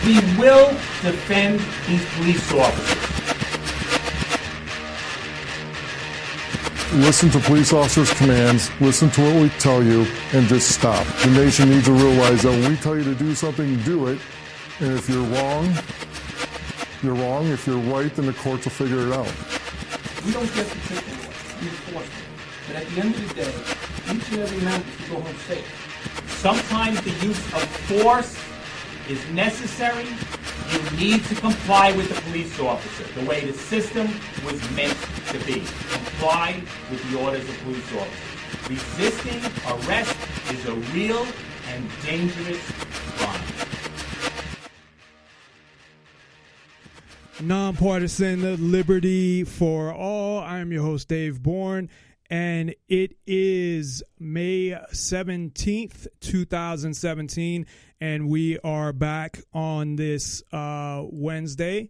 We will defend these police officers. Listen to police officers' commands, listen to what we tell you, and just stop. The nation needs to realize that when we tell you to do something, do it. And if you're wrong, you're wrong. If you're right, then the courts will figure it out. We don't get to take the law, we enforce it. But at the end of the day, each and every man should go home safe. Sometimes the use of force is necessary. You need to comply with the police officer the way the system was meant to be. Comply with the orders of police officers. Resisting arrest is a real and dangerous crime. Nonpartisan Liberty for All. I am your host, Dave Bourne, and it is May 17th, 2017, and we are back on this Wednesday.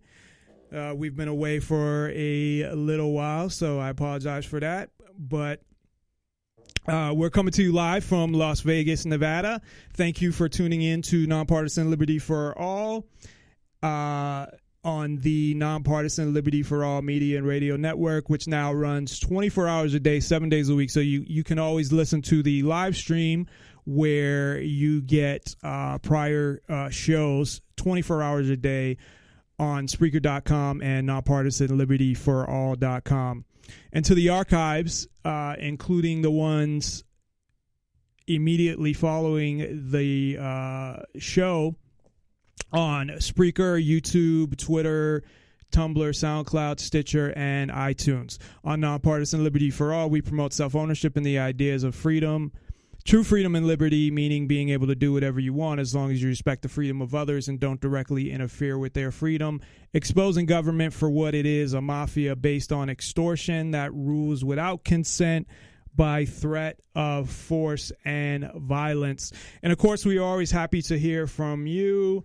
We've been away for a little while, so I apologize for that, but we're coming to you live from Las Vegas, Nevada. Thank you for tuning in to Nonpartisan Liberty for All on the Nonpartisan Liberty for All media and radio network, which now runs 24 hours a day, 7 days a week. So you can always listen to the live stream where you get prior shows 24 hours a day on Spreaker.com and NonPartisanLibertyForall.com. And to the archives, including the ones immediately following the show on Spreaker, YouTube, Twitter, Tumblr, SoundCloud, Stitcher, and iTunes. On Nonpartisan Liberty for All, we promote self-ownership and the ideas of freedom, true freedom and liberty, meaning being able to do whatever you want as long as you respect the freedom of others and don't directly interfere with their freedom. Exposing government for what it is, a mafia based on extortion that rules without consent, by threat of force and violence. And of course, we are always happy to hear from you.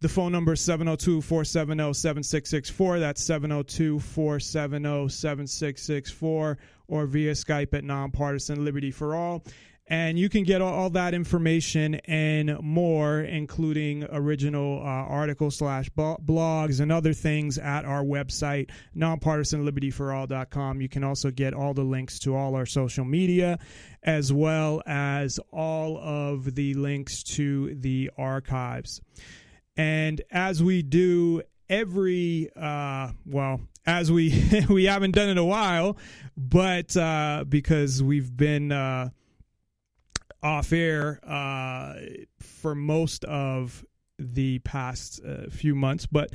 The phone number is 702-470-7664. That's 702-470-7664, or via Skype at Nonpartisan Liberty for All. And you can get all that information and more, including original articles / blogs and other things at our website, NonPartisanLibertyForall.com. You can also get all the links to all our social media, as well as all of the links to the archives. And as we do every, as we haven't done it in a while, but because we've been off air for most of the past few months. But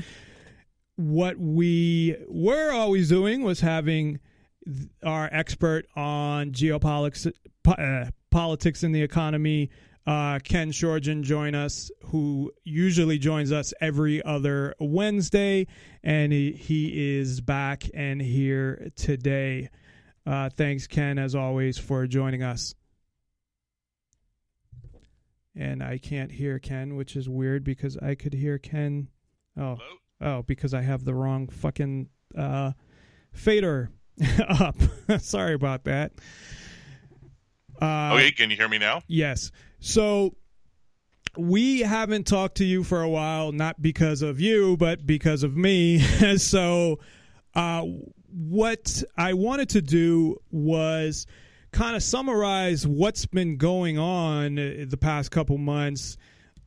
what we were always doing was having our expert on geopolitics, politics and the economy, Ken Schortgen, join us, who usually joins us every other Wednesday, and he is back and here today. Thanks, Ken, as always, for joining us. And I can't hear Ken, which is weird because I could hear Ken. Oh, because I have the wrong fucking fader up. Sorry about that. Okay, can you hear me now? Yes. So we haven't talked to you for a while, not because of you, but because of me. So what I wanted to do was kind of summarize what's been going on the past couple months,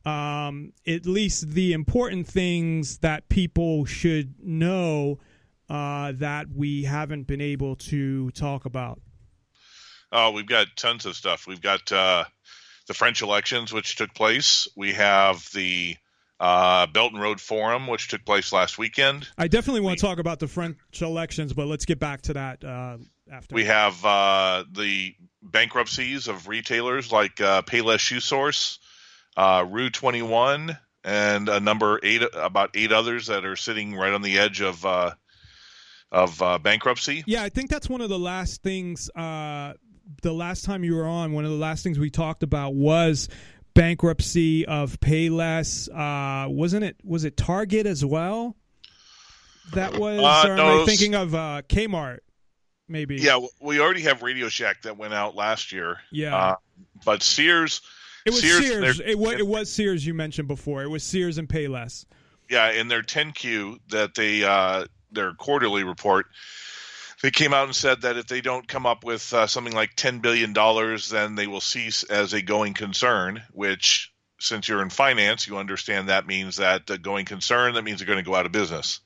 at least the important things that people should know that we haven't been able to talk about. Oh, we've got tons of stuff. We've got the French elections, which took place. We have the Belt and Road Forum, which took place last weekend. I definitely want to talk about the French elections, but let's get back to that after. We have the bankruptcies of retailers like Payless Shoe Source, Rue 21, and about eight others that are sitting right on the edge of bankruptcy. Yeah, I think that's one of the last things. The last time you were on, one of the last things we talked about was bankruptcy of Payless. Was it Target as well? That was. Or am I thinking of Kmart? maybe. Yeah, we already have Radio Shack that went out last year. Yeah. But Sears... It was Sears. It was Sears you mentioned before. It was Sears and Payless. Yeah, in their 10Q that they their quarterly report, they came out and said that if they don't come up with something like $10 billion, then they will cease as a going concern, which, since you're in finance, you understand that means that the going concern, that means they're going to go out of business.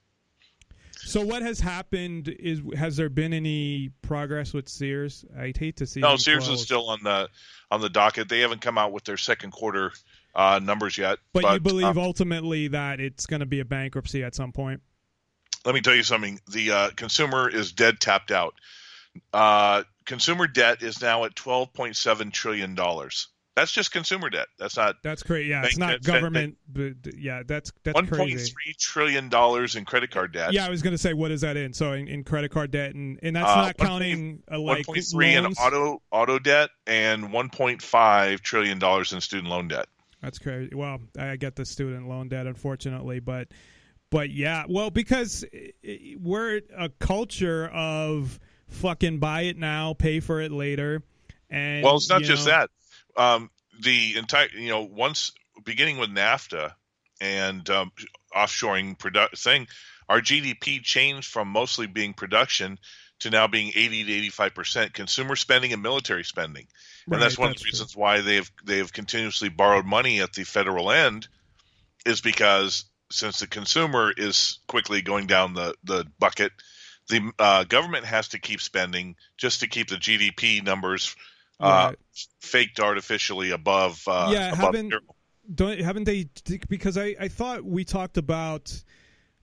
So what has happened has there been any progress with Sears? I'd hate to see. No, Sears is still on the docket. They haven't come out with their second quarter numbers yet. But you believe ultimately that it's going to be a bankruptcy at some point? Let me tell you something. The consumer is dead tapped out. Consumer debt is now at $12.7 trillion. That's just consumer debt. That's not. That's crazy. Yeah, it's not government. But yeah, that's crazy. $1.3 trillion in credit card debt. Yeah, I was going to say, what is that in? So in credit card debt, and that's not counting like 1.3 in auto debt and $1.5 trillion in student loan debt. That's crazy. Well, I get the student loan debt, unfortunately, but yeah, well, because we're a culture of fucking buy it now, pay for it later, and well, it's not just that. The entire, once beginning with NAFTA and offshoring thing, our GDP changed from mostly being production to now being 80 to 85% consumer spending and military spending, and that's one of the reasons why they've continuously borrowed money at the federal end, is because since the consumer is quickly going down the bucket, the government has to keep spending just to keep the GDP numbers faked artificially above. Haven't they? Because I thought we talked about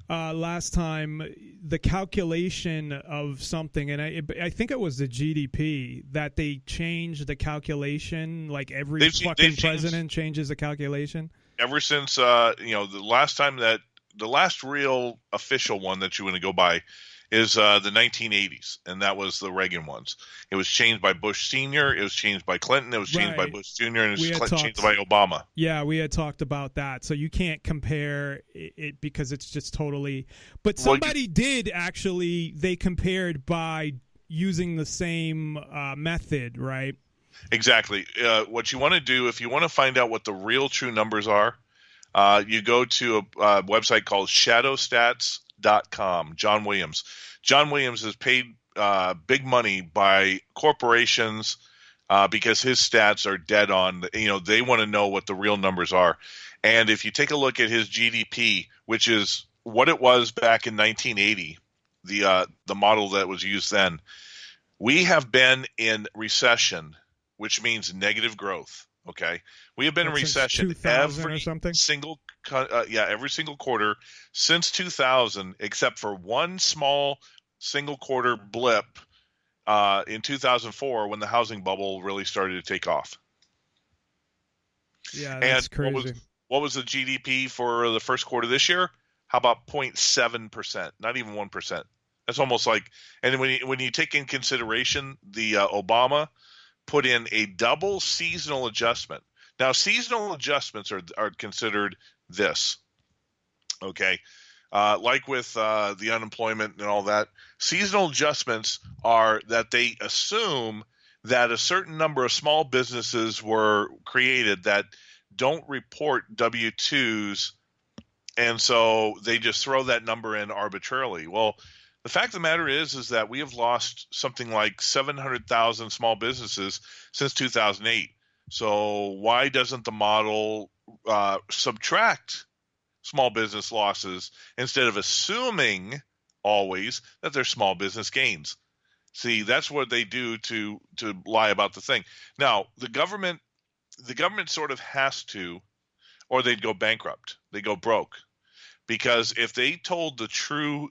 last time the calculation of something, and I think it was the GDP that they changed the calculation. Like every fucking president changes the calculation. Ever since the last real official one that you want to go by is the 1980s, and that was the Reagan ones. It was changed by Bush Sr., it was changed by Clinton, it was changed by Bush Jr., and it was changed by Obama. Yeah, we had talked about that. So you can't compare it because it's just totally... But somebody did actually, they compared by using the same method, right? Exactly. What you want to do, if you want to find out what the real true numbers are, you go to a website called shadowstats.com. John Williams. John Williams is paid big money by corporations because his stats are dead on. They want to know what the real numbers are. And if you take a look at his GDP, which is what it was back in 1980, the model that was used then, we have been in recession, which means negative growth. Okay, we have been in recession every single quarter since 2000, except for one small single quarter blip in 2004 when the housing bubble really started to take off. Yeah, that's crazy. What was the GDP for the first quarter this year? How about 0.7%? Not even 1%. That's almost like, and when you take in consideration the Obama put in a double seasonal adjustment. Now, seasonal adjustments are considered this, okay? Like with the unemployment and all that, seasonal adjustments are that they assume that a certain number of small businesses were created that don't report W-2s, and so they just throw that number in arbitrarily. Well, the fact of the matter is that we have lost something like 700,000 small businesses since 2008. So why doesn't the model subtract small business losses instead of assuming always that they're small business gains? See, that's what they do to lie about the thing. Now, the government sort of has to, or they'd go bankrupt. They go broke. Because if they told the true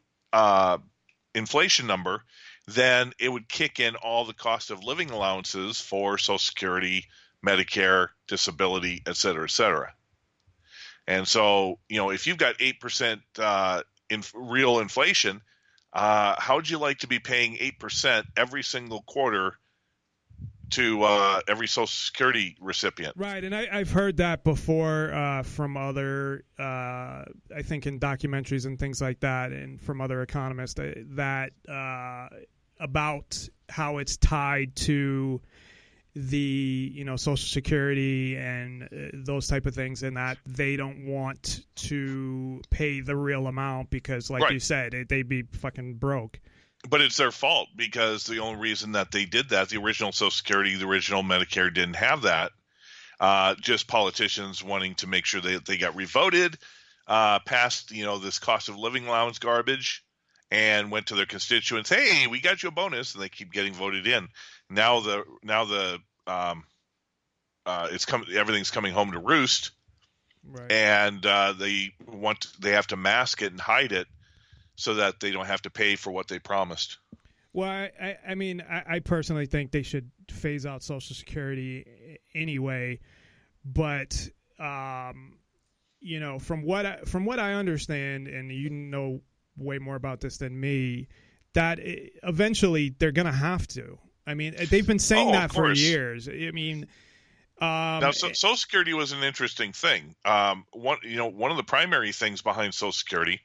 inflation number, then it would kick in all the cost of living allowances for Social Security, Medicare, disability, et cetera, et cetera. And so, if you've got 8% in real inflation, how would you like to be paying 8% every single quarter to every Social Security recipient? Right, and I've heard that before from other, I think in documentaries and things like that, and from other economists, that about how it's tied to the Social Security and those type of things, and that they don't want to pay the real amount because, like you said, they'd be fucking broke. But it's their fault, because the only reason that they did that, the original Social Security, the original Medicare didn't have that. Just politicians wanting to make sure they got revoted, passed this cost of living allowance garbage, and went to their constituents, hey, we got you a bonus, and they keep getting voted in. Now everything's coming home to roost, right. and they have to mask it and hide it so that they don't have to pay for what they promised. Well, I personally think they should phase out Social Security anyway, but from what I understand, and you know way more about this than me, that eventually they're going to have to. I mean, they've been saying that for years. I mean, now Social Security was an interesting thing. One of the primary things behind Social Security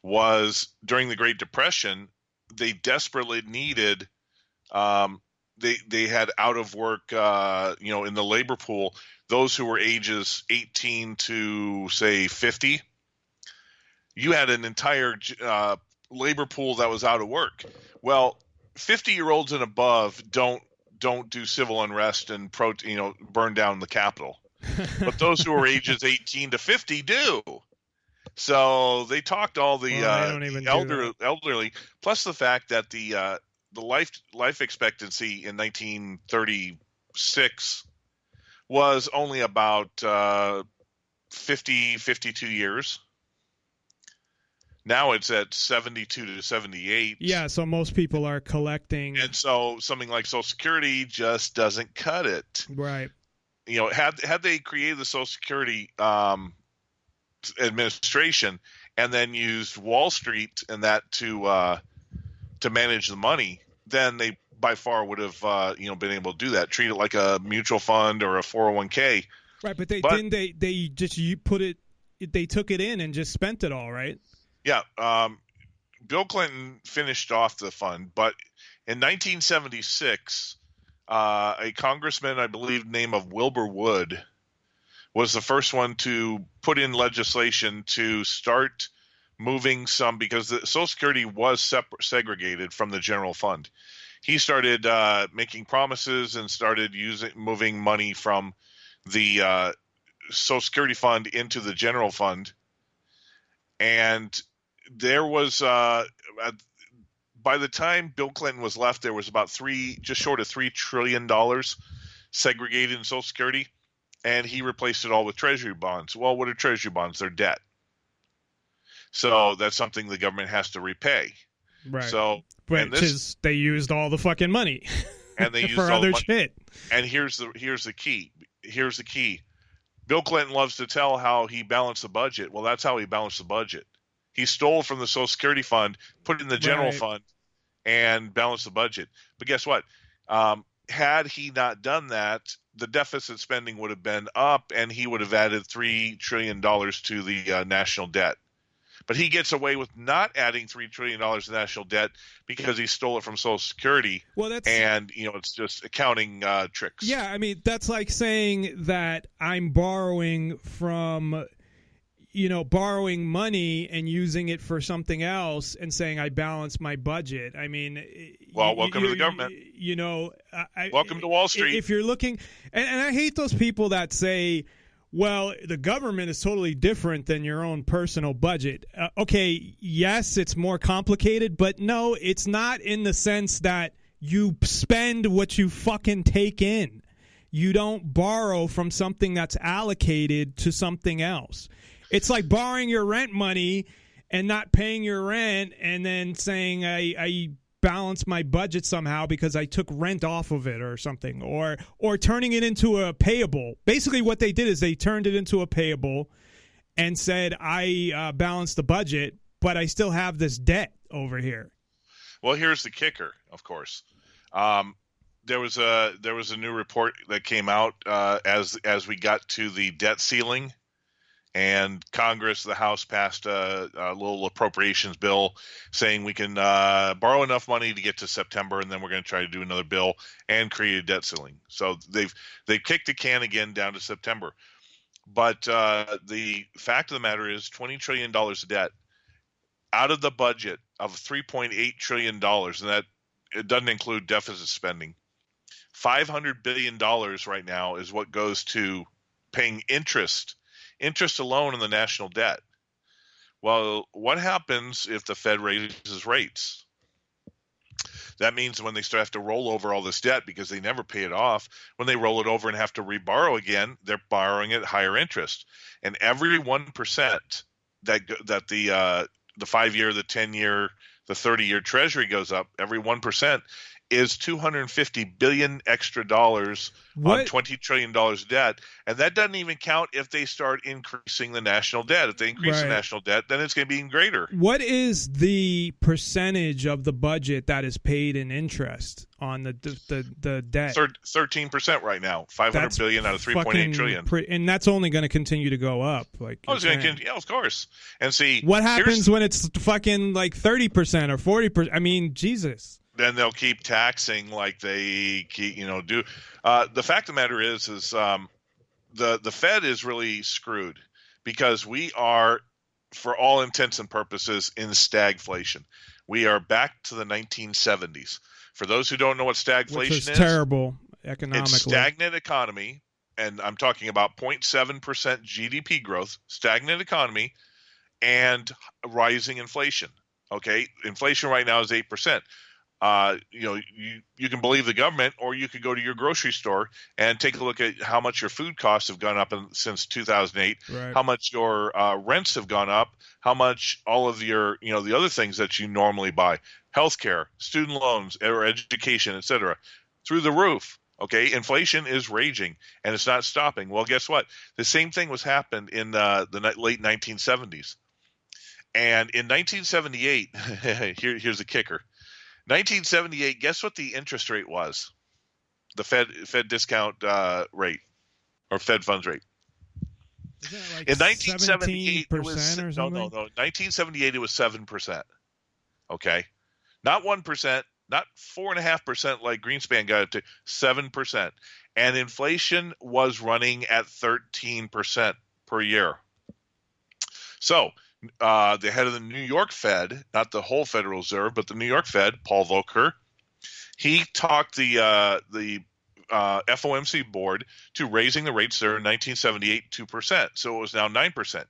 was during the Great Depression, they desperately needed. They had out of work, in the labor pool, those who were ages 18 to say 50. You had an entire labor pool that was out of work. Well, 50-year-olds and above don't do civil unrest and burn down the Capitol, but those who are ages 18 to 50 do. So they talked all the elderly, plus the fact that the life expectancy in 1936 was only about 52 years. Now it's at 72 to 78. Yeah, so most people are collecting. And so something like Social Security just doesn't cut it. Right. Had they created the Social Security administration and then used Wall Street and that to manage the money, then they by far would have been able to do that. Treat it like a mutual fund or a 401k. Right, but they took it in and just spent it all, right? Yeah, Bill Clinton finished off the fund, but in 1976, a congressman, I believe, named of Wilbur Wood, was the first one to put in legislation to start moving some, because the Social Security was segregated from the general fund. He started making promises and started moving money from the Social Security fund into the general fund. And there was, by the time Bill Clinton was left, there was about just short of $3 trillion segregated in Social Security, and he replaced it all with Treasury bonds. Well, what are Treasury bonds? They're debt. So that's something the government has to repay. Right. So, they used all the fucking money, and they used for all other the money. shit. And here's the key. Here's the key. Bill Clinton loves to tell how he balanced the budget. Well, that's how he balanced the budget. He stole from the Social Security fund, put it in the general fund, and balanced the budget. But guess what? Had he not done that, the deficit spending would have been up, and he would have added $3 trillion to the national debt. But he gets away with not adding $3 trillion to national debt because he stole it from Social Security. Well, it's just accounting tricks. Yeah, I mean, that's like saying that I'm borrowing money and using it for something else and saying I balance my budget. I mean, welcome to the government. Welcome to Wall Street. If you're looking, and I hate those people that say, well, the government is totally different than your own personal budget. Okay, yes, it's more complicated, but no, it's not, in the sense that you spend what you fucking take in. You don't borrow from something that's allocated to something else. It's like borrowing your rent money and not paying your rent and then saying I balance my budget somehow because I took rent off of it or something, or turning it into a payable. Basically what they did is they turned it into a payable and said I balanced the budget, but I still have this debt over here. Well, here's the kicker, of course. There was a new report that came out as we got to the debt ceiling And Congress, the House, passed a little appropriations bill saying we can borrow enough money to get to September, and then we're going to try to do another bill and create a debt ceiling. So they've kicked the can again down to September. But the fact of the matter is $20 trillion of debt out of the budget of $3.8 trillion, and that it doesn't include deficit spending. $500 billion right now is what goes to paying interest alone on the national debt. Well, what happens if the Fed raises rates? That means when they start have to roll over all this debt because they never pay it off, when they roll it over and have to reborrow again, they're borrowing at higher interest. And every 1% that the 5-year, the 10-year, the 30-year Treasury goes up, every 1% is $250 billion extra dollars on $20 trillion debt. And that doesn't even count if they start increasing the national debt. If they increase the national debt, then it's going to be even greater. What is the percentage of the budget that is paid in interest on the debt? 13% right now. $500 billion out of $3.8 trillion. And that's only going to continue to go up. It's going to continue. Yeah, of course. And see, what happens when it's fucking like 30% or 40%? I mean, Jesus. Then they'll keep taxing like they keep, do. The fact of the matter is the Fed is really screwed because we are, for all intents and purposes, in stagflation. We are back to the 1970s. For those who don't know what stagflation is, terrible economically. It's stagnant economy, and I'm talking about 0.7% GDP growth, stagnant economy, and rising inflation. Okay, inflation right now is 8%. You can believe the government, or you could go to your grocery store and take a look at how much your food costs have gone up since 2008, how much your rents have gone up, how much all of your, the other things that you normally buy, healthcare, student loans, or education, etc., through the roof. Okay, inflation is raging and it's not stopping. Well, guess what? The same thing was happened in the late 1970s. And in 1978, here's the kicker. 1978, guess what the interest rate was? The Fed discount rate or Fed funds rate. Like in 1978, it was or something? No. 1978, it was 7%. Okay, not 1%, not 4.5% like Greenspan got it to 7%, and inflation was running at 13% per year. So. The head of the New York Fed, not the whole Federal Reserve, but the New York Fed, Paul Volcker, he talked the FOMC board to raising the rates there in 1978 2%. So it was now 9%.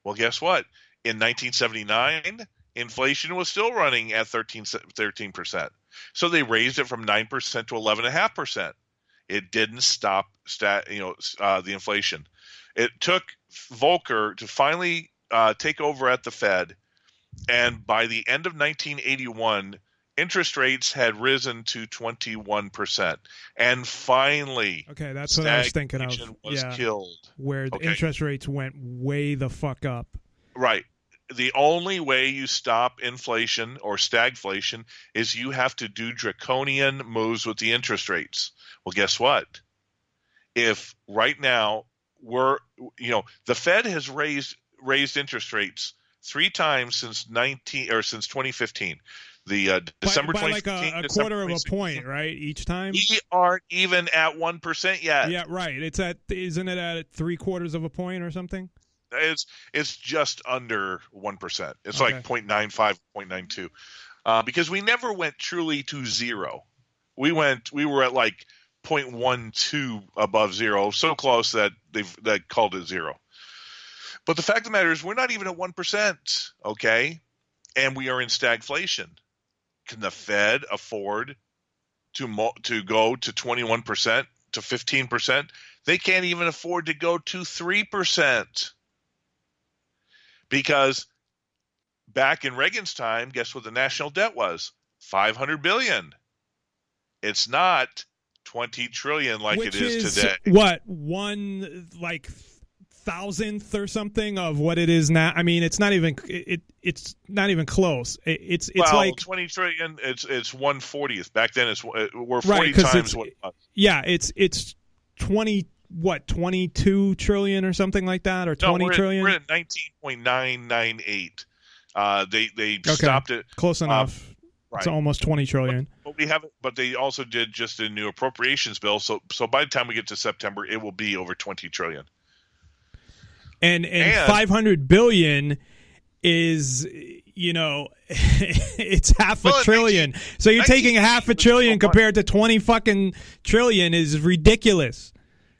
Well, guess what? In 1979, inflation was still running at 13%. So they raised it from 9% to 11.5%. It didn't stop the inflation. It took Volcker to finally take over at the Fed, and by the end of 1981, interest rates had risen to 21%, and finally, okay, that's what I was thinking of. Was killed, where the interest rates went way the fuck up. Right. The only way you stop inflation or stagflation is you have to do draconian moves with the interest rates. Well, guess what? If right now the Fed has raised interest rates 3 times since 2015. The December 2015, like a quarter of a point, right? Each time. We aren't even at 1% yet. Yeah, right. Isn't it at 3/4 of a point or something? It's just under 1%. It's like 0.95, 0.92, because we never went truly to zero. We were at like 0.12 above zero, so close that they called it zero. But the fact of the matter is we're not even at 1%, okay? And we are in stagflation. Can the Fed afford to go to 21%, to 15%? They can't even afford to go to 3%. Because back in Reagan's time, guess what the national debt was? $500 billion. It's not $20 trillion like it is today. What, one thousandth or something of what it is now? I mean, it's not even it's not even close. It's like 20 trillion. It's 1/40th. Back then, we're 40 times what. Yeah, it's 20 what, 22 trillion or something like that, or 20 trillion? We're at 19.998. They stopped it close enough. Right. It's almost 20 trillion. But we haven't. But they also did just a new appropriations bill. So by the time we get to September, it will be over 20 trillion. And 500 billion is, it's half a trillion. So you're taking half a trillion compared to 20 fucking trillion is ridiculous.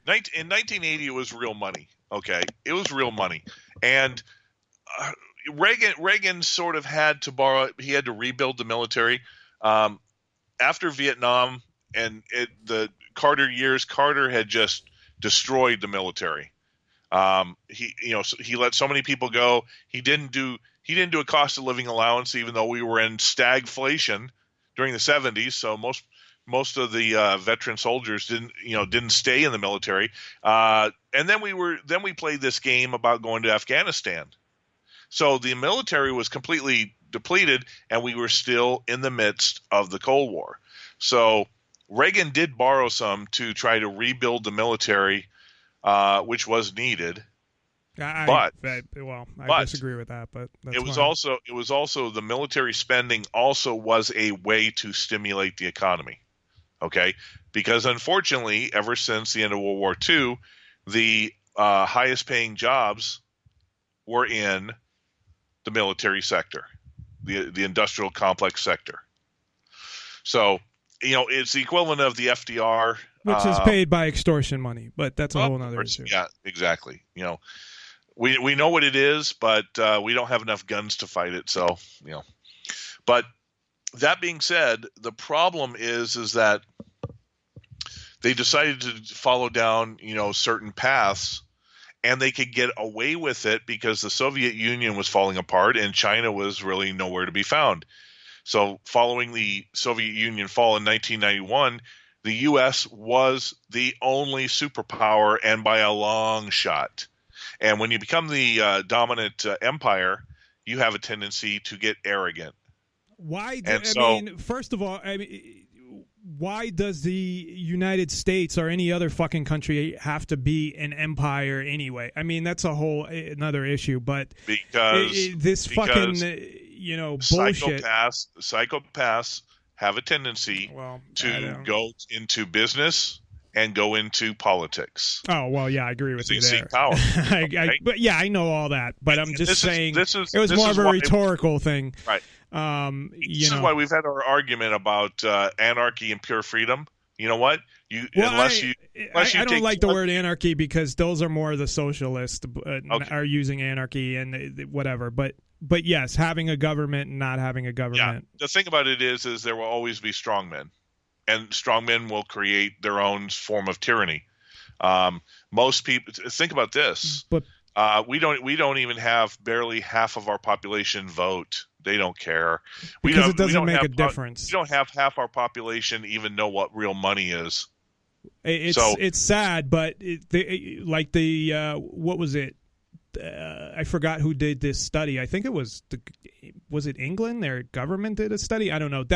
In 1980, it was real money. Okay, it was real money, and Reagan sort of had to borrow. He had to rebuild the military after Vietnam and the Carter years. Carter had just destroyed the military. He let so many people go. He didn't do a cost of living allowance, even though we were in stagflation during the 70s. So most of the veteran soldiers didn't stay in the military. And then we played this game about going to Afghanistan. So the military was completely depleted, and we were still in the midst of the Cold War. So Reagan did borrow some to try to rebuild the military, which was needed. I disagree with that, but that's it was also the military spending also was a way to stimulate the economy. Okay, because unfortunately, ever since the end of World War II, the highest paying jobs were in the military sector, the industrial complex sector. So, it's the equivalent of the FDR, which is paid by extortion money, but that's a whole other issue. Yeah, exactly. We know what it is, but we don't have enough guns to fight it. So, but that being said, the problem is that they decided to follow down, certain paths, and they could get away with it because the Soviet Union was falling apart and China was really nowhere to be found. So following the Soviet Union fall in 1991, the U.S. was the only superpower, and by a long shot. And when you become the dominant empire, you have a tendency to get arrogant. First of all, why does the United States or any other fucking country have to be an empire anyway? I mean, that's another issue. But because fucking bullshit. Psychopaths have a tendency to go into business and go into politics. Oh, well, yeah, I agree with you there. Seek power. I know all that, but I'm just saying it was more of a rhetorical thing. Right. This is why we've had our argument about anarchy and pure freedom. You know what? I don't like the word anarchy because those are more the socialists are using anarchy and whatever. But yes, having a government and not having a government. Yeah. The thing about it is there will always be strongmen, and strongmen will create their own form of tyranny. Most people think about this. But we don't even have barely half of our population vote. They don't care. It doesn't make a difference. We don't have half our population even know what real money is. It's sad, but what was it? I forgot who did this study. I think it was it England? Their government did a study. I don't know.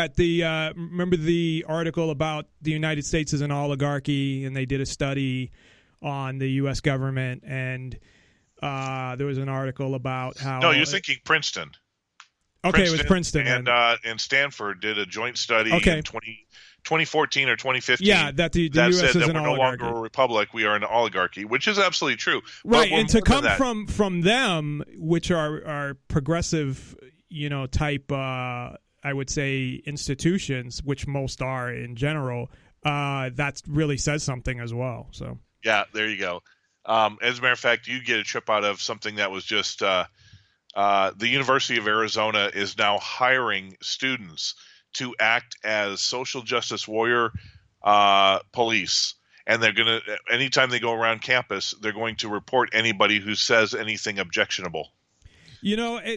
Remember the article about the United States as an oligarchy, and they did a study on the U.S. government, and there was an article about how. No, you're thinking Princeton. Okay, it was Princeton. And Stanford did a joint study in 2014 or 2015. Yeah, that the U.S. said is that an we're oligarchy. no longer a republic, we are an oligarchy, which is absolutely true. Right, and to come from them, which are progressive, type, I would say, institutions, which most are in general, that really says something as well. So yeah, there you go. As a matter of fact, you get a trip out of something that was just the University of Arizona is now hiring students to act as social justice warrior police. And they're going to, anytime they go around campus, they're going to report anybody who says anything objectionable.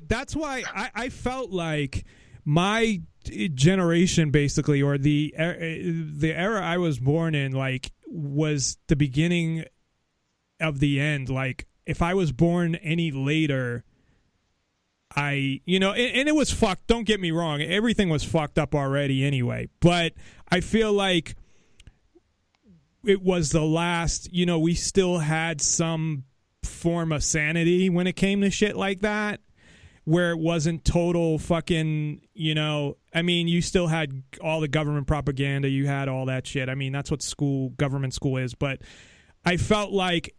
That's why I felt like my generation, basically, or the era I was born in, was the beginning of the end. Like, if I was born any later, and it was fucked. Don't get me wrong. Everything was fucked up already anyway. But I feel like it was the last, we still had some form of sanity when it came to shit like that, where it wasn't total fucking, you still had all the government propaganda, you had all that shit. I mean, that's what government school is. But I felt like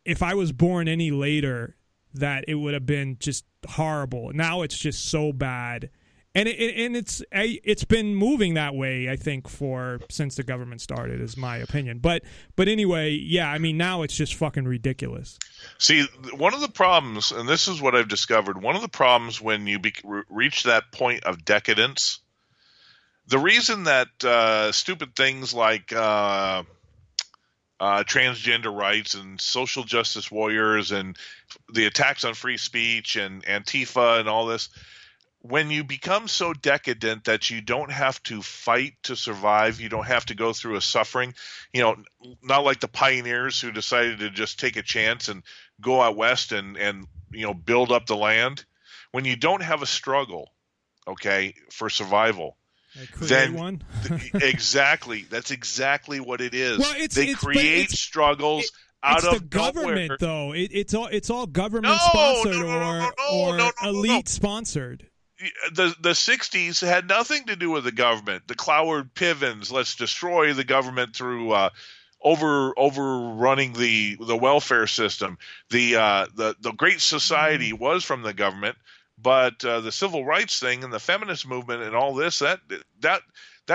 if I was born any later, that it would have been just horrible. Now it's just so bad. And it's been moving that way, I think, since the government started, is my opinion. But anyway, yeah, I mean, now it's just fucking ridiculous. See, one of the problems, and this is what I've discovered, one of the problems when you reach that point of decadence, the reason that stupid things like transgender rights and social justice warriors and the attacks on free speech and Antifa and all this, when you become so decadent that you don't have to fight to survive, you don't have to go through a suffering, not like the pioneers who decided to just take a chance and go out west and build up the land. When you don't have a struggle, okay, for survival, then one. Exactly, that's exactly what it is. Well, they create struggles out of the government, nowhere. though. It's all government sponsored or elite sponsored. The 60s had nothing to do with the government. The Cloward Pivens, let's destroy the government through overrunning the welfare system. The Great Society was from the government, but the civil rights thing and the feminist movement and all this that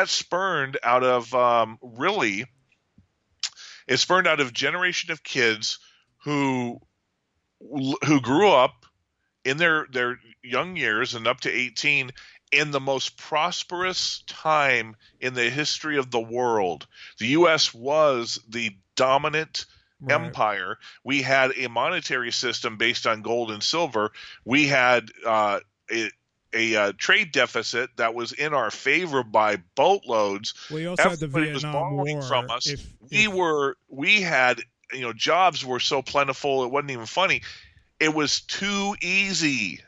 spurned out of it spurned out of a generation of kids who grew up in their young years and up to 18 in the most prosperous time in the history of the world. The U.S. was the dominant empire. We had a monetary system based on gold and silver. We had a trade deficit that was in our favor by boatloads. We also had the Vietnam War. From us. We had jobs were so plentiful it wasn't even funny. It was too easy.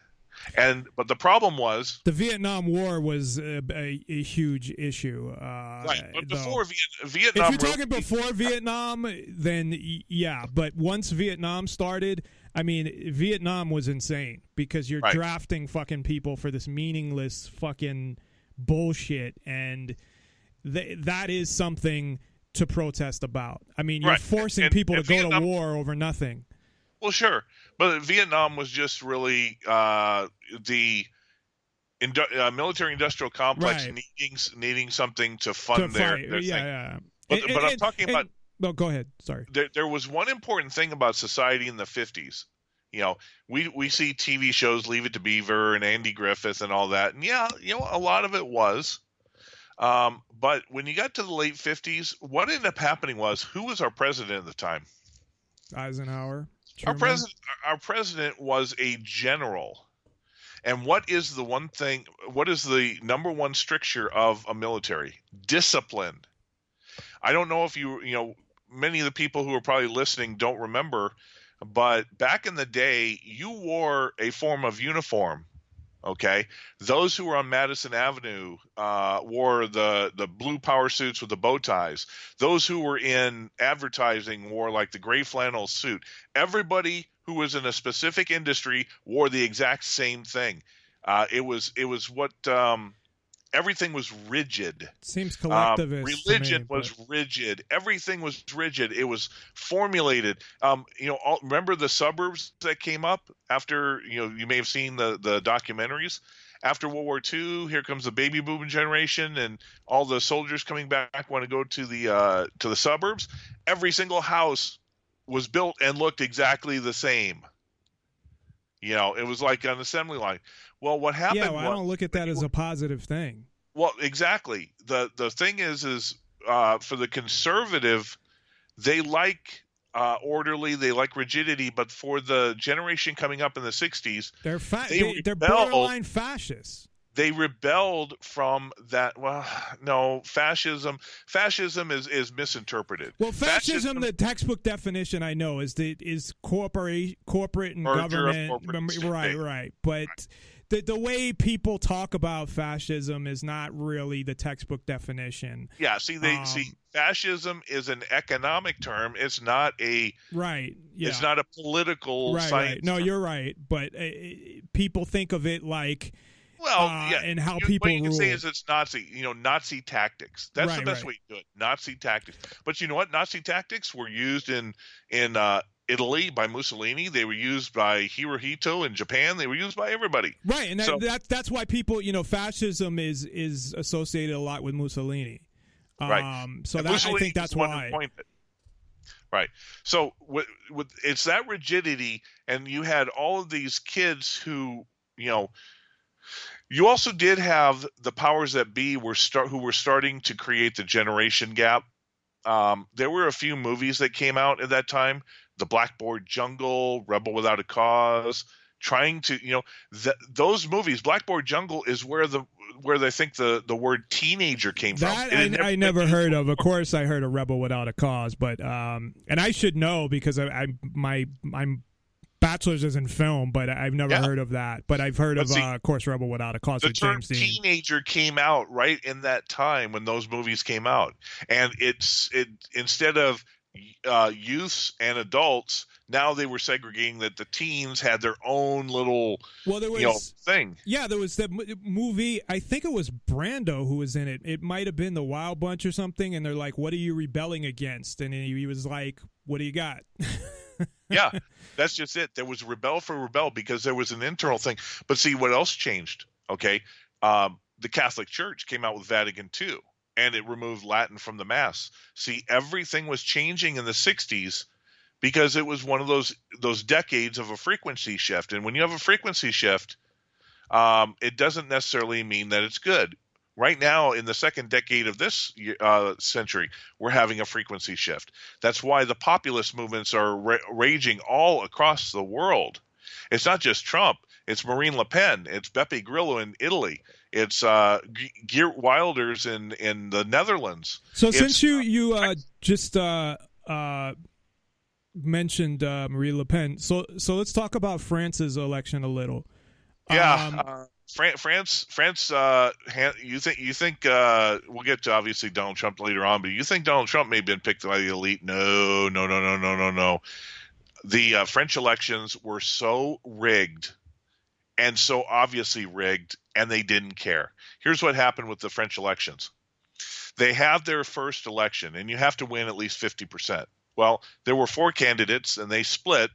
But the problem was the Vietnam War was a huge issue. Right, but before Vietnam, if you're talking before Vietnam, then yeah. But once Vietnam started, I mean, Vietnam was insane because you're drafting fucking people for this meaningless fucking bullshit, and that is something to protest about. I mean, you're forcing people to go to war over nothing. Well, sure. But Vietnam was just really the military-industrial complex needing something to fund their thing. Yeah. But I'm talking about... No, go ahead. Sorry. There was one important thing about society in the 50s. We see TV shows, Leave It to Beaver and Andy Griffith and all that. And a lot of it was. But when you got to the late 50s, what ended up happening was, who was our president at the time? Eisenhower. Our president was a general. And what is the number one stricture of a military? Discipline. I don't know if many of the people who are probably listening don't remember, but back in the day, you wore a form of uniform. Okay, those who were on Madison Avenue wore the blue power suits with the bow ties. Those who were in advertising wore like the gray flannel suit. Everybody who was in a specific industry wore the exact same thing. It was what everything was rigid. Seems collectivist. Religion was rigid. Everything was rigid. It was formulated. Remember the suburbs that came up after, you may have seen the documentaries. After World War II, here comes the baby boom generation, and all the soldiers coming back want to go to the suburbs. Every single house was built and looked exactly the same. It was like an assembly line. Well, what happened? Yeah, I don't look at that as a positive thing. Well, exactly. The thing is for the conservative, they like orderly, they like rigidity, but for the generation coming up in the 60s, they're borderline fascists. They rebelled from that. Well, no, fascism is misinterpreted. Well, fascism, the textbook definition I know is corporate and government. Right. But the way people talk about fascism is not really the textbook definition. Yeah, fascism is an economic term. It's not a right. Yeah. It's not a political science. Right. No, term. you're right. But people think of it like, Well, and how people what you can rule. say is it's Nazi, Nazi tactics. That's the best right. way to do it. Nazi tactics. But you know what? Nazi tactics were used in Italy by Mussolini. They were used by Hirohito in Japan. They were used by everybody. Right, and that's why people, fascism is associated a lot with Mussolini. Right. So I think that's why. Right. So with it's that rigidity, and you had all of these kids who, you also did have the powers that be who were starting to create the generation gap. There were a few movies that came out at that time: The Blackboard Jungle, Rebel Without a Cause, trying to, those movies. Blackboard Jungle is where they think the word teenager came from. That I never heard of. Of course, I heard of Rebel Without a Cause, but and I should know because I'm bachelor's is in film, but I've never heard of that. But I've heard of course, Rebel Without a Cause with James Dean. The term teenager came out right in that time when those movies came out, and it instead of youths and adults, now they were segregating that the teens had their own little thing. Yeah, there was that movie. I think it was Brando who was in it. It might have been The Wild Bunch or something. And they're like, "What are you rebelling against?" And he was like, "What do you got?" Yeah, that's just it. There was rebel for rebel because there was an internal thing. But see, what else changed? Okay, the Catholic Church came out with Vatican II, and it removed Latin from the Mass. See, everything was changing in the 60s because it was one of those decades of a frequency shift. And when you have a frequency shift, it doesn't necessarily mean that it's good. Right now, in the second decade of this century, we're having a frequency shift. That's why the populist movements are raging all across the world. It's not just Trump. It's Marine Le Pen. It's Beppe Grillo in Italy. It's Geert Wilders in the Netherlands. So since you just mentioned Marine Le Pen, so let's talk about France's election a little. Yeah. France. You think we'll get to obviously Donald Trump later on, but you think Donald Trump may have been picked by the elite? No. The French elections were so rigged, and so obviously rigged, and they didn't care. Here's what happened with the French elections: they have their first election, and you have to win at least 50%. Well, there were 4 candidates, and they split.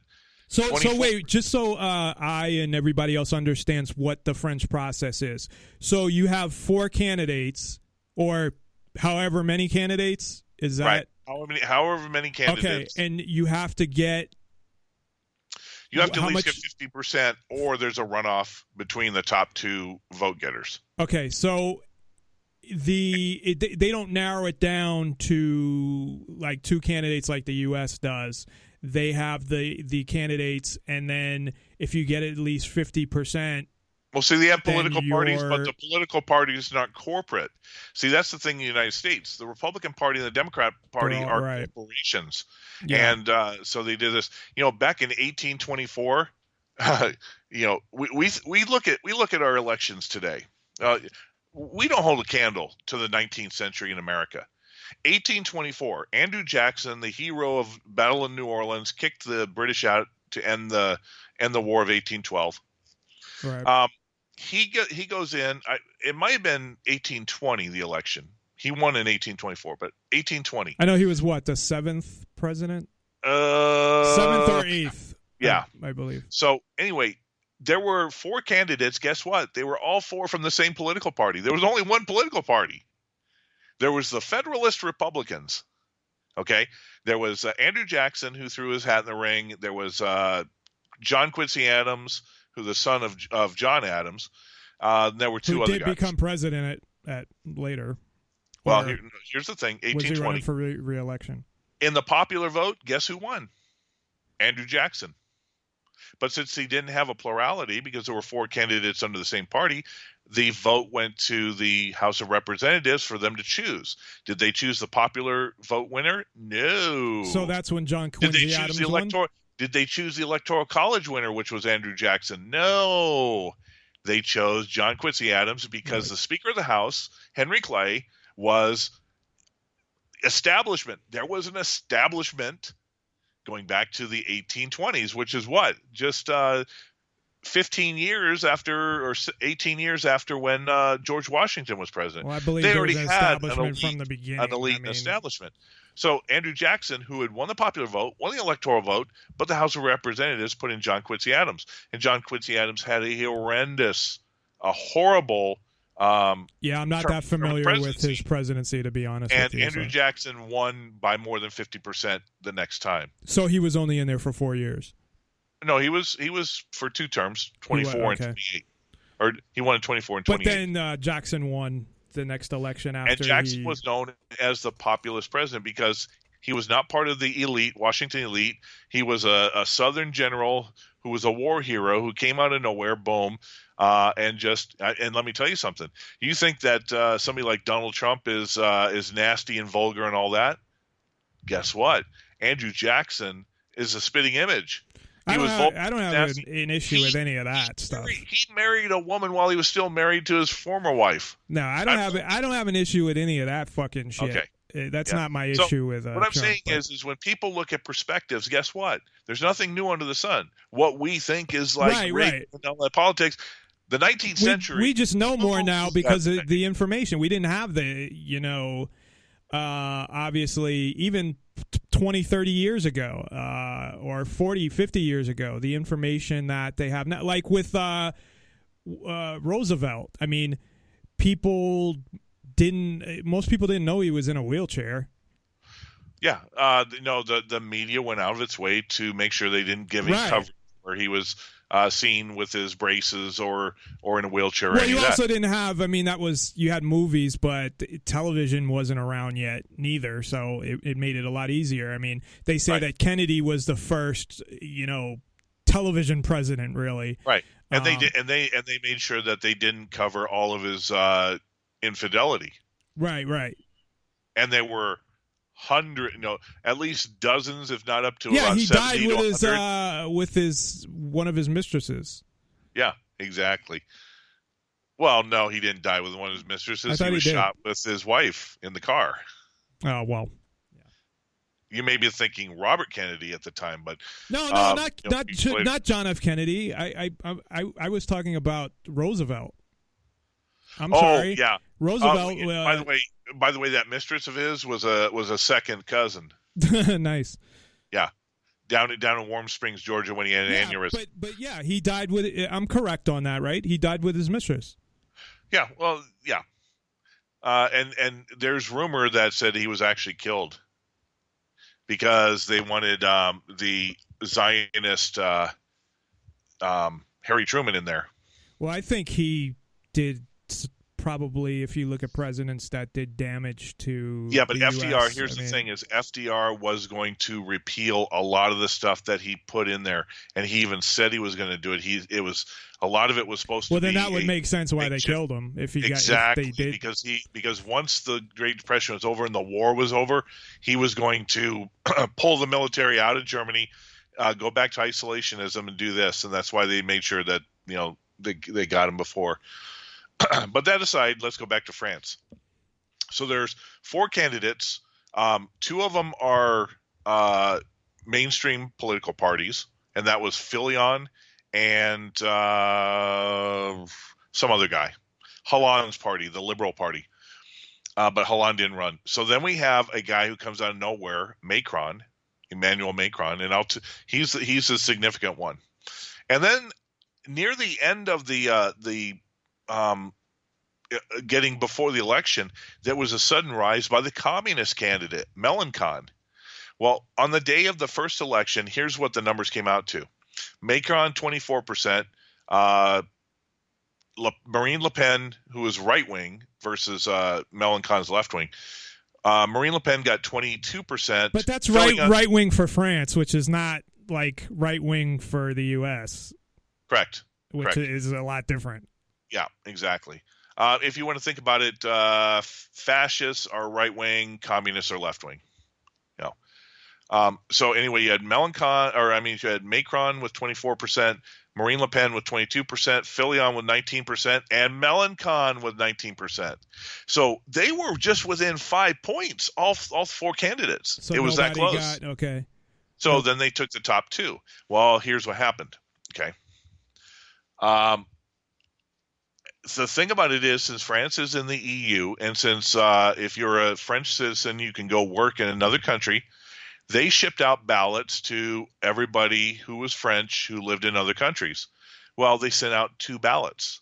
So wait, just so I and everybody else understands what the French process is. So you have 4 candidates, or however many candidates, is that right? However many candidates. Okay, and you have to get. You have to at least get 50%, or there's a runoff between the top 2 vote getters. Okay, so they don't narrow it down to like 2 candidates like the U.S. does. They have the candidates, and then if you get at least 50%. Well, see, they have political parties, but the political party is not corporate. See, that's the thing in the United States. The Republican Party and the Democrat Party are corporations. Yeah. And so they did this. Back in 1824, we look at our elections today. We don't hold a candle to the 19th century in America. 1824, Andrew Jackson, the hero of Battle in New Orleans, kicked the British out to end the War of 1812. Right. He goes in. It might have been 1820, the election. He won in 1824, but 1820. I know he was what, the 7th president? 7th or 8th? Yeah, I believe. So anyway, there were 4 candidates. Guess what? They were all 4 from the same political party. There was only one political party. There was the Federalist Republicans, okay? There was Andrew Jackson, who threw his hat in the ring. There was John Quincy Adams, who the son of John Adams. There were 2 other guys. Who did become president at later. Well, here's the thing, 1820. Was he running for re-election? In the popular vote, guess who won? Andrew Jackson. But since he didn't have a plurality because there were 4 candidates under the same party, the vote went to the House of Representatives for them to choose. Did they choose the popular vote winner? No. So that's when John Quincy Adams won? Did they choose the Electoral College winner, which was Andrew Jackson? No. They chose John Quincy Adams because the Speaker of the House, Henry Clay, was establishment. There was an establishment going back to the 1820s, which is what? Just 15 years after, or 18 years after when George Washington was president. Well, I believe they there already was an had establishment from the beginning. An elite establishment. So Andrew Jackson, who had won the popular vote, won the electoral vote, but the House of Representatives put in John Quincy Adams. And John Quincy Adams had a horrible I'm not that familiar with his presidency, to be honest with you. And Andrew Jackson won by more than 50% the next time. So he was only in there for 4 years? No, he was for 2 terms, 24 and 28. Or he won in 24 and 28. But then Jackson won the next election after. And Jackson was known as the populist president because he was not part of the elite, Washington elite. He was a Southern general who was a war hero who came out of nowhere, boom, and let me tell you something. You think that somebody like Donald Trump is nasty and vulgar and all that? Guess what? Andrew Jackson is a spitting image. I don't have an issue with any of that stuff. He married a woman while he was still married to his former wife. No, I don't have an issue with any of that fucking shit. Okay. That's not my issue with what I'm saying is when people look at perspectives, guess what? There's nothing new under the sun. What we think is like politics. The 19th century. We just know more now because of the information. We didn't have the, obviously, even 20, 30 years ago, or 40, 50 years ago, the information that they have now, like with Roosevelt. I mean, most people didn't know he was in a wheelchair. Yeah. The media went out of its way to make sure they didn't give any coverage where he was seen with his braces or in a wheelchair. Well, you also didn't have, you had movies, but television wasn't around yet neither, so it made it a lot easier. I mean, they say that Kennedy was the first, television president, really. Right. And they did, and they made sure that they didn't cover all of his infidelity. Right. And there were at least dozens, if not up to about 70 he died with one of his mistresses. Yeah, exactly. Well, no, he didn't die with one of his mistresses. He was shot with his wife in the car. Oh, well. Yeah. You may be thinking Robert Kennedy at the time, but not John F. Kennedy. I was talking about Roosevelt. I'm sorry. Yeah. Roosevelt. By the way, that mistress of his was a second cousin. Nice. Yeah. Down in Warm Springs, Georgia, when he had an aneurysm. But he died with. I'm correct on that, right? He died with his mistress. Yeah. Well, yeah. And there's rumor that said he was actually killed because they wanted the Zionist Harry Truman in there. Well, I think he did. Probably, if you look at presidents that did damage to but the FDR, US, here's the thing, is FDR was going to repeal a lot of the stuff that he put in there, and he even said he was going to do it. A lot of it was supposed to be... Well, then that would make sense why they killed him. If they did. Because once the Great Depression was over and the war was over, he was going to pull the military out of Germany, go back to isolationism and do this, and that's why they made sure that, they got him before. But that aside, let's go back to France. So there's 4 candidates. 2 of them are mainstream political parties, and that was Fillon and some other guy. Hollande's party, the Liberal Party. But Hollande didn't run. So then we have a guy who comes out of nowhere, Emmanuel Macron, and he's a significant one. And then near the end of the getting before the election, there was a sudden rise by the communist candidate, Mélenchon. Well, on the day of the first election, here's what the numbers came out to. Macron, 24%. Marine Le Pen, who was right-wing, versus Mélenchon's left-wing. Marine Le Pen got 22%. But that's right-wing for France, which is not like right-wing for the U.S. Correct. Which is a lot different. Yeah, exactly. If you want to think about it, fascists are right wing, communists are left wing. So anyway, you had you had Macron with 24%, Marine Le Pen with 22%, Fillon with 19%, and Mélenchon with 19%. So they were just within 5 points, all four candidates. So it was that nobody close. okay. So then they took the top two. Well, here's what happened. Okay. The thing about it is, since France is in the EU, and since if you're a French citizen, you can go work in another country, they shipped out ballots to everybody who was French who lived in other countries. Well, they sent out two ballots,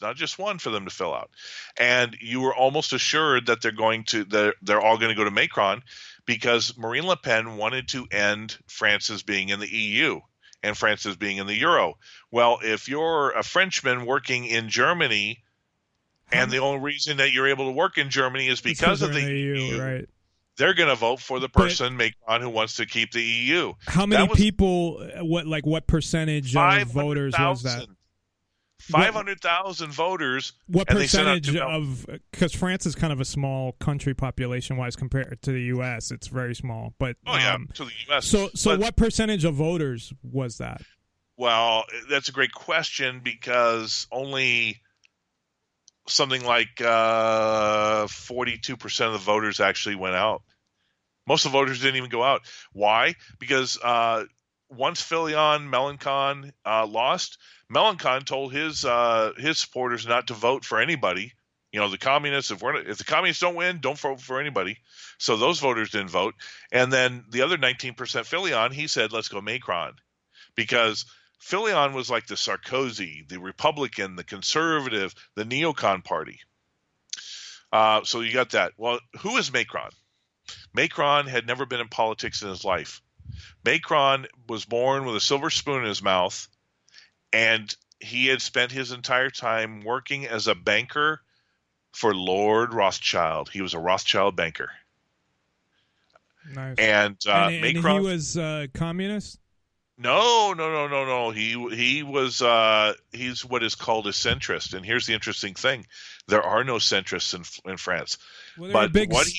not just one for them to fill out. And you were almost assured that they're all going to go to Macron, because Marine Le Pen wanted to end France's being in the EU and France's being in the Euro. Well, if you're a Frenchman working in Germany, and the only reason that you're able to work in Germany is because of the EU, right? They're going to vote for the person, Macron, who wants to keep the EU. How many people? What percentage of voters was that? 500,000 voters. What percentage of? Because France is kind of a small country population-wise compared to the U.S. It's very small. But to the U.S. So what percentage of voters was that? Well, that's a great question, because only something like 42% of the voters actually went out. Most of the voters didn't even go out. Why? Because once Fillon Mélenchon lost, Mélenchon told his supporters not to vote for anybody. You know, the communists, if the communists don't win, don't vote for anybody. So those voters didn't vote. And then the other 19% Fillon, he said, let's go Macron. Because Fillon was like the Sarkozy, the Republican, the conservative, the neocon party. So you got that. Well, who is Macron? Macron had never been in politics in his life. Macron was born with a silver spoon in his mouth, and he had spent his entire time working as a banker for Lord Rothschild. He was a Rothschild banker. Nice. And Macron, he was communist? No. He was he's what is called a centrist. And here's the interesting thing: there are no centrists in France. Well,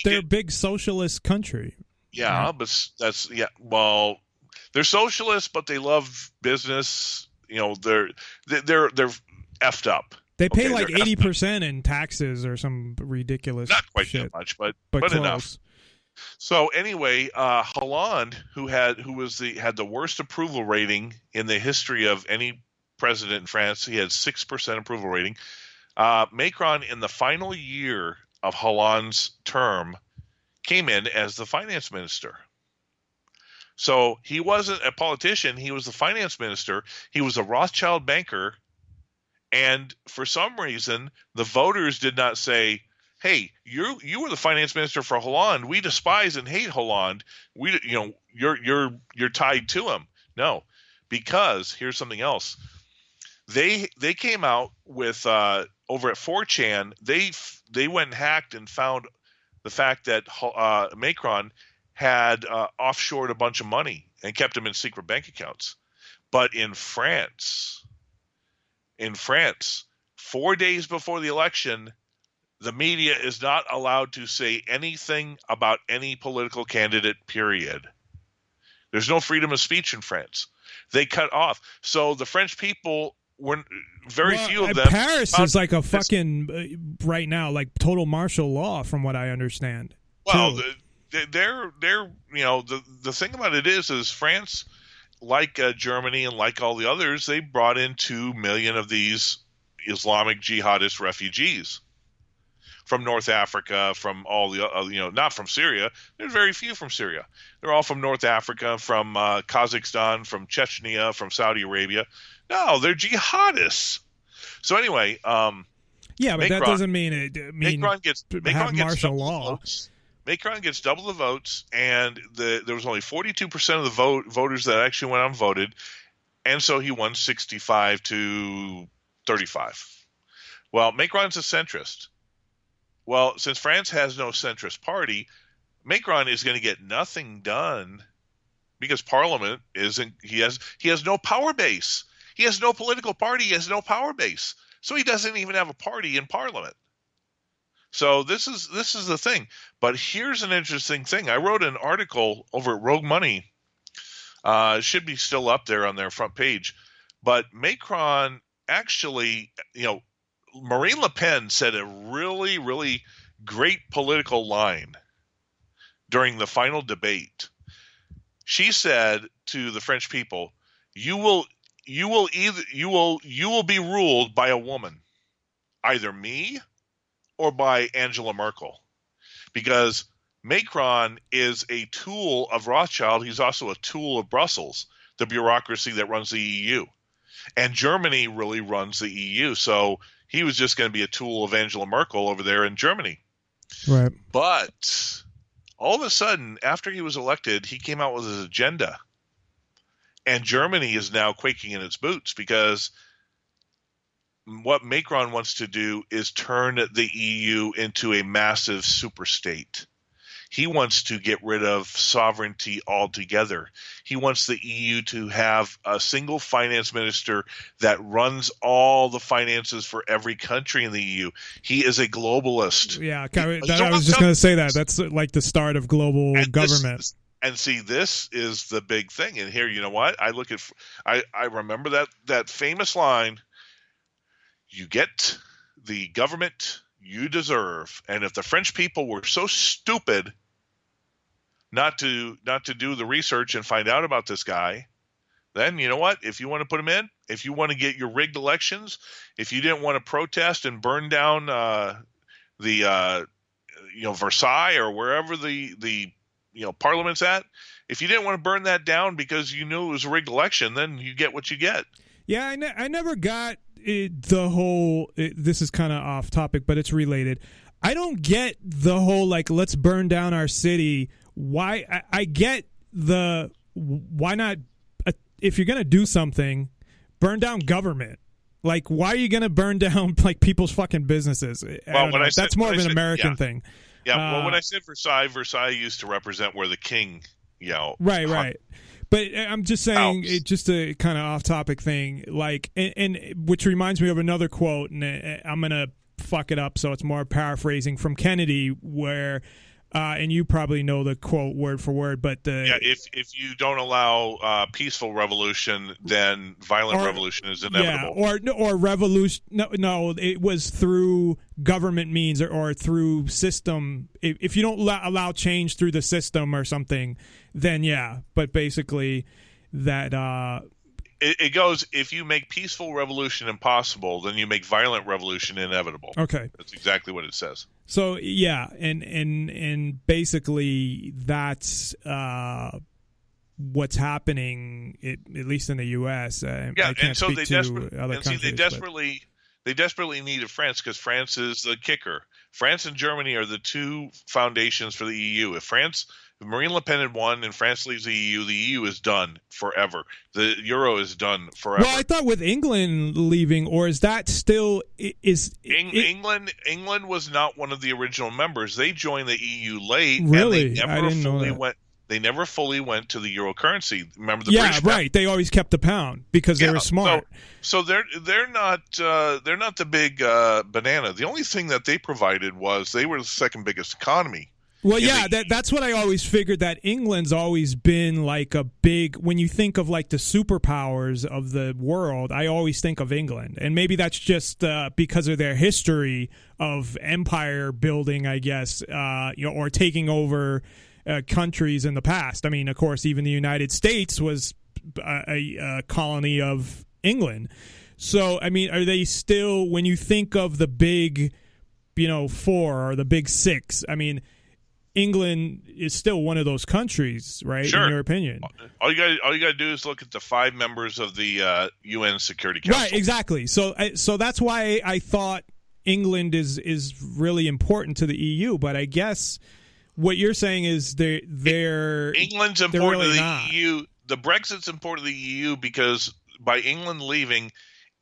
they're a big socialist country. Yeah, right? But well, they're socialists, but they love business. You know, they're effed up. They pay like 80% in taxes or some ridiculous. Not quite shit, that much, but close. Enough. So anyway, Hollande, who had the worst approval rating in the history of any president in France, he had 6% approval rating. Macron, in the final year of Hollande's term, came in as the finance minister. So he wasn't a politician; he was the finance minister. He was a Rothschild banker, and for some reason, the voters did not say, hey, you were the finance minister for Hollande. We despise and hate Hollande. You're tied to him. No, because here's something else. They came out with over at 4chan. They went and hacked and found the fact that Macron had offshored a bunch of money and kept them in secret bank accounts. But in France, 4 days before the election, the media is not allowed to say anything about any political candidate, period. There's no freedom of speech in France. They cut off. So the French people were few of them. Paris is like a fucking, right now, like total martial law from what I understand. Well, they're the thing about it is France, like Germany and like all the others, they brought in 2 million of these Islamic jihadist refugees from North Africa, from all the not from Syria. There's very few from Syria. They're all from North Africa, from Kazakhstan, from Chechnya, from Saudi Arabia. No, they're jihadists. So anyway, yeah, but that doesn't mean Macron gets martial law. Votes. Macron gets double the votes, and there was only 42% of the voters that actually went out and voted, and so he won 65 to 35. Well, Macron's a centrist. Well, since France has no centrist party, Macron is going to get nothing done because Parliament isn't. He has no power base. He has no political party. He has no power base. So he doesn't even have a party in Parliament. So this is the thing. But here's an interesting thing. I wrote an article over at Rogue Money. It should be still up there on their front page. But Macron actually, Marine Le Pen said a really, really great political line during the final debate. She said to the French people, "You will be ruled by a woman, either me or by Angela Merkel, because Macron is a tool of Rothschild. He's also a tool of Brussels, the bureaucracy that runs the EU, and Germany really runs the EU. So he was just going to be a tool of Angela Merkel over there in Germany." Right. But all of a sudden, after he was elected, he came out with his agenda. And Germany is now quaking in its boots because what Macron wants to do is turn the EU into a massive superstate. He wants to get rid of sovereignty altogether. He wants the EU to have a single finance minister that runs all the finances for every country in the EU. He is a globalist. Yeah, I was just going to say that. That's like the start of global government. This is the big thing. And here, you know what? I remember that famous line, "You get the government you deserve." And if the French people were so stupid not to do the research and find out about this guy, then you know what? If you want to put him in, if you want to get your rigged elections, if you didn't want to protest and burn down Versailles or wherever the Parliament's at, if you didn't want to burn that down because you knew it was a rigged election, then you get what you get. Yeah, I never got the whole. This is kind of off topic, but it's related. I don't get the whole let's burn down our city. Why? I get the why not? If you're gonna do something, burn down government. Why are you gonna burn down people's fucking businesses? That's more of an American thing. Yeah. Well, when I said Versailles used to represent where the king, right. But I'm just saying, just a kind of off-topic thing, and which reminds me of another quote, and I'm gonna fuck it up, so it's more paraphrasing from Kennedy, where, and you probably know the quote word for word, but if you don't allow peaceful revolution, then violent revolution is inevitable. Yeah, or revolution. No, it was through government means or through system. If you don't allow change through the system or something, then yeah. But basically, that it goes. If you make peaceful revolution impossible, then you make violent revolution inevitable. Okay, that's exactly what it says. So yeah, and basically that's what's happening, at least in the U.S. I can't speak to other countries. They desperately needed France because France is the kicker. France and Germany are the two foundations for the EU. If Marine Le Pen had won and France leaves the EU is done forever. The euro is done forever. Well, I thought with England leaving, or is that still England was not one of the original members. They joined the EU late. Really? And I didn't know that. They never fully went to the euro currency. Remember the British pound? Right. They always kept the pound because they were smart. So they're not the big banana. The only thing that they provided was they were the second biggest economy. Well, yeah, that's what I always figured, that England's always been a big, when you think of the superpowers of the world, I always think of England. And maybe that's just because of their history of empire building, I guess, or taking over countries in the past. I mean, of course, even the United States was a colony of England. So, I mean, are they still, when you think of the big, four or the big six, I mean, England is still one of those countries, right? Sure. In your opinion, all you got to do is look at the 5 members of the UN Security Council. Right, exactly. So that's why I thought England is really important to the EU. But I guess what you're saying is England's important really to the not. EU. The Brexit's important to the EU because by England leaving,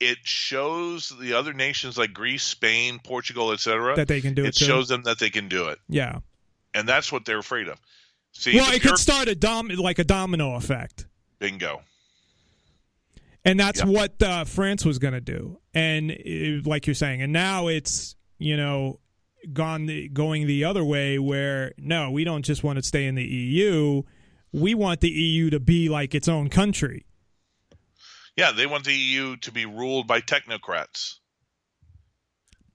it shows the other nations like Greece, Spain, Portugal, etc. that they can do it. It shows them that they can do it. Yeah. And that's what they're afraid of. See, well, it could start a domino effect. Bingo. And that's what France was going to do. And like you're saying, and now it's, going the other way, where no, we don't just want to stay in the EU. We want the EU to be like its own country. Yeah, they want the EU to be ruled by technocrats.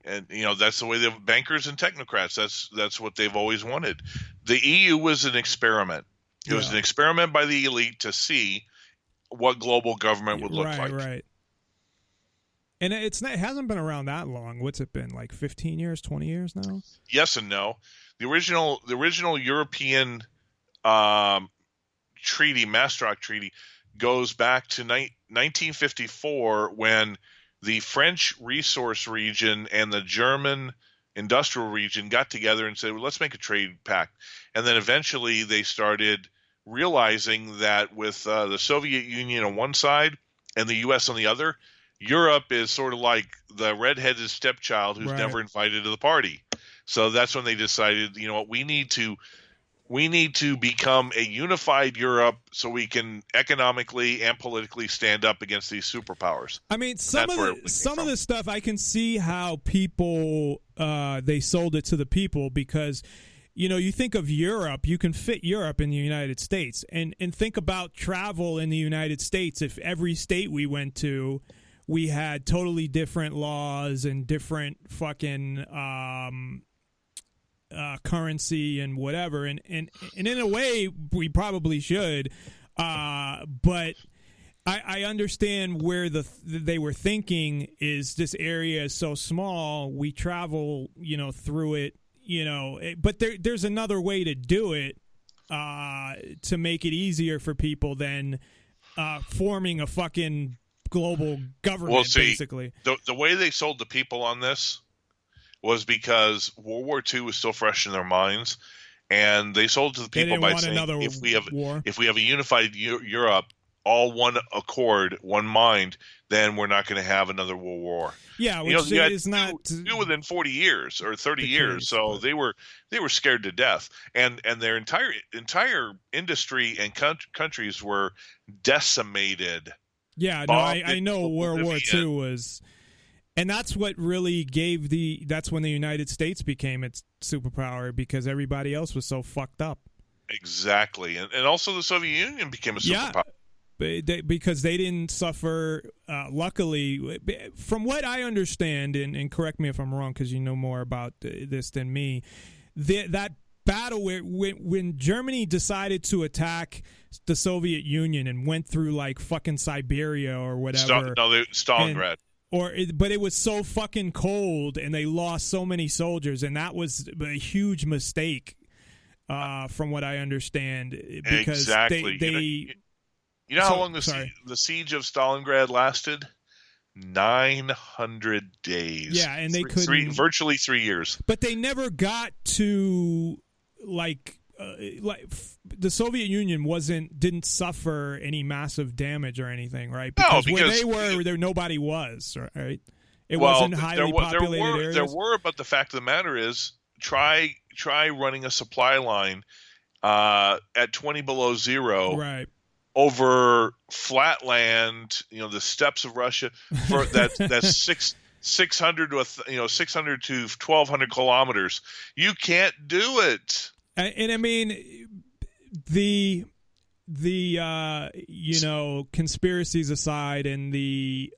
And, that's the way the bankers and technocrats, that's what they've always wanted. The EU was an experiment. It was an experiment by the elite to see what global government would look like. Right. And it hasn't been around that long. What's it been, like 15 years, 20 years now? Yes and no. The original European treaty, Maastricht Treaty, goes back to 1954 when the French resource region and the German industrial region got together and said, well, let's make a trade pact. And then eventually they started realizing that with the Soviet Union on one side and the U.S. on the other, Europe is sort of like the redheaded stepchild who's never invited to the party. So that's when they decided, what, we need to become a unified Europe so we can economically and politically stand up against these superpowers. I mean, some of the stuff I can see how people they sold it to the people, because you think of Europe, you can fit Europe in the United States, and think about travel in the United States. If every state we went to, we had totally different laws and different fucking currency and whatever, and in a way we probably should, but I understand where they were thinking is this area is so small, we travel through it, but there's another way to do it to make it easier for people than forming a fucking global government. Well, see, basically the way they sold the people on this was because World War II was still fresh in their minds, and they sold to the people by saying, if we have a unified Europe, all one accord, one mind, then we're not going to have another world war. Yeah, which is not two within 40 years or 30 years. So they were scared to death, and their entire industry and countries were decimated. Yeah, no, I know World War II was. And that's what really gave that's when the United States became its superpower, because everybody else was so fucked up. Exactly. And also the Soviet Union became a superpower. Yeah, because they didn't suffer, luckily, from what I understand, and correct me if I'm wrong because you know more about this than me, that battle when Germany decided to attack the Soviet Union and went through like fucking Siberia or whatever. Stalingrad. But it was so fucking cold, and they lost so many soldiers, and that was a huge mistake, from what I understand. Because exactly. You know how long the siege of Stalingrad lasted? 900 days. Yeah, and they couldn't virtually 3 years. But they never got to the Soviet Union didn't suffer any massive damage or anything, right? Because where they were, there nobody was, right? It wasn't highly populated areas. There were, but the fact of the matter is, try running a supply line at 20 below zero, right, over flat land, the steppes of Russia, for that's 600 to 600 to 1,200 kilometers. You can't do it. And I mean, the conspiracies aside, and the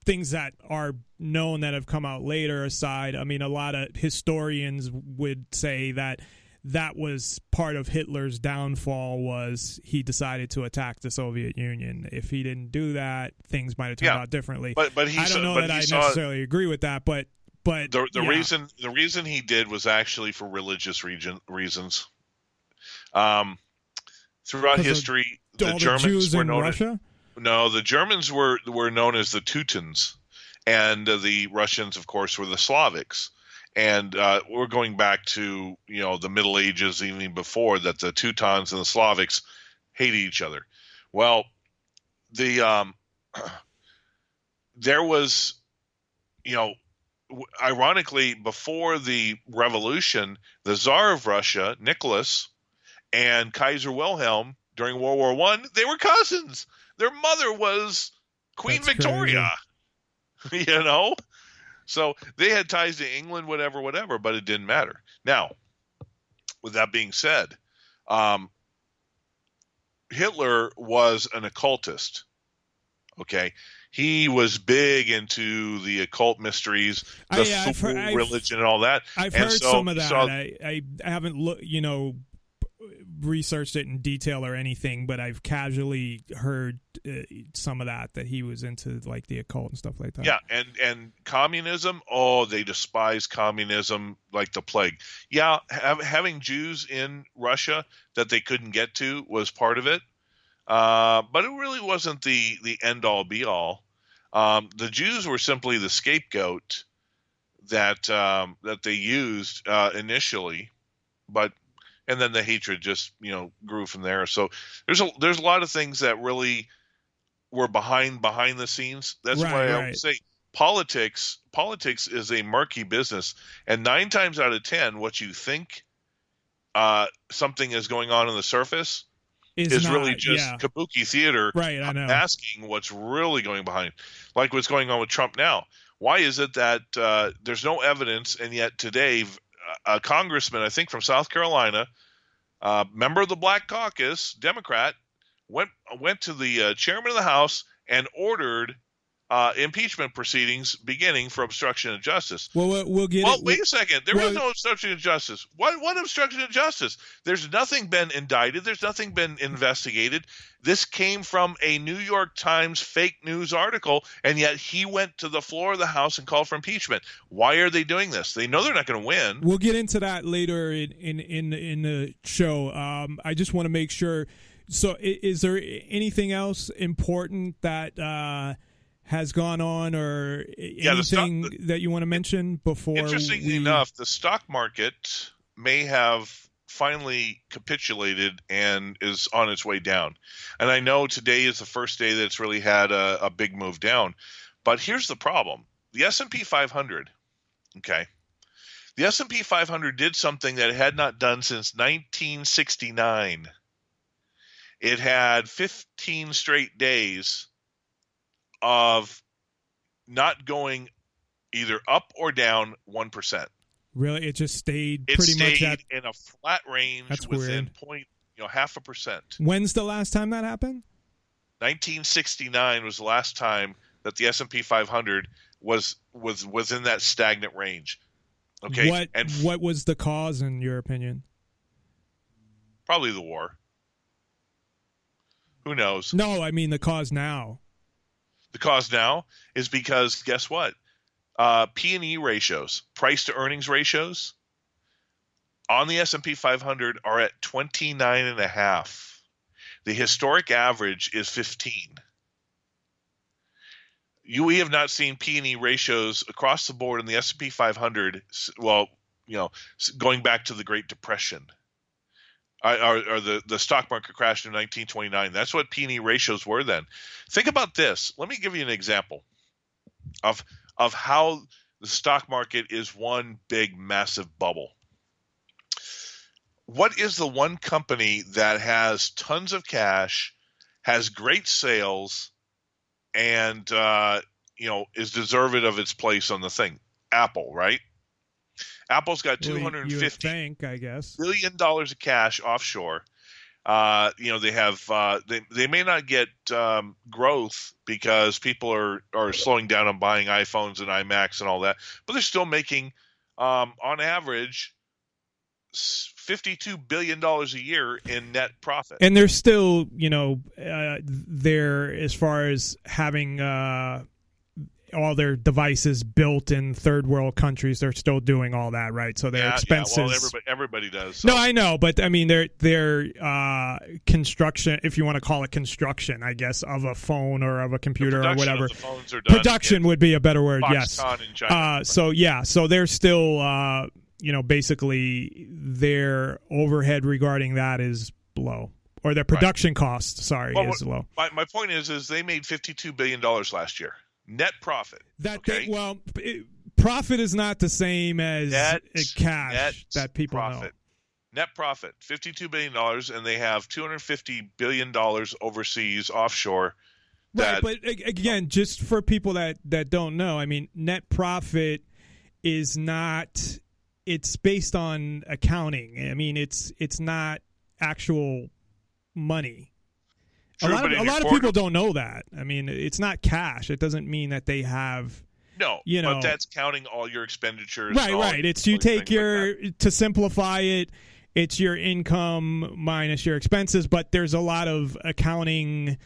things that are known that have come out later aside, I mean, a lot of historians would say that was part of Hitler's downfall, was he decided to attack the Soviet Union. If he didn't do that, things might have turned out differently. But I don't know that I necessarily agree with that, but the reason he did was actually for religious reasons. Throughout history, the Germans were known Russia? The Germans were known as the Teutons, and the Russians, of course, were the Slavics. And we're going back to the Middle Ages, even before that. The Teutons and the Slavics hated each other. Well, there was ironically, before the revolution, the Tsar of Russia, Nicholas, and Kaiser Wilhelm during World War I, they were cousins. Their mother was Queen Victoria. So they had ties to England, whatever, but it didn't matter. Now, with that being said, Hitler was an occultist. Okay, he was big into the occult mysteries, the religion, and all that. I've heard some of that. I haven't researched it in detail or anything, but I've casually heard some of that he was into like the occult and stuff like that. Yeah, and communism, they despise communism like the plague. Yeah, having Jews in Russia that they couldn't get to was part of it, but it really wasn't the end all be all. The Jews were simply the scapegoat that they used initially, and then the hatred just grew from there. So there's a lot of things that really were behind the scenes. That's why I would say politics is a murky business, and 9 times out of 10, what you think something is going on the surface is really just kabuki theater. Right, I know. Asking what's really going behind, like what's going on with Trump now. Why is it that there's no evidence, and yet today a congressman, I think from South Carolina, member of the Black Caucus, Democrat, went to the chairman of the House and ordered impeachment proceedings beginning for obstruction of justice. Well, we'll get. Well, wait a second. There was no obstruction of justice. What obstruction of justice? There's nothing been indicted. There's nothing been investigated. This came from a New York Times fake news article, and yet he went to the floor of the House and called for impeachment. Why are they doing this? They know they're not going to win. We'll get into that later in the show. I just want to make sure. So, is there anything else important that has gone on, or anything that you want to mention before? Interestingly enough, the stock market may have finally capitulated and is on its way down. And I know today is the first day that it's really had a big move down. But here's the problem. The S&P 500, okay, the S&P 500 did something that it had not done since 1969. It had 15 straight days of not going either up or down 1%. Really, it just stayed much in a flat range within weird. 0.5%. When's the last time that happened? 1969 was the last time that the S&P 500 was within that stagnant range. Okay, what was the cause in your opinion? Probably the war. Who knows? No, I mean the cause now. The cause now is because, guess what? P&E ratios, price to earnings ratios, on the S&P 500 are at 29.5. The historic average is 15. We have not seen P&E ratios across the board in the S&P 500. Well, going back to the Great Depression. Or the stock market crashed in 1929. That's what P&E ratios were then. Think about this. Let me give you an example of how the stock market is one big, massive bubble. What is the one company that has tons of cash, has great sales, and is deserving of its place on the thing? Apple, right? Apple's got $250 billion of cash offshore. They have they may not get growth because people are slowing down on buying iPhones and iMacs and all that, but they're still making on average $52 billion a year in net profit. And they're still there as far as having all their devices built in third world countries. They're still doing all that, right? So their expenses. Yeah, well, everybody does. So. No, I know, but I mean their construction, if you want to call it construction, I guess, of a phone or of a computer or whatever. Of the phones are done production would be a better word. Foxconn yes. In China. So they're still basically their overhead regarding that is low. Or their production cost, is low. My point is they made $52 billion last year. Net profit. Profit is not the same as cash that people know. Net profit, $52 billion, and they have $250 billion overseas offshore Right, but again, just for people that don't know, I mean, net profit is not. It's based on accounting. I mean, it's not actual money. True, a lot of people don't know that. I mean, it's not cash. It doesn't mean that they have. No, you know, but that's counting all your expenditures. Right. It's you take your to simplify it. It's your income minus your expenses, but there's a lot of accounting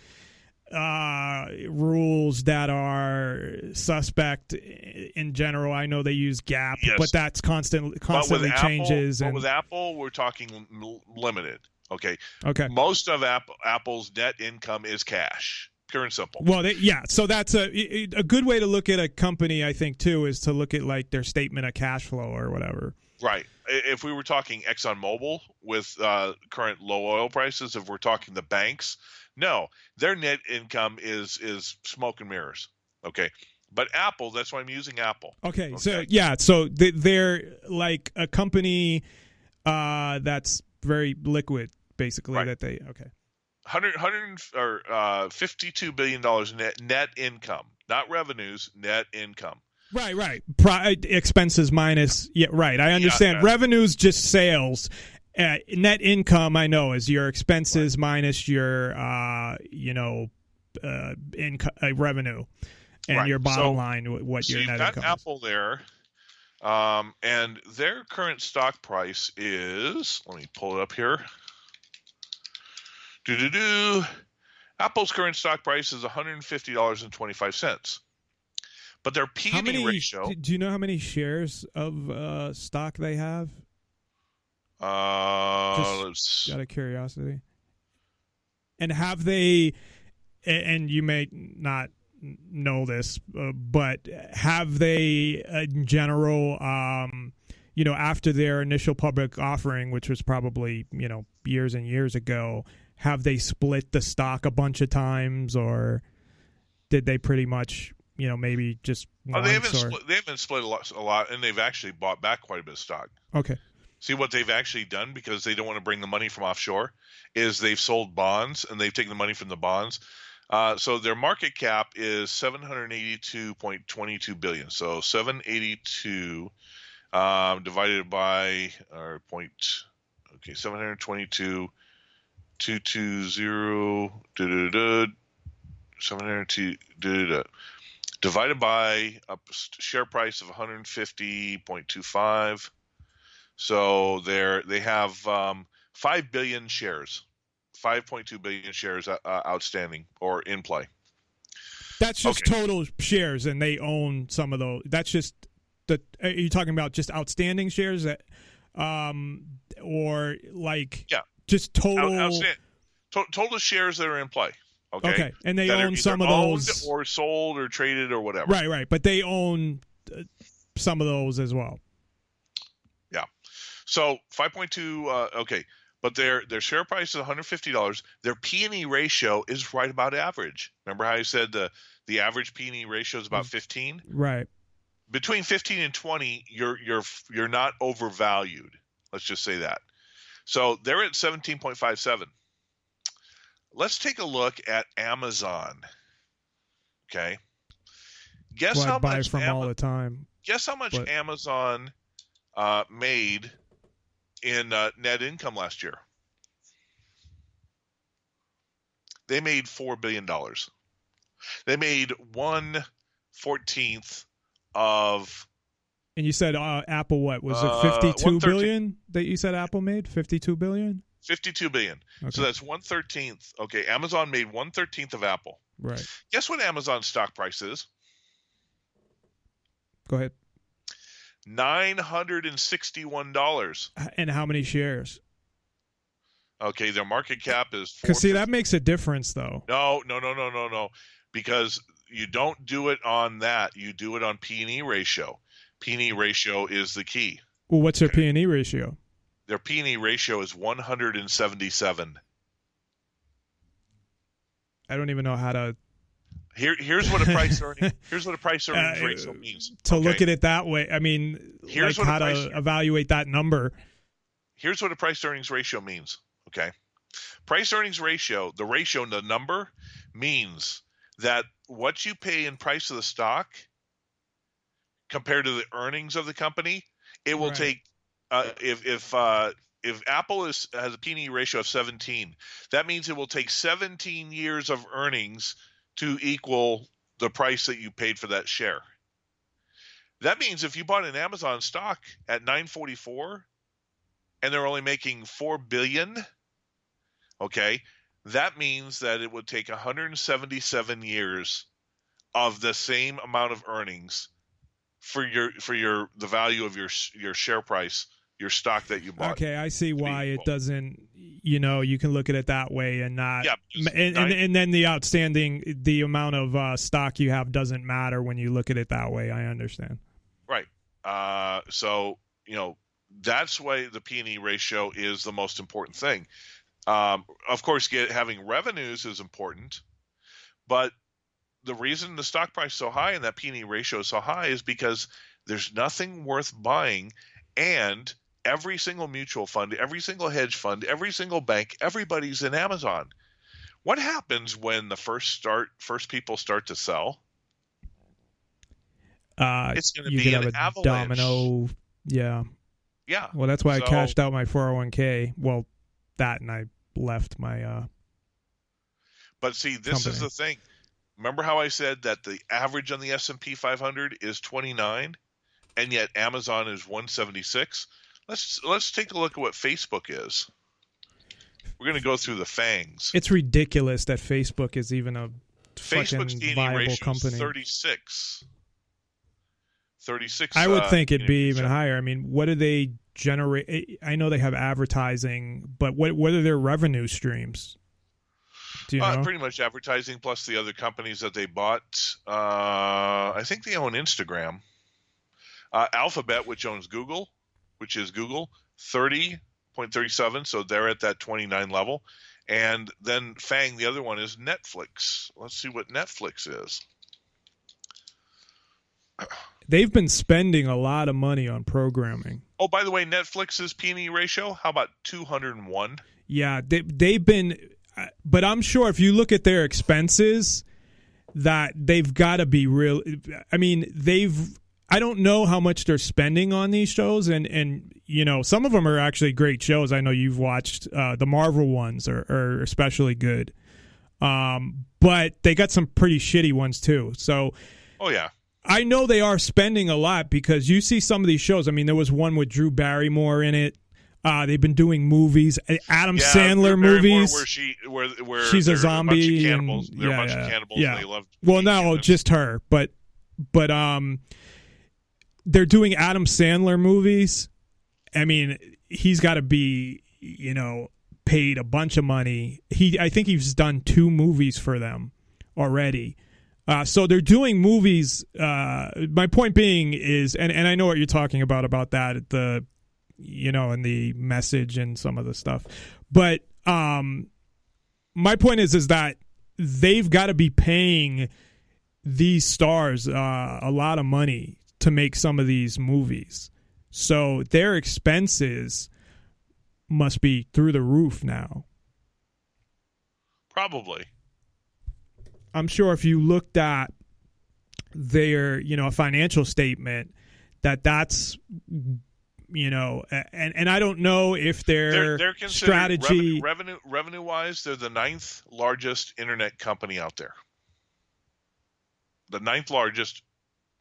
rules that are suspect in general. I know they use GAAP, yes, but that's constantly changes. But with Apple, we're talking limited. Okay. Most of Apple's net income is cash, pure and simple. Well, so that's a good way to look at a company, I think, too, is to look at like their statement of cash flow or whatever. Right. If we were talking ExxonMobil with current low oil prices, if we're talking the banks, no, their net income is smoke and mirrors. Okay. But Apple, that's why I'm using Apple. Okay. So they're like a company that's very liquid, basically. Right. That they okay. $52 billion net income, not revenues, net income. Right. Expenses minus. Yeah, right. I understand. Revenues, just sales. Net income, I know, is your expenses minus your, revenue, and your bottom line. What your net income is. You've got Apple there, and their current stock price is. Let me pull it up here. Apple's current stock price is $150.25. But their P/E ratio. Do you know how many shares of stock they have? Just out of curiosity. And have they? And you may not know this, but have they, in general, after their initial public offering, which was probably years and years ago, have they split the stock a bunch of times, or did they pretty much? Maybe just once. They haven't split a lot, and they've actually bought back quite a bit of stock. Okay. See what they've actually done, because they don't want to bring the money from offshore, is they've sold bonds, and they've taken the money from the bonds. So their market cap is $782.22 billion. So 782 divided by 722 220 702 divided by a share price of 150.25. So they have 5 billion shares, 5.2 billion shares outstanding or in play. That's just total shares, and they own some of those. That's just are you talking about just outstanding shares that, or like just total total shares that are in play. Okay. And they own some of those, or sold, or traded, or whatever. Right. But they own some of those as well. Yeah. So 5.2. But their share price is $150. Their P/E ratio is right about average. Remember how I said the average P/E ratio is about 15? Right. Between 15 and 20, you're not overvalued. Let's just say that. So they're at 17.57. Let's take a look at Amazon. Okay. Guess how much all the time. Guess how much Amazon made in net income last year. They made $4 billion. They made 1/14 of. And you said Apple, what was it? 52 billion that you said Apple made? 52 billion. 52 billion. Okay. So that's 1/13. Okay, Amazon made 1/13 of Apple. Right. Guess what Amazon's stock price is? Go ahead. $961. And how many shares? Okay, their market cap is. Because see, that makes a difference, though. No. Because you don't do it on that. You do it on P/E ratio. P/E ratio is the key. Well, what's their P/E ratio? Their P/E ratio is 177. I don't even know how to. Here's what a price earning. Here's what a price earnings ratio means. To look at it that way, I mean, here's how to evaluate that number. Here's what a price earnings ratio means. Okay, price earnings ratio. The ratio, the number, means that what you pay in price of the stock compared to the earnings of the company, it will take if Apple has a P/E ratio of 17, that means it will take 17 years of earnings to equal the price that you paid for that share. That means if you bought an Amazon stock at $9.44 and they're only making $4 billion, okay, that means that it would take 177 years of the same amount of earnings for the value of your share price, your stock that you bought. Okay, I see why it doesn't. You can look at it that way and not. Yeah, and then the amount of stock you have doesn't matter when you look at it that way. I understand. Right. So that's why the P/E ratio is the most important thing. Of course, having revenues is important, but the reason the stock price is so high and that P/E ratio is so high is because there's nothing worth buying, and every single mutual fund, every single hedge fund, every single bank, everybody's in Amazon. What happens when the first people start to sell? It's going to be an avalanche. Domino. Yeah. Yeah. Well, that's why I cashed out my 401k. Well, that and I left my. But see, this company. is the thing. Remember how I said that the average on the S&P 500 is 29, and yet Amazon is 176? Let's take a look at what Facebook is. We're going to go through the FANGs. It's ridiculous that Facebook is even a Facebook's fucking P/E viable ratio company. is 36. 36. I would think it'd be even higher. I mean, what do they generate? I know they have advertising, but what are their revenue streams? Do you know? Pretty much advertising plus the other companies that they bought. I think they own Instagram. Alphabet, which owns Google, which is Google, 30.37, so they're at that 29 level. And then FANG, the other one, is Netflix. Let's see what Netflix is. They've been spending a lot of money on programming. Oh, by the way, Netflix's P/E ratio, how about 201? Yeah, they've been, but I'm sure if you look at their expenses, that they've got to be real. I mean, I don't know how much they're spending on these shows, and some of them are actually great shows. I know you've watched the Marvel ones are especially good, but they got some pretty shitty ones too. So, oh yeah. I know they are spending a lot because you see some of these shows. I mean, there was one with Drew Barrymore in it. They've been doing movies, Adam Sandler movies. Where she's a zombie. A bunch of cannibals. Yeah. And they love just her. But they're doing Adam Sandler movies. I mean, he's got to be, paid a bunch of money. I think he's done 2 movies for them already. So they're doing movies. My point being is, and I know what you're talking about that, and the message and some of the stuff. But my point is that they've got to be paying these stars a lot of money to make some of these movies. So their expenses must be through the roof now. Probably. I'm sure if you looked at their, financial statement, that's, and I don't know if their strategy revenue wise, they're the 9th largest internet company out there. The 9th largest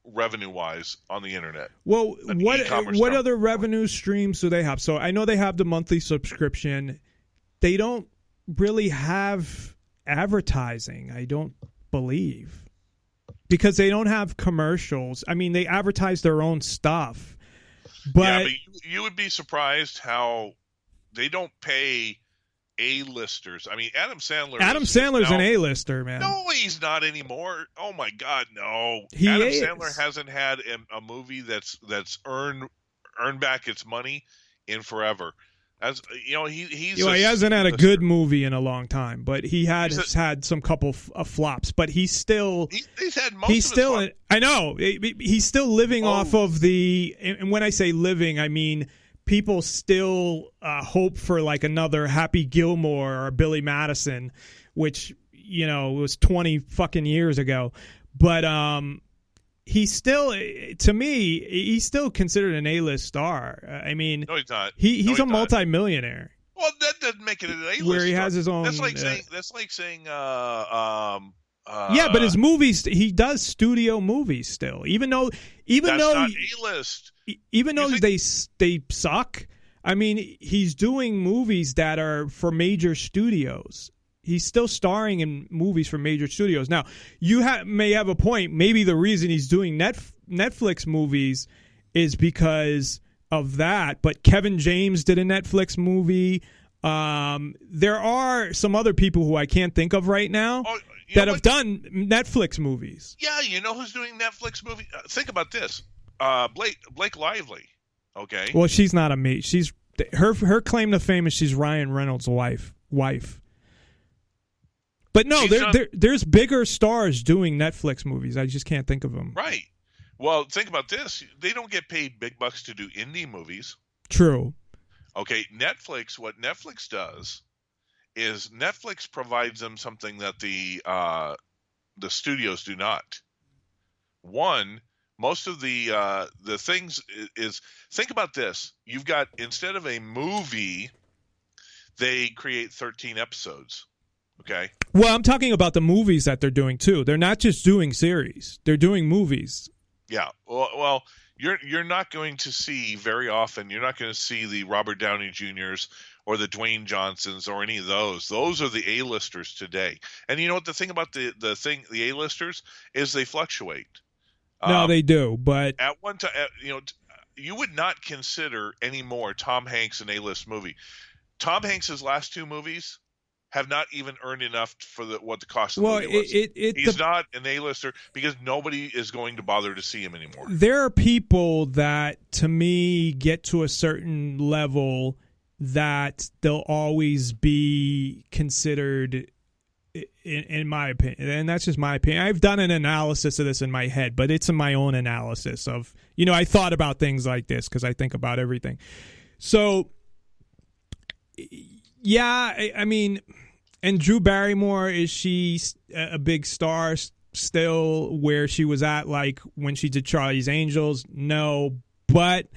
revenue wise on the internet. Well, what other revenue streams do they have? So I know they have the monthly subscription. They don't really have advertising, I don't believe, because they don't have commercials. I mean, they advertise their own stuff, but you would be surprised how they don't pay A-listers. I mean, Adam Sandler's an A-lister, man. No, he's not anymore. Oh my God, no. Sandler hasn't had a movie that's earned back its money in forever. As he hasn't had a good movie in a long time, but he has had some couple of flops. But he's had most. He's still. I know he's still living off of the. And when I say living, I mean people still hope for like another Happy Gilmore or Billy Madison, which it was 20 fucking years ago. But he's still, to me, he's still considered an A-list star. I mean, no, he's not. He's a multimillionaire. Well, that doesn't make it an A-list. Where he has his own. That's like saying. Yeah, but his movies, he does studio movies still, even though not A-list. Even though they suck. I mean, he's doing movies that are for major studios. He's still starring in movies for major studios. Now, you may have a point. Maybe the reason he's doing Netflix movies is because of that. But Kevin James did a Netflix movie. There are some other people who I can't think of right now that have done Netflix movies. Yeah, you know who's doing Netflix movies? Think about this. Blake Lively. Okay. Well, she's not a mate. She's her claim to fame is she's Ryan Reynolds' wife. But no, there's bigger stars doing Netflix movies. I just can't think of them. Right. Well, think about this. They don't get paid big bucks to do indie movies. True. Okay, Netflix, what Netflix does is Netflix provides them something that the studios do not. One, most of the things is think about this. You've got, instead of a movie, they create 13 episodes. Okay. Well, I'm talking about the movies that they're doing too. They're not just doing series; they're doing movies. Yeah. Well, you're not going to see very often. You're not going to see the Robert Downey Jr.'s or the Dwayne Johnsons or any of those. Those are the A-listers today. And you know what the thing about the A-listers is, they fluctuate. No, they do. But at one time, you would not consider anymore Tom Hanks an A-list movie. Tom Hanks's last two movies have not even earned enough for what the cost of the movie was. He's not an A-lister because nobody is going to bother to see him anymore. There are people that, to me, get to a certain level that they'll always be considered, in my opinion, and that's just my opinion. I've done an analysis of this in my head, but it's in my own analysis of, I thought about things like this because I think about everything. So, yeah, I mean, and Drew Barrymore, is she a big star still where she was at, like when she did Charlie's Angels? No, but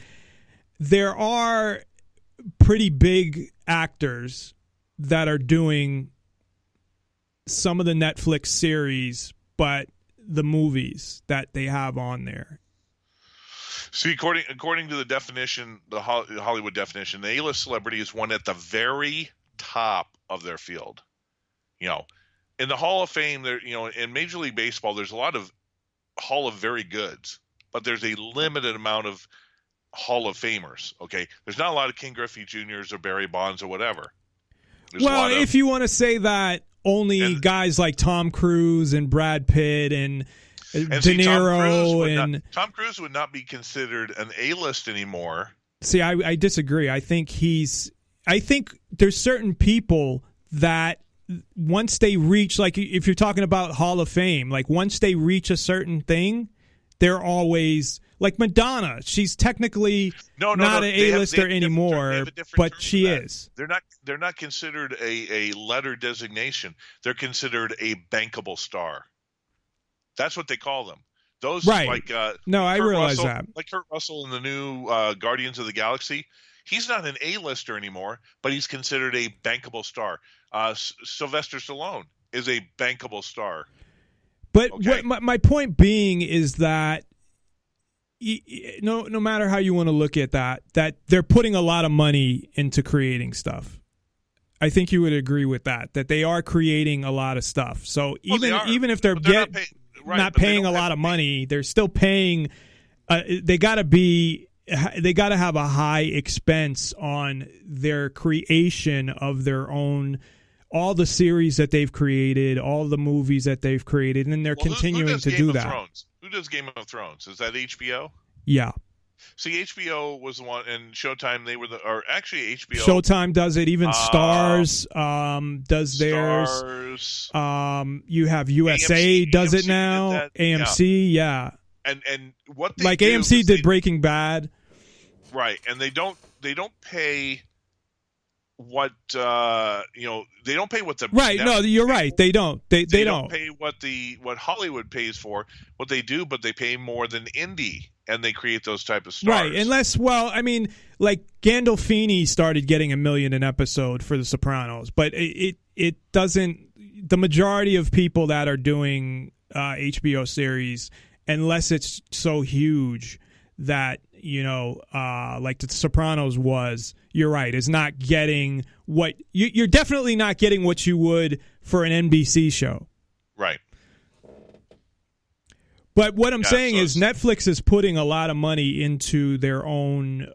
there are pretty big actors that are doing some of the Netflix series, but the movies that they have on there. See, according to the definition, the Hollywood definition, the A-list celebrity is one at the very top of their field. In the Hall of Fame, there, in Major League Baseball, there's a lot of Hall of Very Goods, but there's a limited amount of Hall of Famers. Okay, there's not a lot of King Griffey Jr.'s or Barry Bonds or whatever. Well, if you want to say that, only guys like Tom Cruise and Brad Pitt and De Niro Tom Cruise would not be considered an A-list anymore. See, I disagree. I think there's certain people that once they reach, like if you're talking about Hall of Fame, like once they reach a certain thing, they're always like Madonna. She's technically not an A-lister anymore, but she is. They're not considered a letter designation. They're considered a bankable star. That's what they call them. Those, right? Like no, I realize that. Like Kurt Russell in the new Guardians of the Galaxy, he's not an A-lister anymore, but he's considered a bankable star. Sylvester Stallone is a bankable star. But my point being is that no matter how you want to look at that they're putting a lot of money into creating stuff. I think you would agree with that they are creating a lot of stuff. So even if they're not paying a lot of money, they're still paying. They got to have a high expense on their creation of their own, all the series that they've created, all the movies that they've created, and they're continuing to do that. Who does Game of Thrones? Is that HBO? Yeah. See, HBO was the one, and Showtime, actually HBO. Showtime does it. Even Stars does theirs. You have USA does it now. AMC, yeah. And what they like AMC did Breaking Bad. Right, and they don't pay what they don't pay what the right. No, you're right. They don't. They don't pay what Hollywood pays for. What they do, but they pay more than indie, and they create those type of stars. Right. Unless, like Gandolfini started getting $1 million an episode for The Sopranos, but it doesn't. The majority of people that are doing HBO series, unless it's so huge that like The Sopranos was, you're right, is not getting what you're definitely not getting what you would for an NBC show. Right. But what I'm saying is Netflix is putting a lot of money into their own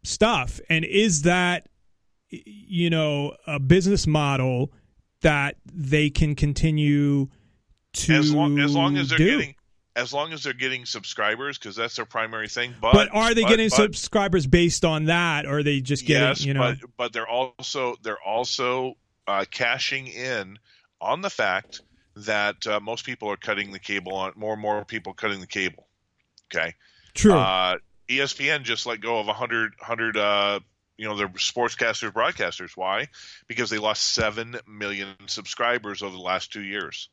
stuff. And is that, a business model that they can continue to as long as they're do? As long as they're getting subscribers, because that's their primary thing. But are they getting subscribers based on that, or are they just getting? Yes, but they're also cashing in on the fact that most people are cutting the cable on. More and more people cutting the cable. Okay, true. ESPN just let go of 100 their sportscasters, broadcasters. Why? Because they lost 7 million subscribers over the last 2 years.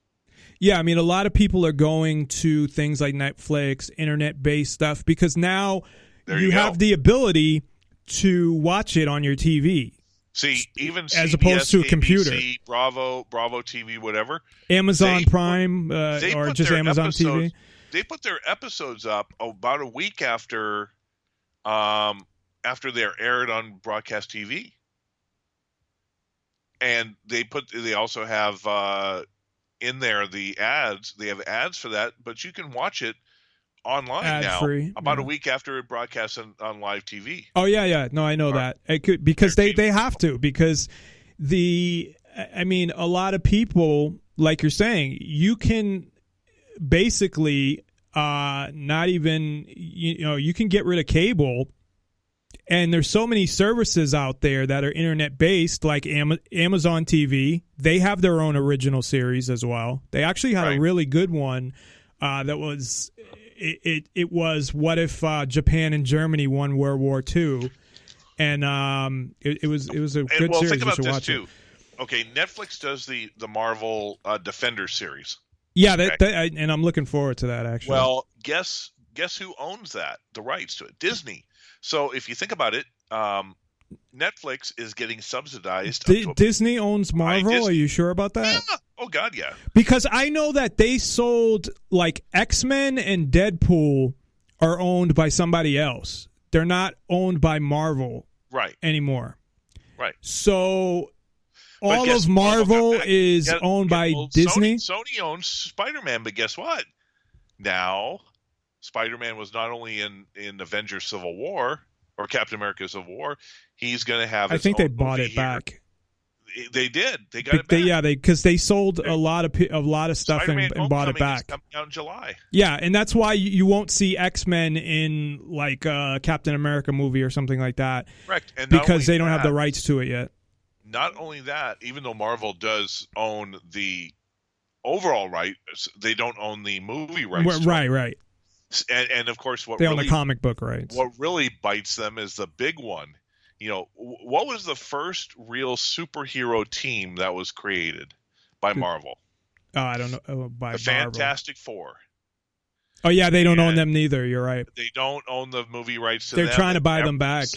Yeah, a lot of people are going to things like Netflix, internet-based stuff, because now you have the ability to watch it on your TV. See, even as CBS, opposed to a computer, ABC, Bravo TV, whatever, Amazon Prime, or just Amazon TV. They put their episodes up about a week after they're aired on broadcast TV, and they also have. In there, the ads. They have ads for that, but you can watch it online ad-free, about a week after it broadcasts on live TV. Oh yeah. No, I know that. It could, because they have to, because a lot of people, like you're saying, you can basically not even you can get rid of cable. And there's so many services out there that are internet-based, like Amazon TV. They have their own original series as well. They actually had a really good one that was it was What If Japan and Germany won World War II, and it was a good series. Think about you should this watch too. It. Okay, Netflix does the Marvel Defender series. Yeah, and I'm looking forward to that actually. Well, guess who owns the rights to it? Disney. So if you think about it, Netflix is getting subsidized. Disney owns Marvel? Are you sure about that? Yeah. Oh, God, yeah. Because I know that they sold, like, X-Men and Deadpool are owned by somebody else. They're not owned by Marvel anymore. Right. So all of Marvel is owned by Disney? Sony owns Spider-Man, but guess what? Now Spider-Man was not only in Avengers Civil War or Captain America Civil War, he's going to have his I think own they bought movie it back. They did. They got it back. Because they sold a lot of stuff Spider-Man and bought it back. Is coming out in July. Yeah, and that's why you won't see X-Men in like a Captain America movie or something like that. Correct. And because they don't have the rights to it yet. Not only that, even though Marvel does own the overall rights, they don't own the movie rights. Right. And of course, they own the comic book rights. What really bites them is the big one. What was the first real superhero team that was created by Marvel? I don't know. By the Fantastic Four. Oh yeah, they don't own them neither. You're right. They don't own the movie rights to them. They're trying to buy them back.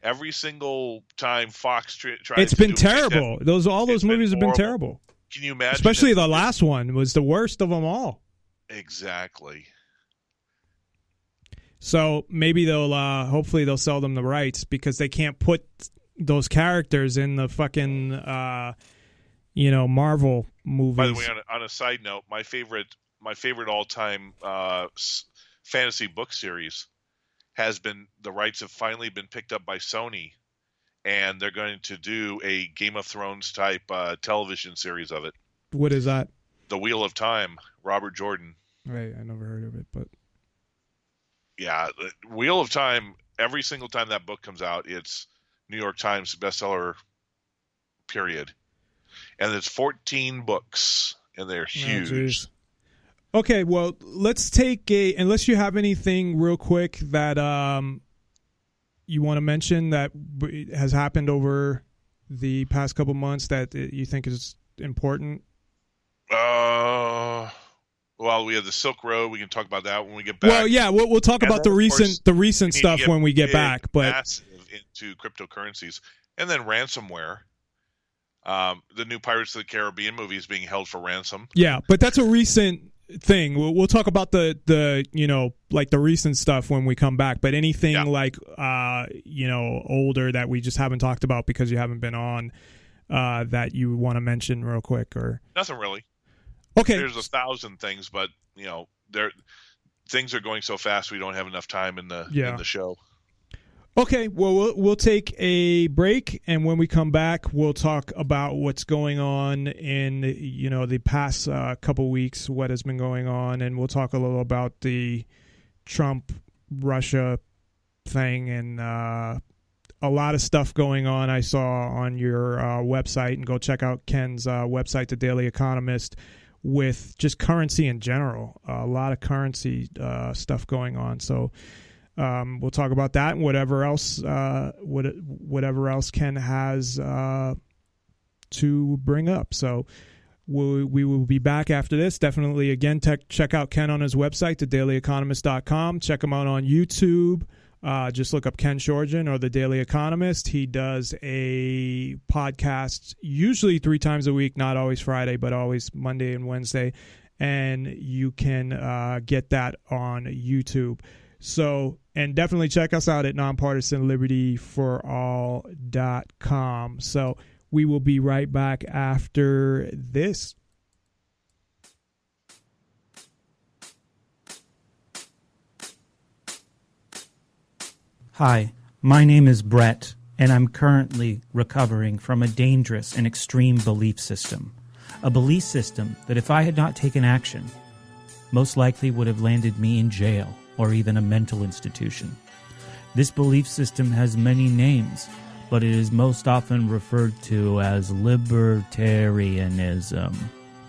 Every single time Fox tries it's been terrible. All those movies have been terrible. Can you imagine? Especially the last one was the worst of them all. Exactly. So maybe hopefully they'll sell them the rights, because they can't put those characters in the fucking, Marvel movies. By the way, on a side note, my favorite all-time fantasy book series the rights have finally been picked up by Sony, and they're going to do a Game of Thrones type television series of it. What is that? The Wheel of Time, Robert Jordan. Right, I never heard of it, but yeah, Wheel of Time, every single time that book comes out, it's New York Times bestseller, period. And it's 14 books, and they're huge. Okay, well, let's take unless you have anything real quick that you want to mention that has happened over the past couple months that you think is important? Well, we have the Silk Road. We can talk about that when we get back. Well, yeah, we'll talk about the recent stuff when we get back. But massive into cryptocurrencies, and then ransomware. The new Pirates of the Caribbean movie is being held for ransom. Yeah, but that's a recent thing. We'll talk about the like the recent stuff when we come back. But anything like older that we just haven't talked about because you haven't been on that you want to mention real quick, or nothing really. Okay, there's 1,000 things, but things are going so fast we don't have enough time in the show. Okay, well, we'll take a break, and when we come back, we'll talk about what's going on in the past couple weeks, what has been going on, and we'll talk a little about the Trump-Russia thing and a lot of stuff going on I saw on your website, and go check out Ken's website, The Daily Economist, with just currency in general. A lot of currency stuff going on. So we'll talk about that and whatever else Ken has to bring up. So we will be back after this. Definitely, again, check out Ken on his website, thedailyeconomist.com. Check him out on YouTube. Just look up Ken Schortgen or The Daily Economist. He does a podcast usually 3 times a week, not always Friday, but always Monday and Wednesday. And you can get that on YouTube. So, and definitely check us out at NonPartisanLibertyForall.com. So we will be right back after this. Hi, my name is Brett, and I'm currently recovering from a dangerous and extreme belief system. A belief system that if I had not taken action, most likely would have landed me in jail or even a mental institution. This belief system has many names, but it is most often referred to as libertarianism.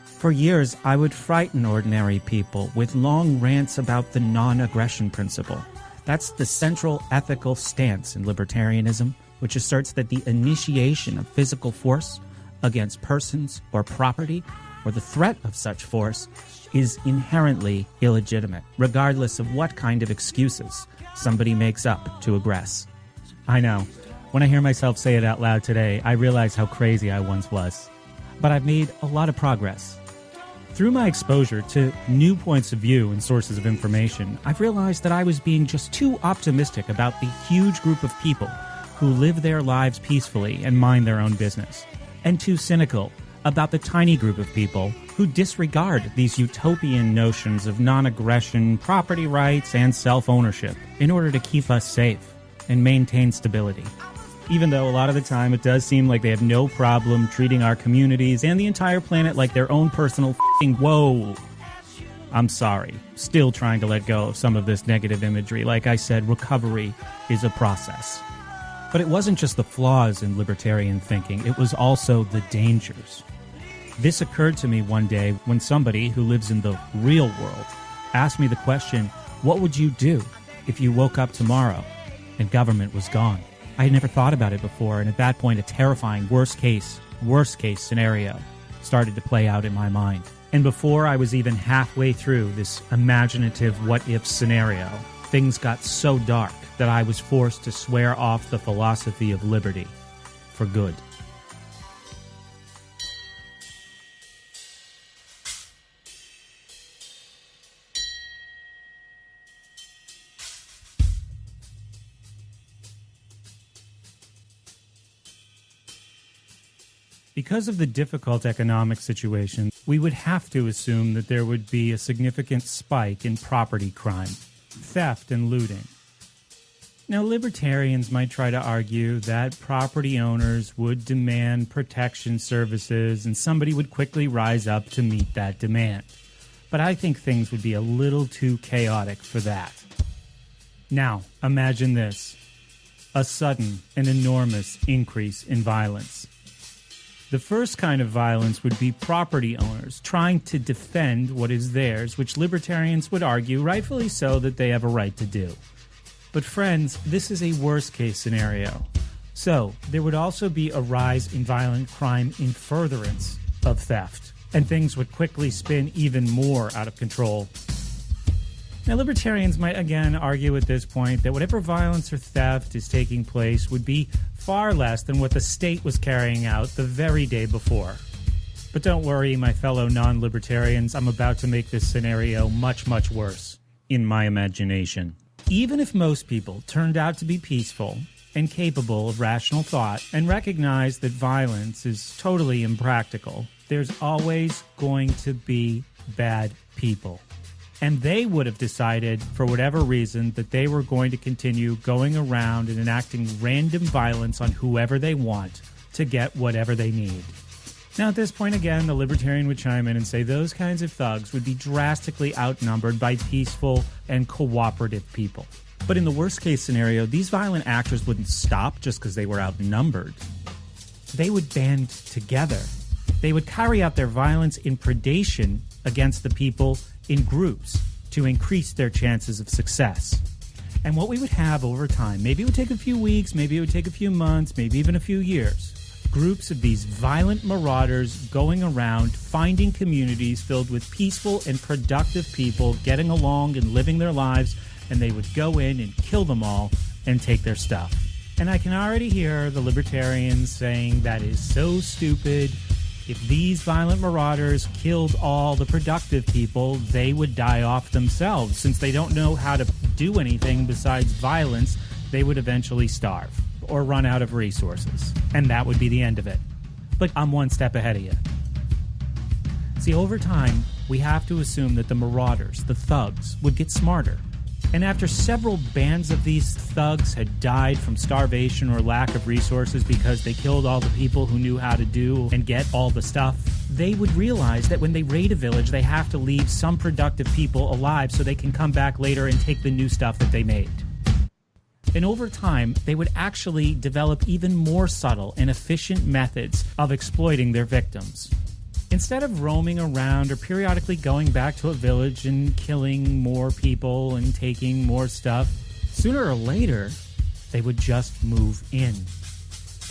For years, I would frighten ordinary people with long rants about the non-aggression principle. That's the central ethical stance in libertarianism, which asserts that the initiation of physical force against persons or property, or the threat of such force, is inherently illegitimate, regardless of what kind of excuses somebody makes up to aggress. I know. When I hear myself say it out loud today, I realize how crazy I once was. But I've made a lot of progress. Through my exposure to new points of view and sources of information, I've realized that I was being just too optimistic about the huge group of people who live their lives peacefully and mind their own business, and too cynical about the tiny group of people who disregard these utopian notions of non-aggression, property rights, and self-ownership in order to keep us safe and maintain stability. Even though a lot of the time it does seem like they have no problem treating our communities and the entire planet like their own personal f***ing whoa. I'm sorry. Still trying to let go of some of this negative imagery. Like I said, recovery is a process. But it wasn't just the flaws in libertarian thinking, it was also the dangers. This occurred to me one day when somebody who lives in the real world asked me the question, what would you do if you woke up tomorrow and government was gone? I had never thought about it before, and at that point a terrifying worst case scenario started to play out in my mind. And before I was even halfway through this imaginative what-if scenario, things got so dark that I was forced to swear off the philosophy of liberty for good. Because of the difficult economic situation, we would have to assume that there would be a significant spike in property crime, theft, and looting. Now, libertarians might try to argue that property owners would demand protection services and somebody would quickly rise up to meet that demand. But I think things would be a little too chaotic for that. Now, imagine this: a sudden and enormous increase in violence. The first kind of violence would be property owners trying to defend what is theirs, which libertarians would argue, rightfully so, that they have a right to do. But friends, this is a worst-case scenario. So, there would also be a rise in violent crime in furtherance of theft, and things would quickly spin even more out of control. Now, libertarians might again argue at this point that whatever violence or theft is taking place would be far less than what the state was carrying out the very day before. But don't worry, my fellow non-libertarians, I'm about to make this scenario much, much worse in my imagination. Even if most people turned out to be peaceful and capable of rational thought and recognize that violence is totally impractical, there's always going to be bad people. And they would have decided, for whatever reason, that they were going to continue going around and enacting random violence on whoever they want to get whatever they need. Now, at this point, again, the libertarian would chime in and say those kinds of thugs would be drastically outnumbered by peaceful and cooperative people. But in the worst-case scenario, these violent actors wouldn't stop just because they were outnumbered. They would band together. They would carry out their violence in predation against the people in groups to increase their chances of success. And what we would have over time, maybe it would take a few weeks, maybe it would take a few months, maybe even a few years, groups of these violent marauders going around finding communities filled with peaceful and productive people getting along and living their lives, and they would go in and kill them all and take their stuff. And I can already hear the libertarians saying that is so stupid. If these violent marauders killed all the productive people, they would die off themselves. Since they don't know how to do anything besides violence, they would eventually starve or run out of resources. And that would be the end of it. But I'm one step ahead of you. See, over time, we have to assume that the marauders, the thugs, would get smarter. And after several bands of these thugs had died from starvation or lack of resources because they killed all the people who knew how to do and get all the stuff, they would realize that when they raid a village, they have to leave some productive people alive so they can come back later and take the new stuff that they made. And over time, they would actually develop even more subtle and efficient methods of exploiting their victims. Instead of roaming around or periodically going back to a village and killing more people and taking more stuff, sooner or later, they would just move in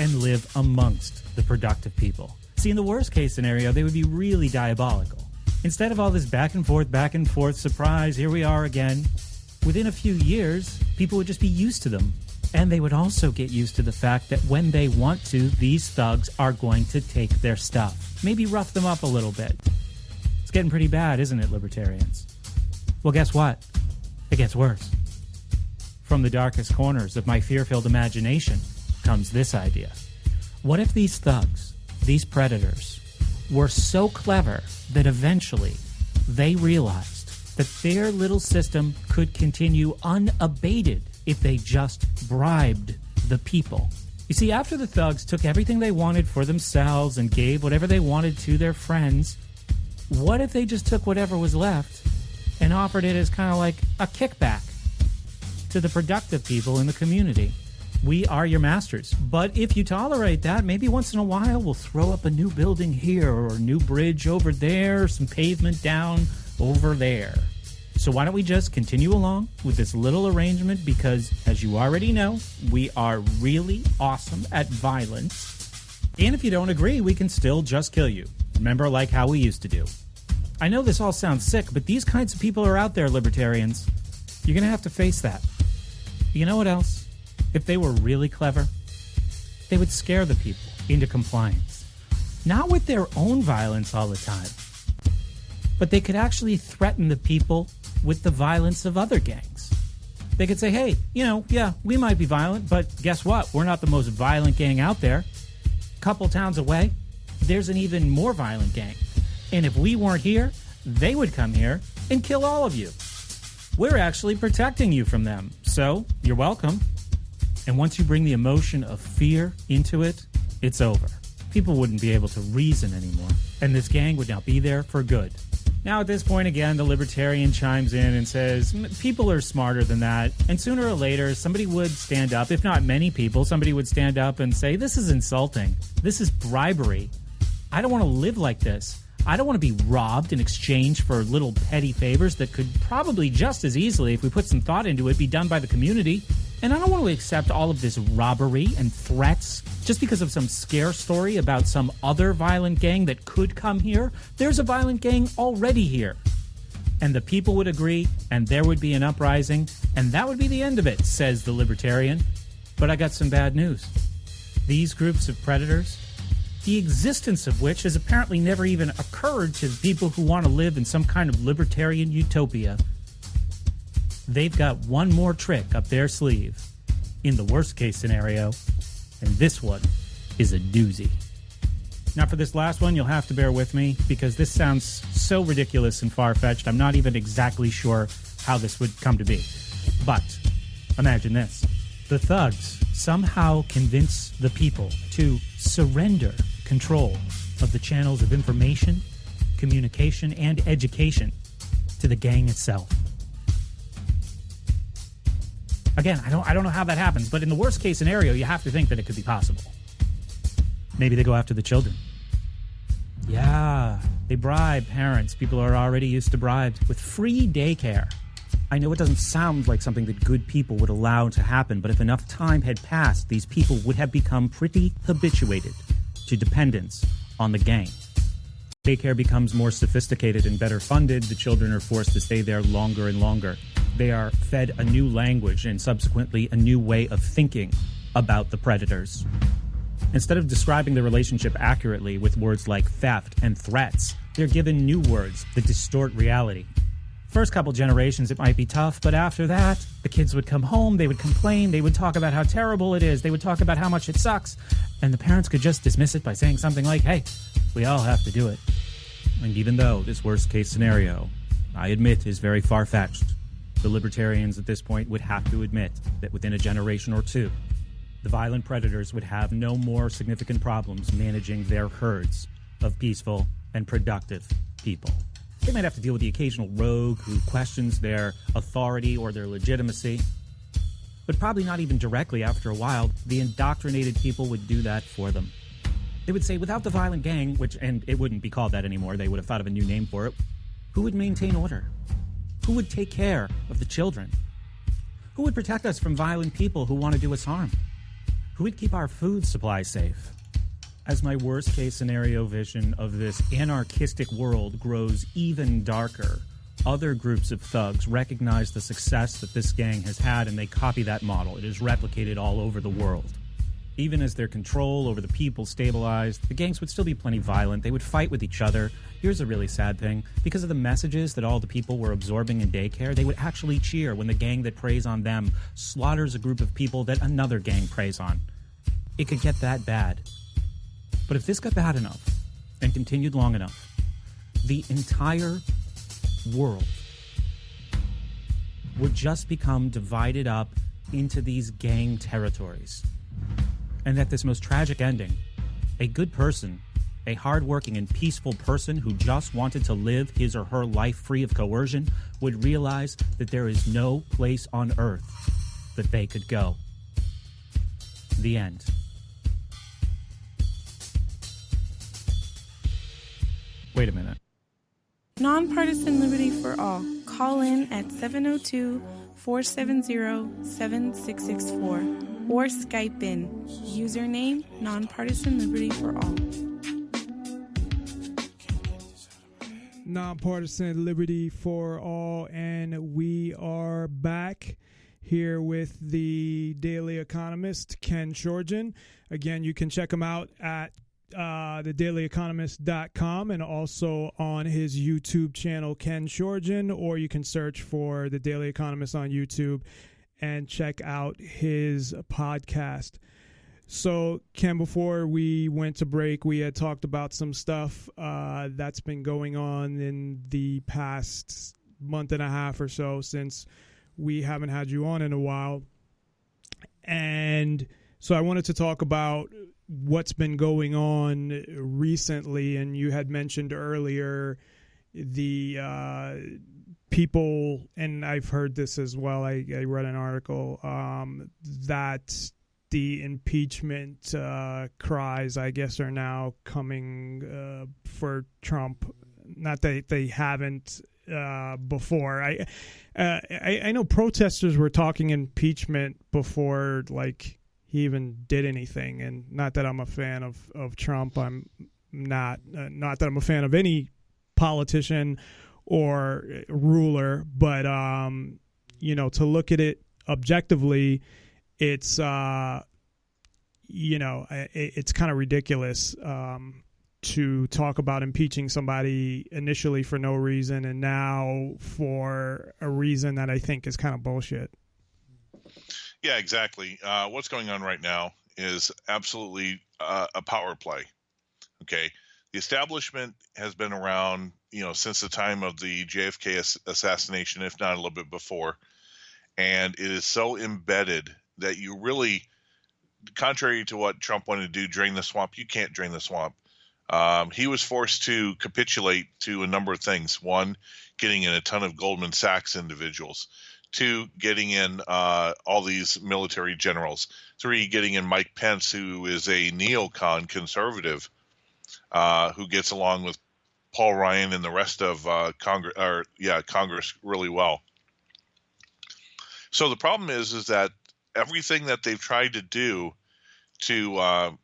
and live amongst the productive people. See, in the worst case scenario, they would be really diabolical. Instead of all this back and forth, surprise, here we are again, within a few years, people would just be used to them. And they would also get used to the fact that when they want to, these thugs are going to take their stuff. Maybe rough them up a little bit. It's getting pretty bad, isn't it, libertarians? Well, guess what? It gets worse. From the darkest corners of my fear-filled imagination comes this idea. What if these thugs, these predators, were so clever that eventually they realized that their little system could continue unabated if they just bribed the people? You see, after the thugs took everything they wanted for themselves and gave whatever they wanted to their friends, what if they just took whatever was left and offered it as kind of like a kickback to the productive people in the community? We are your masters. But if you tolerate that, maybe once in a while we'll throw up a new building here or a new bridge over there, some pavement down over there. So why don't we just continue along with this little arrangement, because, as you already know, we are really awesome at violence. And if you don't agree, we can still just kill you. Remember, like how we used to do. I know this all sounds sick, but these kinds of people are out there, libertarians. You're going to have to face that. You know what else? If they were really clever, they would scare the people into compliance. Not with their own violence all the time, but they could actually threaten the people with the violence of other gangs. They could say, hey, yeah, we might be violent, but guess what? We're not the most violent gang out there. A couple towns away, there's an even more violent gang. And if we weren't here, they would come here and kill all of you. We're actually protecting you from them. So, you're welcome. And once you bring the emotion of fear into it, it's over. People wouldn't be able to reason anymore. And this gang would now be there for good. Now, at this point, again, the libertarian chimes in and says, people are smarter than that. And sooner or later, somebody would stand up, if not many people, somebody would stand up and say, this is insulting. This is bribery. I don't want to live like this. I don't want to be robbed in exchange for little petty favors that could probably just as easily, if we put some thought into it, be done by the community. And I don't want to accept all of this robbery and threats just because of some scare story about some other violent gang that could come here. There's a violent gang already here. And the people would agree, and there would be an uprising, and that would be the end of it, says the libertarian. But I got some bad news. These groups of predators, the existence of which has apparently never even occurred to the people who want to live in some kind of libertarian utopia, they've got one more trick up their sleeve in the worst case scenario, and this one is a doozy. Now for this last one, you'll have to bear with me because this sounds so ridiculous and far-fetched, I'm not even exactly sure how this would come to be. But imagine this. The thugs somehow convince the people to surrender control of the channels of information, communication, and education to the gang itself. Again, I don't know how that happens, but in the worst case scenario, you have to think that it could be possible. Maybe they go after the children. Yeah, they bribe parents. People are already used to bribes with free daycare. I know it doesn't sound like something that good people would allow to happen, but if enough time had passed, these people would have become pretty habituated to dependence on the gang. Daycare becomes more sophisticated and better funded. The children are forced to stay there longer and longer. They are fed a new language and subsequently a new way of thinking about the predators. Instead of describing the relationship accurately with words like theft and threats, they're given new words that distort reality. First couple generations, it might be tough, but after that, the kids would come home, they would complain, they would talk about how terrible it is, they would talk about how much it sucks, and the parents could just dismiss it by saying something like, hey, we all have to do it. And even though this worst-case scenario, I admit, is very far-fetched, the libertarians at this point would have to admit that within a generation or two, the violent predators would have no more significant problems managing their herds of peaceful and productive people. They might have to deal with the occasional rogue who questions their authority or their legitimacy, but probably not even directly. After a while, the indoctrinated people would do that for them. They would say, without the violent gang, and it wouldn't be called that anymore, they would have thought of a new name for it, who would maintain order? Who would take care of the children? Who would protect us from violent people who want to do us harm? Who would keep our food supply safe? As my worst-case scenario vision of this anarchistic world grows even darker, other groups of thugs recognize the success that this gang has had, and they copy that model. It is replicated all over the world. Even as their control over the people stabilized, the gangs would still be plenty violent. They would fight with each other. Here's a really sad thing. Because of the messages that all the people were absorbing in daycare, they would actually cheer when the gang that preys on them slaughters a group of people that another gang preys on. It could get that bad. But if this got bad enough and continued long enough, the entire world would just become divided up into these gang territories. And at this most tragic ending, a good person, a hardworking and peaceful person who just wanted to live his or her life free of coercion, would realize that there is no place on earth that they could go. The end. Wait a minute. Nonpartisan Liberty for All. Call in at 702-470-7664 or Skype in. Username Nonpartisan Liberty for All. Nonpartisan Liberty for All, and we are back here with the Daily Economist, Ken Schortgen. Again, you can check him out at thedailyeconomist.com and also on his YouTube channel, Ken Schortgen, or you can search for The Daily Economist on YouTube and check out his podcast. So, Ken, before we went to break, we had talked about some stuff that's been going on in the past month and a half or so since we haven't had you on in a while. And so I wanted to talk about what's been going on recently, and you had mentioned earlier the people, and I've heard this as well, I read an article, that the impeachment cries, I guess, are now coming for Trump. Not that they haven't before. I know protesters were talking impeachment before, like, he even did anything. And not that I'm a fan of Trump. I'm not that I'm a fan of any politician or ruler, but to look at it objectively, it's it's kind of ridiculous to talk about impeaching somebody initially for no reason and now for a reason that I think is kind of bullshit. Yeah, exactly. What's going on right now is absolutely a power play. Okay. The establishment has been around, since the time of the JFK assassination, if not a little bit before. And it is so embedded that you really, contrary to what Trump wanted to do, drain the swamp, you can't drain the swamp. He was forced to capitulate to a number of things. One, getting in a ton of Goldman Sachs individuals. Two, getting in all these military generals. Three, getting in Mike Pence, who is a neocon conservative, who gets along with Paul Ryan and the rest of Congress really well. So the problem is that everything that they've tried to do to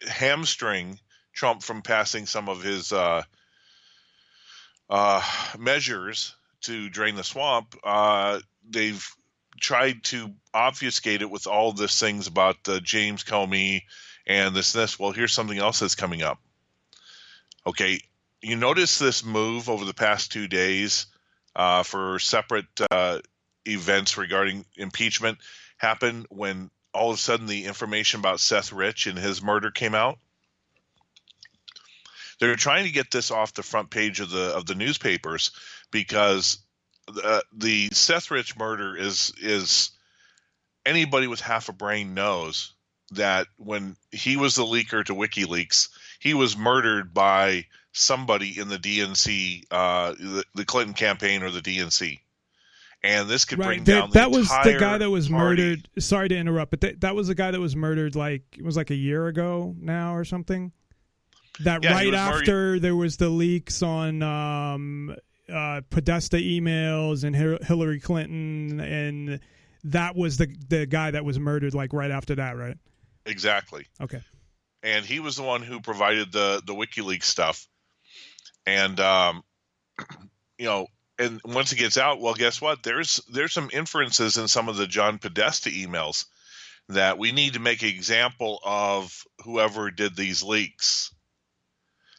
hamstring Trump from passing some of his measures to drain the swamp, they've tried to obfuscate it with all these things about James Comey and this. Well, here's something else that's coming up. Okay, you notice this move over the past 2 days for separate events regarding impeachment happened when all of a sudden the information about Seth Rich and his murder came out. They're trying to get this off the front page of the newspapers because the Seth Rich murder is anybody with half a brain knows that when he was the leaker to WikiLeaks, he was murdered by somebody in the DNC, the Clinton campaign or the DNC. And this could bring down that was the guy that was party. murdered. Sorry to interrupt, but that was the guy that was murdered it was like a year ago now or something. That right after there was the leaks on Podesta emails and Hillary Clinton, and that was the guy that was murdered like right after that, right? Exactly. Okay. And he was the one who provided the WikiLeaks stuff. And and once it gets out, well, guess what? There's some inferences in some of the John Podesta emails that we need to make an example of whoever did these leaks.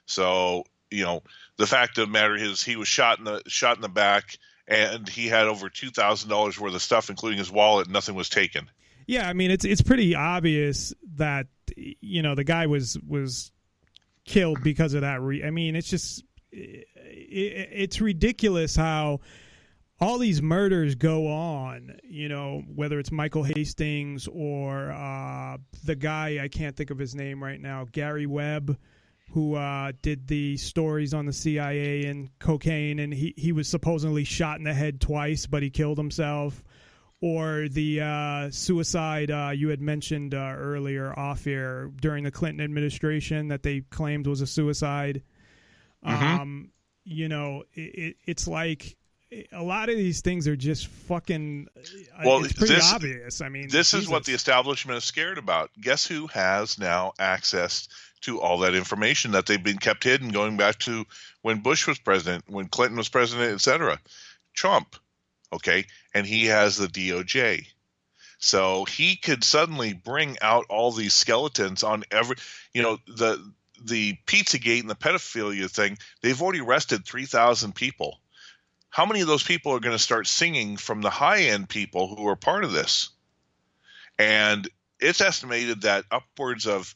So, the fact of the matter is he was shot in the back, and he had over $2,000 worth of stuff, including his wallet. And nothing was taken. Yeah, I mean, it's pretty obvious that the guy was killed because of that. I mean, it's just it's ridiculous how all these murders go on. Whether it's Michael Hastings or the guy, I can't think of his name right now, Gary Webb, who did the stories on the CIA and cocaine, and he was supposedly shot in the head twice, but he killed himself. Or the suicide you had mentioned earlier off air during the Clinton administration that they claimed was a suicide. Mm-hmm. It's like a lot of these things are just fucking. Well, it's pretty obvious. I mean, this is what the establishment is scared about. Guess who has now access to all that information that they've been kept hidden going back to when Bush was president, when Clinton was president, etc. Trump. Okay, and he has the DOJ. So he could suddenly bring out all these skeletons on every, the Pizzagate and the pedophilia thing, they've already arrested 3,000 people. How many of those people are going to start singing from the high-end people who are part of this? And it's estimated that upwards of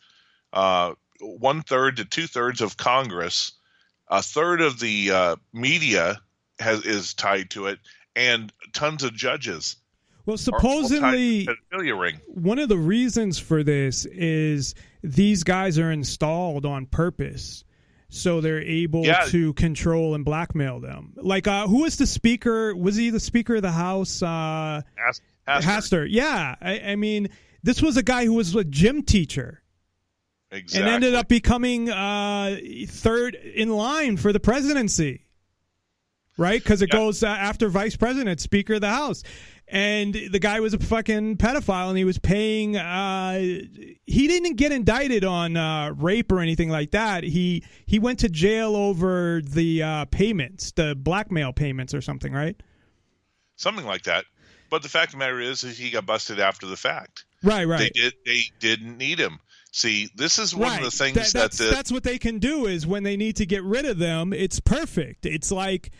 1/3 to 2/3 of Congress, a third of the media is tied to it, and tons of judges. Well, supposedly, one of the reasons for this is these guys are installed on purpose, so they're able to control and blackmail them. Like, who was the speaker? Was he the Speaker of the House? Hastert. Yeah. I mean, this was a guy who was a gym teacher. Exactly. And ended up becoming third in line for the presidency. right? Because it goes after vice president, speaker of the House. And the guy was a fucking pedophile, and he was paying. He didn't get indicted on rape or anything like that. He went to jail over the payments, the blackmail payments or something, right? Something like that. But the fact of the matter is he got busted after the fact. Right. They didn't need him. See, this is one of the things that's what they can do is when they need to get rid of them, it's perfect. It's like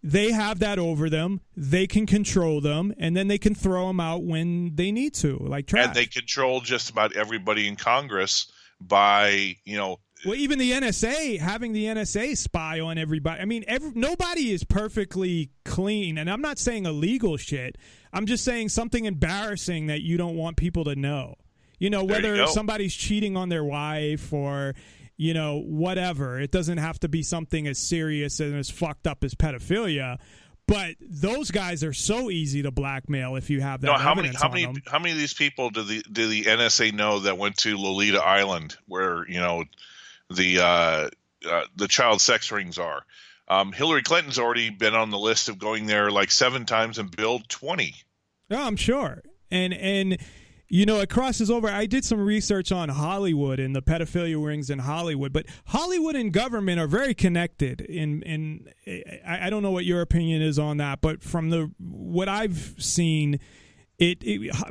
they have that over them. They can control them, and then they can throw them out when they need to, like trash. And they control just about everybody in Congress by, well, even the NSA, having the NSA spy on everybody. I mean, nobody is perfectly clean, and I'm not saying illegal shit. I'm just saying something embarrassing that you don't want people to know. Whether somebody's cheating on their wife or whatever. It doesn't have to be something as serious and as fucked up as pedophilia. But those guys are so easy to blackmail if you have that evidence on them. How many of these people do the NSA know that went to Lolita Island, where the child sex rings are? Hillary Clinton's already been on the list of going there like 7 times and billed 20. Oh, I'm sure, and it crosses over. I did some research on Hollywood and the pedophilia rings in Hollywood, but Hollywood and government are very connected. I don't know what your opinion is on that, but from what I've seen,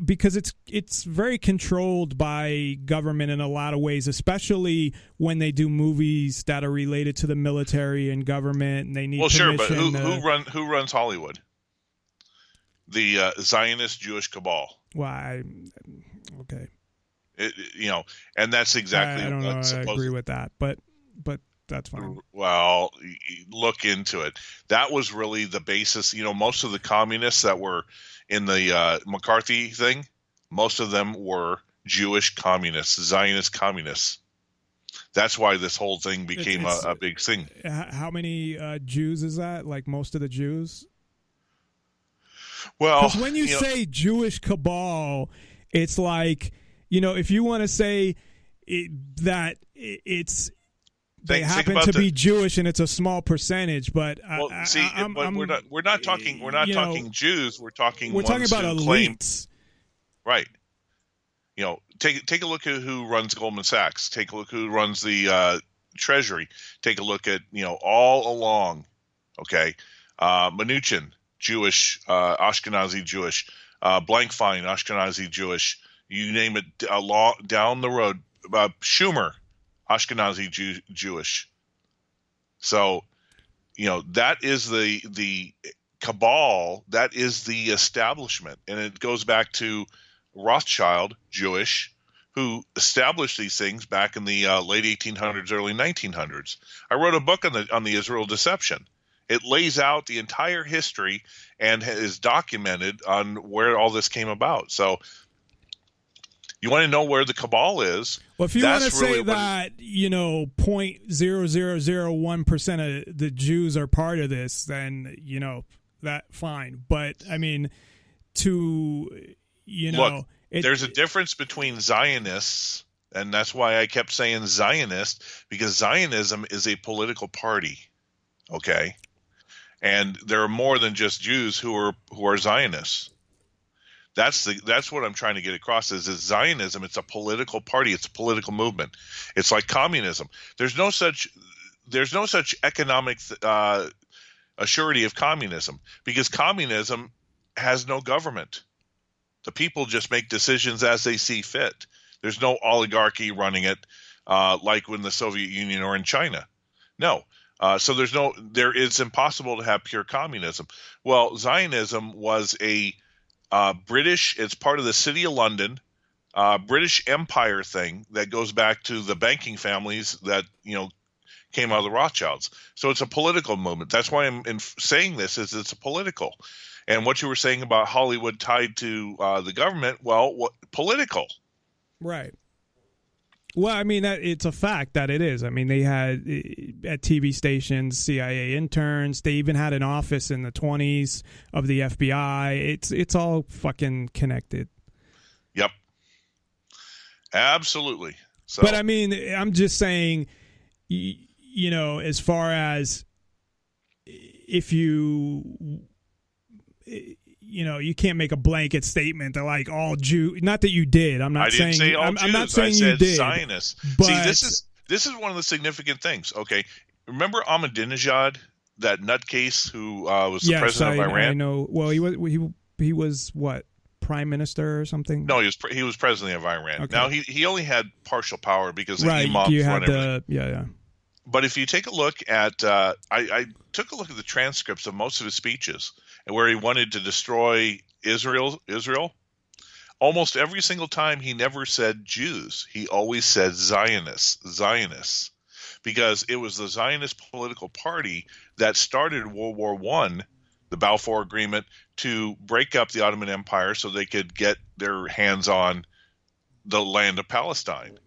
because it's very controlled by government in a lot of ways, especially when they do movies that are related to the military and government, and they need permission. Sure, but who runs Hollywood? The Zionist Jewish cabal. Why? Okay. And that's exactly. I don't know. I agree with that, but that's fine. Well, look into it. That was really the basis. Most of the communists that were in the McCarthy thing, most of them were Jewish communists, Zionist communists. That's why this whole thing became a big thing. How many Jews is that? Like most of the Jews? Well, because when you say Jewish cabal, it's like, if you want to say that it's they happen to be Jewish and it's a small percentage, but we're not talking Jews. We're talking about elites, right? Take a look at who runs Goldman Sachs. Take a look who runs the Treasury. Take a look at all along. Okay, Mnuchin. Jewish, Ashkenazi Jewish, Blankfein, Ashkenazi Jewish, you name it, down the road, Schumer, Ashkenazi Jewish. So, that is the cabal, that is the establishment. And it goes back to Rothschild, Jewish, who established these things back in the late 1800s, early 1900s. I wrote a book on the Israel deception. It lays out the entire history and is documented on where all this came about. So you want to know where the cabal is? Well, if you want to say that, 0.0001% of the Jews are part of this, then, that fine. But, I mean, Look, there's a difference between Zionists, and that's why I kept saying Zionist, because Zionism is a political party, okay? And there are more than just Jews who are Zionists. That's what I'm trying to get across is Zionism. It's a political party. It's a political movement. It's like communism. There's no such economic assurity of communism, because communism has no government. The people just make decisions as they see fit. There's no oligarchy running it like in the Soviet Union or in China. No. So it's impossible to have pure communism. Well, Zionism was a British, it's part of the City of London, British Empire thing that goes back to the banking families that, came out of the Rothschilds. So it's a political movement. That's why I'm saying this is it's a political. And what you were saying about Hollywood tied to the government, political. Right. Well, I mean, it's a fact that it is. I mean, they had at TV stations CIA interns. They even had an office in the 20s of the FBI. It's all fucking connected. Yep. Absolutely. So, but I mean, I'm just saying, as far as if you you can't make a blanket statement that like all Jew. Not that you did. I'm not I saying. didn't say all Jews. I'm not saying I said you did. Zionists. But, See, this is one of the significant things. Okay, remember Ahmadinejad, that nutcase who was the president of Iran? I know. Well, he was what, prime minister or something? No, he was president of Iran. Okay. Now he only had partial power because the right. imams You run had everything. yeah. But if you take a look at, I took a look at the transcripts of most of his speeches, and where he wanted to destroy Israel, almost every single time he never said Jews. He always said Zionists, because it was the Zionist political party that started World War I, the Balfour Agreement, to break up the Ottoman Empire so they could get their hands on the land of Palestine.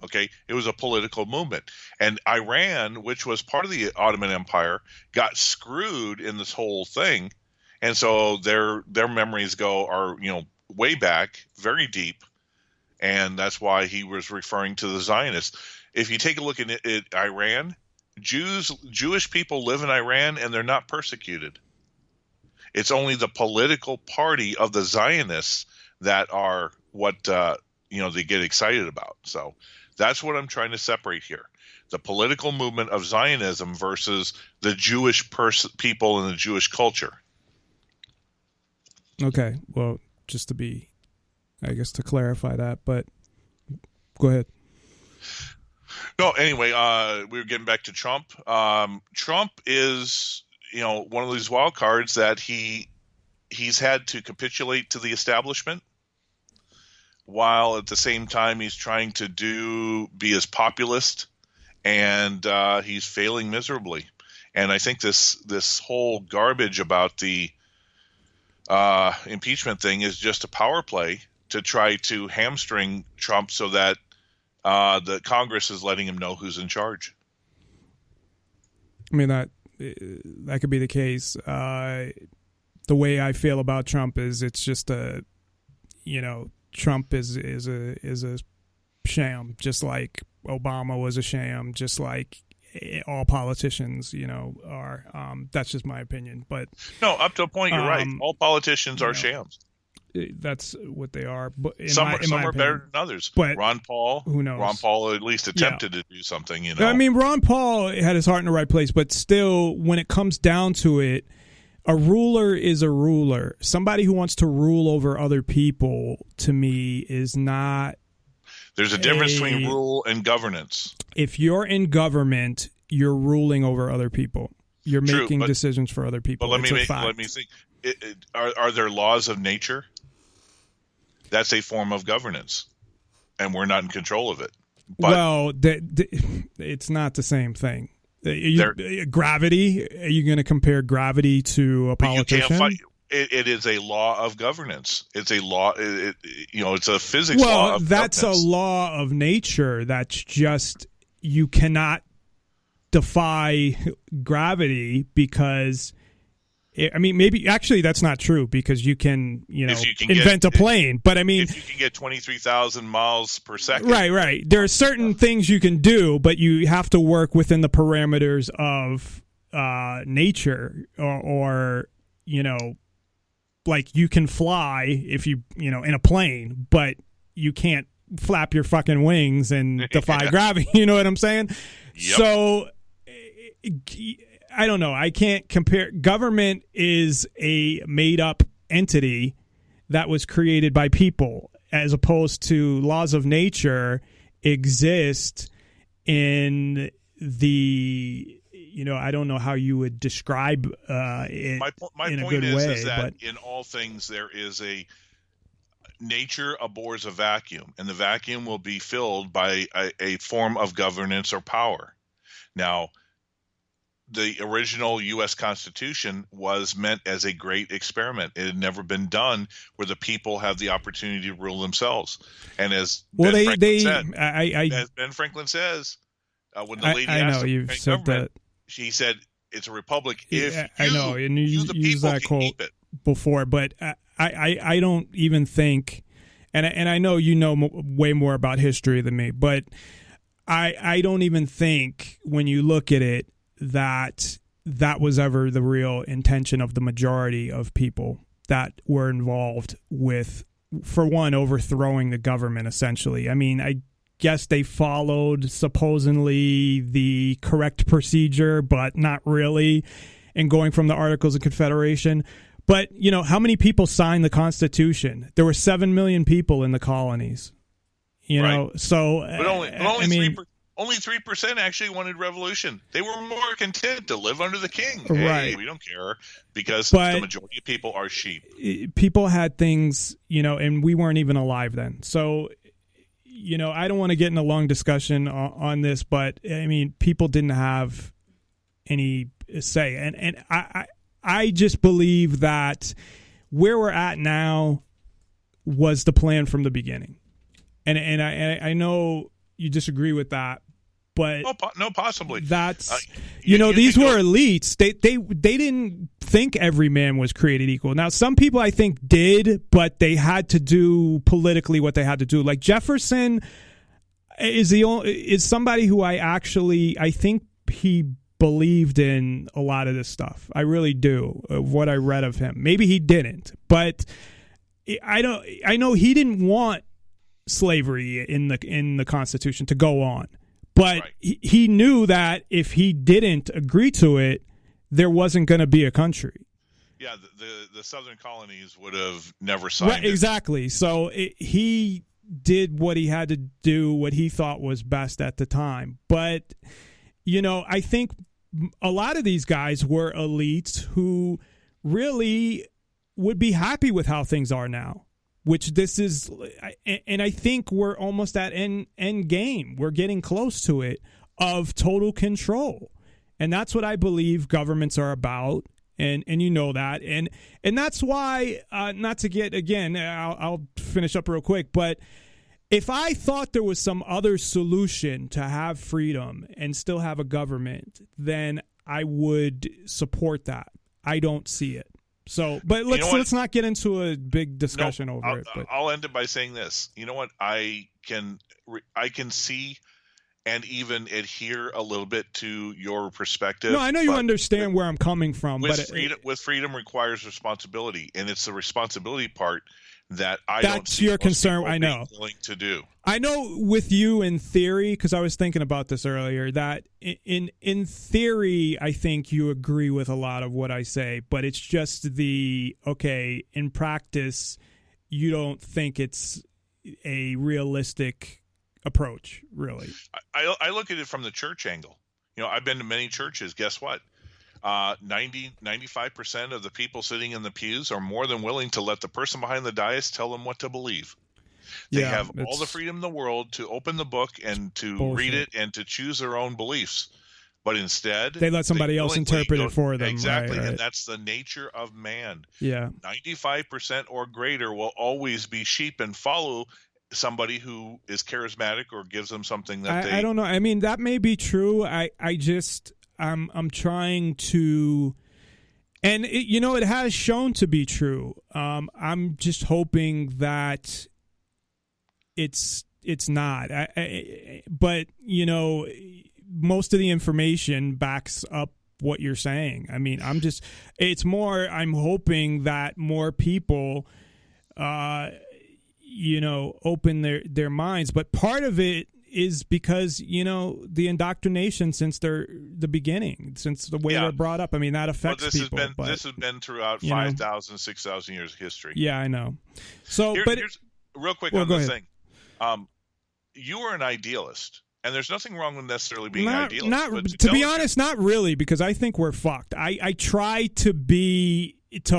Okay, it was a political movement, and Iran, which was part of the Ottoman Empire, got screwed in this whole thing, and so their memories are way back, very deep, and that's why he was referring to the Zionists. If you take a look at Iran, Jewish people live in Iran, and they're not persecuted. It's only the political party of the Zionists that are what they get excited about. So that's what I'm trying to separate here: the political movement of Zionism versus the Jewish people and the Jewish culture. Okay, well, just to clarify that, but go ahead. No, anyway, we were getting back to Trump. Trump is, one of these wild cards that he's had to capitulate to the establishment, while at the same time he's trying to be as populist, and he's failing miserably. And I think this whole garbage about the impeachment thing is just a power play to try to hamstring Trump so that the Congress is letting him know who's in charge. I mean, that could be the case. The way I feel about Trump is it's just Trump is a sham, just like Obama was a sham, just like all politicians, are. That's just my opinion. But no, up to a point, you're right. All politicians are shams. That's what they are. But some are better than others. But Ron Paul, who knows? Ron Paul at least attempted to do something. I mean, Ron Paul had his heart in the right place, but still, when it comes down to it, a ruler is a ruler. Somebody who wants to rule over other people, to me, is not. There's a difference between rule and governance. If you're in government, you're ruling over other people. You're making decisions for other people. But let me think. Are there laws of nature? That's a form of governance, and we're not in control of it. But, it's not the same thing. Gravity? Are you going to compare gravity to a politician? You can't fight. It is a law of governance. It's a law. It's a physics law. Well, that's governance. A law of nature. That's just, you cannot defy gravity because. I mean, maybe actually that's not true because you can, invent a plane. But I mean, if you can get 23,000 miles per second, right. There are certain things you can do, but you have to work within the parameters of nature, or like you can fly if you in a plane, but you can't flap your fucking wings and defy gravity. You know what I'm saying? Yep. So. I don't know. I can't compare. Government is a made-up entity that was created by people, as opposed to laws of nature exist in the. I don't know how you would describe it my in a point good is, way. is that but in all things there is a nature abhors a vacuum, and the vacuum will be filled by a form of governance or power. Now. The original U.S. Constitution was meant as a great experiment. It had never been done where the people have the opportunity to rule themselves. And as Ben Franklin says, when the lady asked him to government, she said, "It's a republic if I know, and you the used people that can quote keep it." Before, but I don't even think, and I know you know way more about history than me, but I don't even think when you look at it that that was ever the real intention of the majority of people that were involved with, for one, overthrowing the government, essentially. I mean, I guess they followed supposedly the correct procedure, but not really, in going from the Articles of Confederation. But, you know, how many people signed the Constitution? There were 7 million people in the colonies. You know, so but only I mean, only 3% actually wanted revolution. They were more content to live under the king. Right. Hey, we don't care, because the majority of people are sheep. People had things, you know, and we weren't even alive then. So, you know, I don't want to get in a long discussion on this, but I mean, people didn't have any say, and I just believe that where we're at now was the plan from the beginning. And I know you disagree with that, but no, possibly. That's you know, these were elites. They didn't think every man was created equal. Now, some people I think did, but they had to do politically what they had to do. Like Jefferson is somebody who I think he believed in a lot of this stuff. I really do, of what I read of him. Maybe he didn't, but I know he didn't want slavery in the Constitution to go on, but he knew that if he didn't agree to it, there wasn't going to be a country. Yeah, the southern colonies would have never signed it. Exactly. So he did what he had to do, what he thought was best at the time. But, you know, I think a lot of these guys were elites who really would be happy with how things are now. Which this is, and I think we're almost at end game. We're getting close to it, of total control. And that's what I believe governments are about. And you know that. And that's why, not to get, again, I'll finish up real quick, but if I thought there was some other solution to have freedom and still have a government, then I would support that. I don't see it. So, but let's not get into a big discussion over it. But I'll end it by saying this. You know what? I can see and even adhere a little bit to your perspective. No, I know you understand where I'm coming from. With freedom requires responsibility, and it's the responsibility part that I that's don't see your concern. I know. Willing to do. I know with you in theory, because I was thinking about this earlier, that in theory, I think you agree with a lot of what I say, but it's just in practice, you don't think it's a realistic approach, really. I look at it from the church angle. You know, I've been to many churches. Guess what? 95% of the people sitting in the pews are more than willing to let the person behind the dais tell them what to believe. They have all the freedom in the world to open the book and to read it and to choose their own beliefs. But instead, they let somebody else interpret it for them. Exactly. Right. And that's the nature of man. Yeah. 95% or greater will always be sheep and follow somebody who is charismatic or gives them something that I don't know. I mean, that may be true. I'm trying to, and it has shown to be true. I'm just hoping that it's not. But most of the information backs up what you're saying. I mean, I'm hoping that more people, open their minds. But part of it is because, the indoctrination since the beginning, since the way they're brought up. I mean, that affects people. This has been throughout 5,000, 6,000 years of history. Yeah, I know. So, here's real quick on this thing. You are an idealist, and there's nothing wrong with necessarily being idealist. To be honest, not really, because I think we're fucked. I try to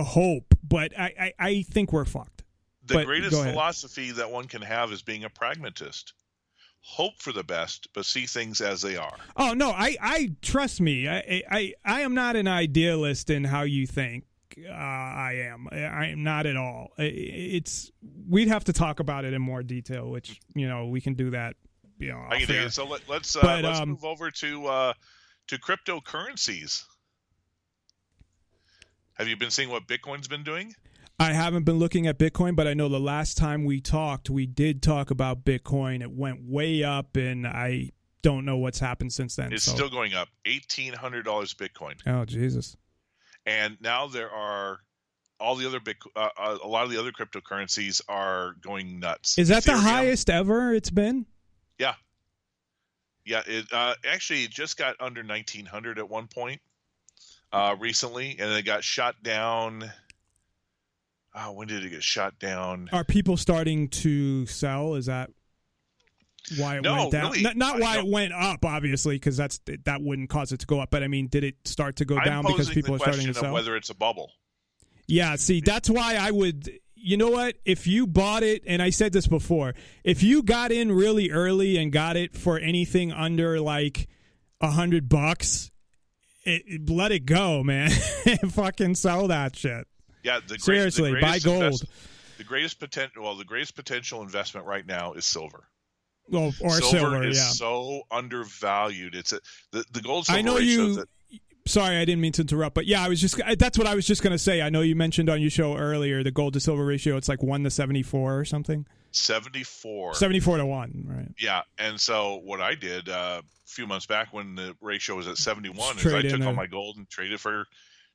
hope, but I think we're fucked. The greatest philosophy that one can have is being a pragmatist. Hope for the best, but see things as they are. Oh no, I trust me. I am not an idealist in how you think I am. I am not at all. We'd have to talk about it in more detail, which we can do that. I can do it. So let's move over to cryptocurrencies. Have you been seeing what Bitcoin's been doing? I haven't been looking at Bitcoin, but I know the last time we talked, we did talk about Bitcoin. It went way up, and don't know what's happened since then. It's still going up. $1,800 Bitcoin. Oh, Jesus. And now there are all the other a lot of the other cryptocurrencies are going nuts. Is that Ethereum, the highest ever it's been? Yeah. Yeah, it actually just got under 1,900 at one point recently, and it got shot down. When did it get shot down? Are people starting to sell? Is that why it went down? Really, not why it went up, obviously, because that wouldn't cause it to go up. But I mean, did it start to go down because people are starting to sell? Whether it's a bubble. Yeah, see, that's why I would. You know what? If you bought it, and I said this before, if you got in really early and got it for anything under like $100, let it go, man. Fucking sell that shit. Yeah, seriously, buy gold. The greatest potential investment right now is silver. Well, or silver is yeah. so undervalued. It's the gold silver I know ratio. you. Sorry, I didn't mean to interrupt, but yeah, that's what I was just going to say. I know you mentioned on your show earlier the gold to silver ratio. It's like 1-74 or something. 74 to 1, right? Yeah, and so what I did a few months back when the ratio was at 71 is I took all my gold and traded for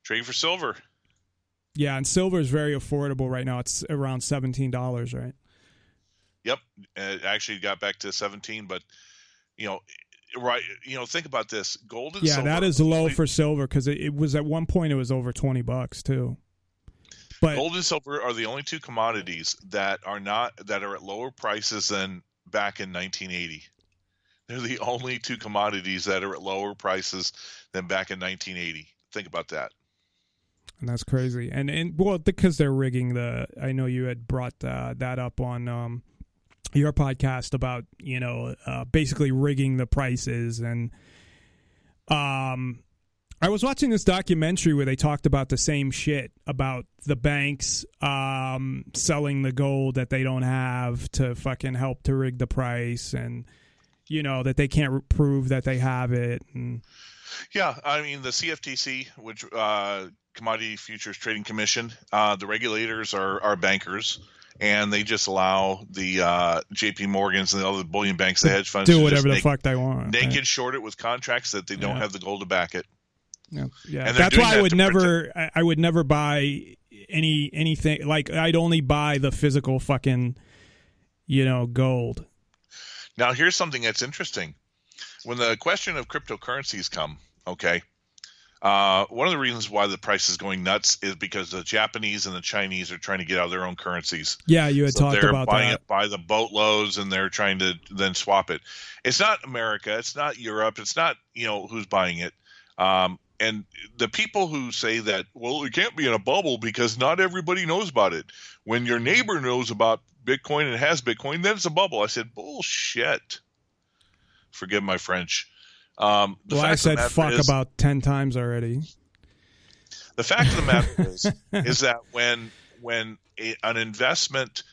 silver. Yeah, and silver is very affordable right now. It's around $17, right? Yep, it actually got back to 17, but right, think about this: gold and silver. Yeah, that is low for silver because it was at one point it was over $20 too. But gold and silver are the only two commodities that are at lower prices than back in 1980. They're the only two commodities that are at lower prices than back in 1980. Think about that. And that's crazy. And well, because they're rigging I know you had brought that up on your podcast about basically rigging the prices. And I was watching this documentary where they talked about the same shit about the banks selling the gold that they don't have to fucking help to rig the price, and that they can't prove that they have it. And yeah, I mean the CFTC, which Commodity Futures Trading Commission, the regulators are bankers. And they just allow the JP Morgans and the other bullion banks, the hedge funds, do whatever the fuck they want. They can short it with contracts that they don't have the gold to back it. Yeah. And that's why I would never buy anything. Like I'd only buy the physical fucking gold. Now here's something that's interesting. When the question of cryptocurrencies come, okay. One of the reasons why the price is going nuts is because the Japanese and the Chinese are trying to get out of their own currencies. Yeah, you had talked about that. They're buying it by the boatloads, and they're trying to then swap it. It's not America. It's not Europe. It's not who's buying it. And the people who say that, well, it can't be in a bubble because not everybody knows about it. When your neighbor knows about Bitcoin and has Bitcoin, then it's a bubble. I said, bullshit. Forgive my French. I said fuck about 10 times already. The fact of the matter is that when an investment,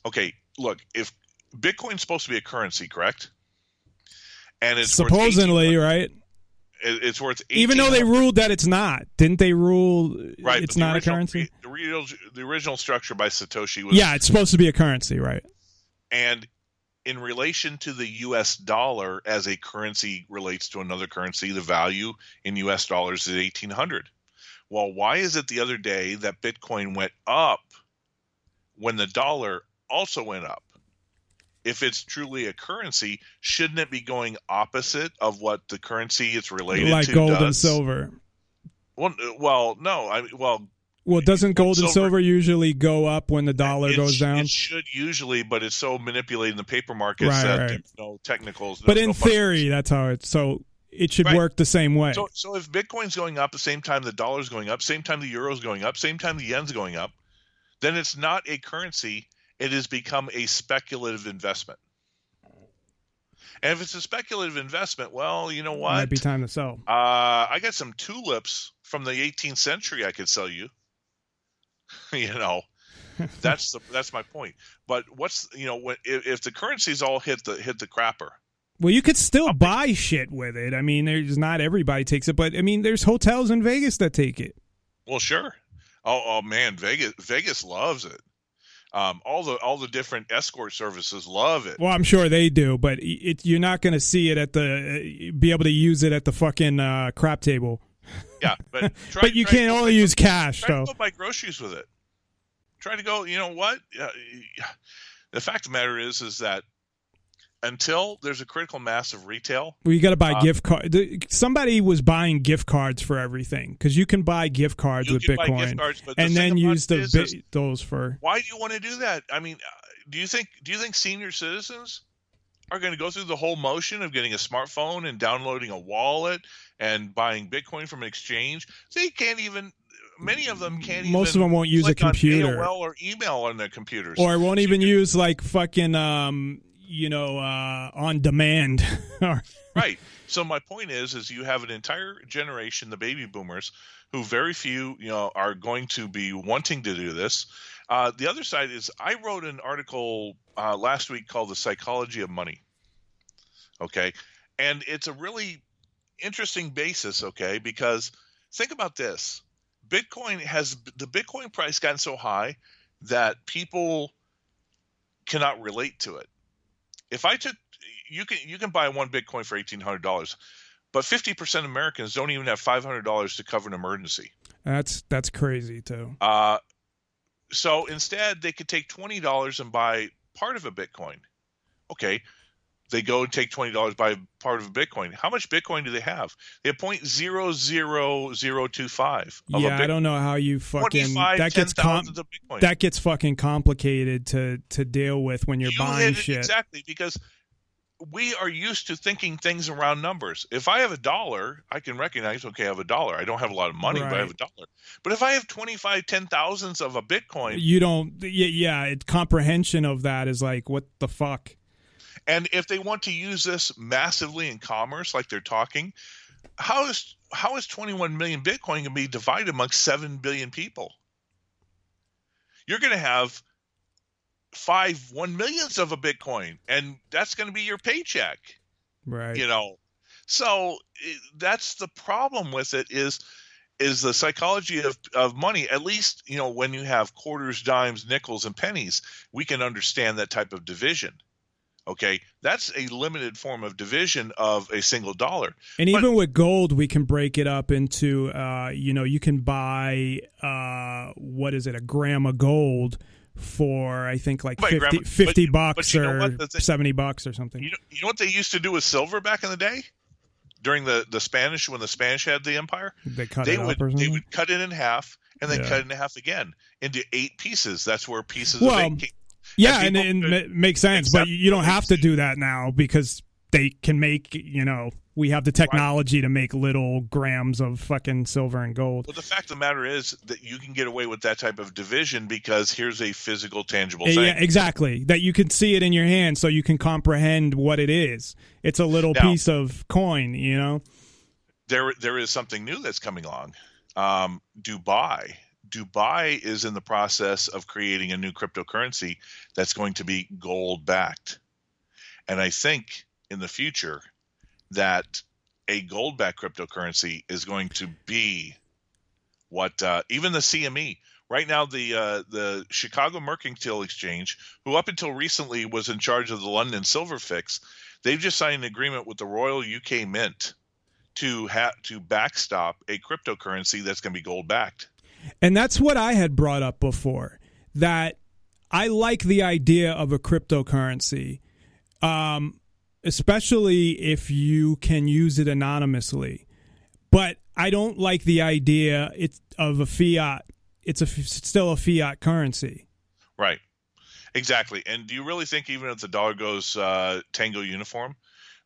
okay, look, if Bitcoin's supposed to be a currency, correct? And it's supposedly right. It's worth even though they ruled that it's not. Didn't they rule it's not a currency? The original structure by Satoshi was it's supposed to be a currency, right? And in relation to the U.S. dollar as a currency relates to another currency, the value in U.S. dollars is 1,800. Well, why is it the other day that Bitcoin went up when the dollar also went up? If it's truly a currency, shouldn't it be going opposite of what the currency it's related to does? Like gold and silver. Well, no. Well, doesn't gold and silver usually go up when the dollar goes down? It should usually, but it's so manipulated in the paper markets that there's no technicals. But in theory, that's how it's. So it should work the same way. So if Bitcoin's going up the same time the dollar's going up, same time the euro's going up, same time the yen's going up, then it's not a currency. It has become a speculative investment. And if it's a speculative investment, well, you know what? Might be time to sell. I got some tulips from the 18th century I could sell you. That's my point. But if the currencies all hit the crapper. Well, you could still buy shit with it. I mean, there's not everybody takes it, but I mean, there's hotels in Vegas that take it. Well, sure. Oh man, Vegas loves it. All the different escort services love it. Well, I'm sure they do, but you're not going to see it be able to use it at the fucking crap table. Yeah, but but you can't only use cash. Try So to go buy groceries with it. Try to go. You know what? The fact of the matter is that until there's a critical mass of retail, well, you got to buy gift cards. Somebody was buying gift cards for everything because you can buy gift cards with Bitcoin, and then use those for. Why do you want to do that? I mean, do you think senior citizens are going to go through the whole motion of getting a smartphone and downloading a wallet and buying Bitcoin from an exchange? They can't even. Many of them can't. Most of them won't use a computer, AOL or email on their computers, or won't even use like fucking on demand. Right. So my point is you have an entire generation, the baby boomers, who very few, are going to be wanting to do this. The other side is I wrote an article last week called "The Psychology of Money." Okay, and it's a really interesting basis. Okay, because think about this: the Bitcoin price gotten so high that people cannot relate to it. If I took, you can buy one Bitcoin for $1,800, but 50% of Americans don't even have $500 to cover an emergency. That's crazy too. So instead, they could take $20 and buy part of a Bitcoin. Okay, they go and take $20, buy part of a Bitcoin. How much Bitcoin do they have? They have 0.00025. Yeah, I don't know how you fucking that gets fucking complicated to deal with when you're buying shit. Exactly, because we are used to thinking things around numbers. If I have $1, I can recognize, okay, I have $1. I don't have a lot of money, but I have $1. But if I have 10,000s of a Bitcoin, you don't. Yeah, comprehension of that is like, what the fuck? And if they want to use this massively in commerce, like they're talking, how is 21 million Bitcoin going to be divided amongst 7 billion people? You're going to have 1 millionths of a Bitcoin, and that's going to be your paycheck. Right. So that's the problem with it is the psychology of money. At least, when you have quarters, dimes, nickels, and pennies, we can understand that type of division. Okay, that's a limited form of division of a single dollar. And even with gold, we can break it up into, you can buy, a gram of gold for, I think, like $50 bucks or $70 or something. You know what they used to do with silver back in the day? During the Spanish, when the Spanish had the empire? They cut it up or something? They would cut it in half and then cut it in half again into 8 pieces. That's where pieces of 8 came. Yeah, and it makes sense, but you don't have to do that now because they can make, we have the technology to make little grams of fucking silver and gold. Well, the fact of the matter is that you can get away with that type of division because here's a physical, tangible thing. Yeah, exactly. That you can see it in your hand so you can comprehend what it is. It's a little piece of coin, There is something new that's coming along. Dubai is in the process of creating a new cryptocurrency that's going to be gold-backed. And I think in the future that a gold-backed cryptocurrency is going to be what even the CME. Right now, the Chicago Mercantile Exchange, who up until recently was in charge of the London Silver Fix, they've just signed an agreement with the Royal UK Mint to backstop a cryptocurrency that's going to be gold-backed. And that's what I had brought up before, that I like the idea of a cryptocurrency, especially if you can use it anonymously. But I don't like the idea of a fiat. It's still a fiat currency. Right. Exactly. And do you really think even if the dollar goes tango uniform,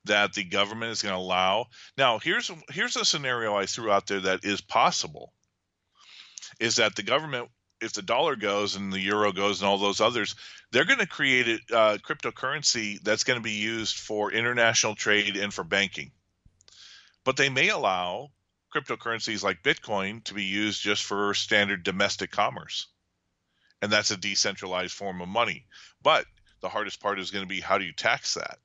that the government is going to allow? Now, here's a scenario I threw out there that is possible. Is that the government, if the dollar goes and the euro goes and all those others, they're going to create a cryptocurrency that's going to be used for international trade and for banking. But they may allow cryptocurrencies like Bitcoin to be used just for standard domestic commerce. And that's a decentralized form of money. But the hardest part is going to be, how do you tax that?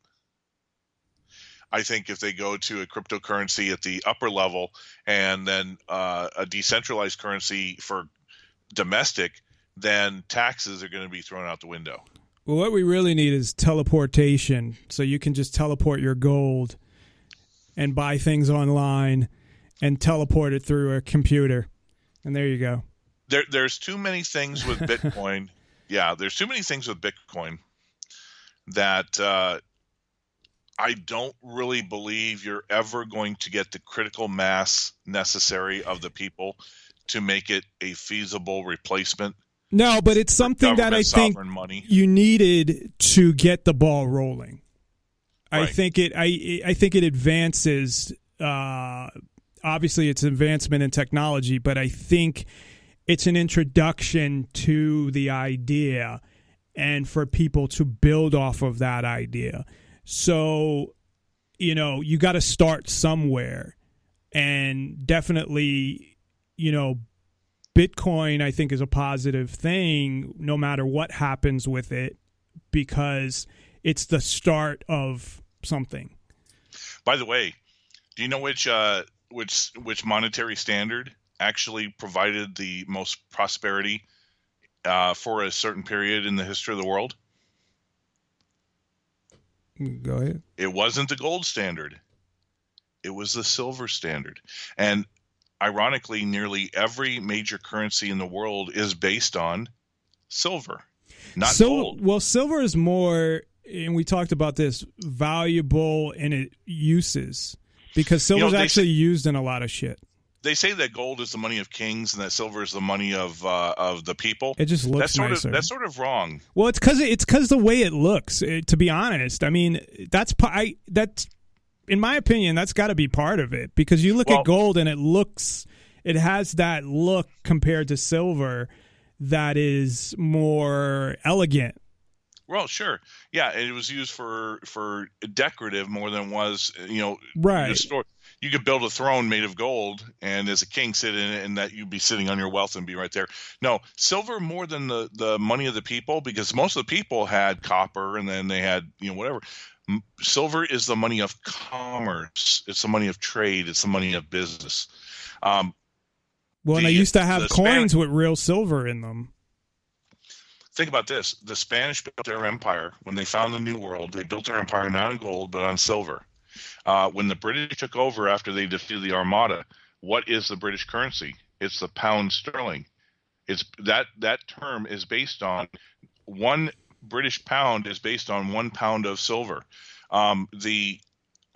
I think if they go to a cryptocurrency at the upper level and then a decentralized currency for domestic, then taxes are going to be thrown out the window. Well, what we really need is teleportation, so you can just teleport your gold and buy things online and teleport it through a computer. And there you go. There's too many things with Bitcoin. Yeah, there's too many things with Bitcoin that I don't really believe you're ever going to get the critical mass necessary of the people to make it a feasible replacement. No, but it's something that I think you needed to get the ball rolling. Right. I think it advances. Obviously, it's advancement in technology, but I think it's an introduction to the idea and for people to build off of that idea. So, you got to start somewhere, and definitely, Bitcoin, I think, is a positive thing no matter what happens with it, because it's the start of something. By the way, do you know which monetary standard actually provided the most prosperity for a certain period in the history of the world? Go ahead. It wasn't the gold standard. It was the silver standard. And ironically, nearly every major currency in the world is based on silver, not gold. Well, silver is more, and we talked about this, valuable in its uses, because silver is actually used in a lot of shit. They say that gold is the money of kings and that silver is the money of the people. It just looks nicer. That's sort of wrong. Well, it's because the way it looks. To be honest, I mean, that's in my opinion, that's got to be part of it, because you look at gold and it has that look compared to silver that is more elegant. Well, sure. Yeah, it was used for decorative more than it was, right. You could build a throne made of gold, and as a king sit in it, and that you'd be sitting on your wealth and be right there. No, silver more than the money of the people, because most of the people had copper, and then they had whatever. Silver is the money of commerce. It's the money of trade. It's the money of business. And they used to have coins with real silver in them. Think about this. The Spanish built their empire. When they found the New World, they built their empire not on gold, but on silver. When the British took over after they defeated the Armada, what is the British currency? It's the pound sterling. It's that term is based on one British pound is based on 1 pound of silver. The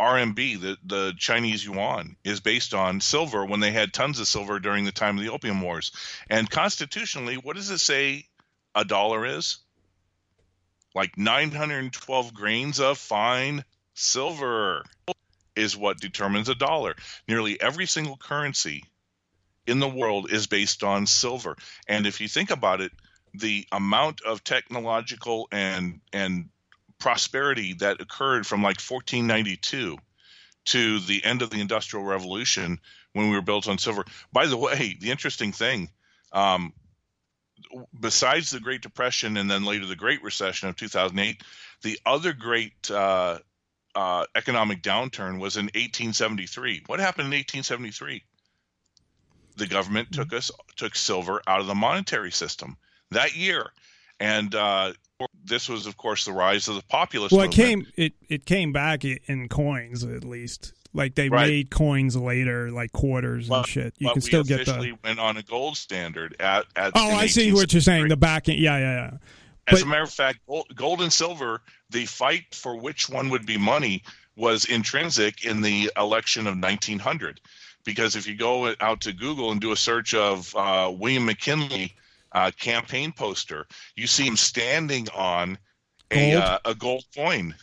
RMB, the Chinese yuan, is based on silver when they had tons of silver during the time of the Opium Wars. And constitutionally, what does it say a dollar is? Like 912 grains of fine silver is what determines a dollar. Nearly every single currency in the world is based on silver. And if you think about it, the amount of technological and prosperity that occurred from like 1492 to the end of the Industrial Revolution, when we were built on silver. By the way, the interesting thing, besides the Great Depression and then later the Great Recession of 2008, the other great economic downturn was in 1873. What happened in 1873? The government took silver out of the monetary system that year, and this was, of course, the rise of the populist movement. It came back in coins, at least. Like they made coins later, like quarters and shit. You can still get that. We officially went on a gold standard at. I see what you're saying. The back end, yeah. As a matter of fact, gold and silver, the fight for which one would be money was intrinsic in the election of 1900. Because if you go out to Google and do a search of William McKinley campaign poster, you see him standing on a gold coin.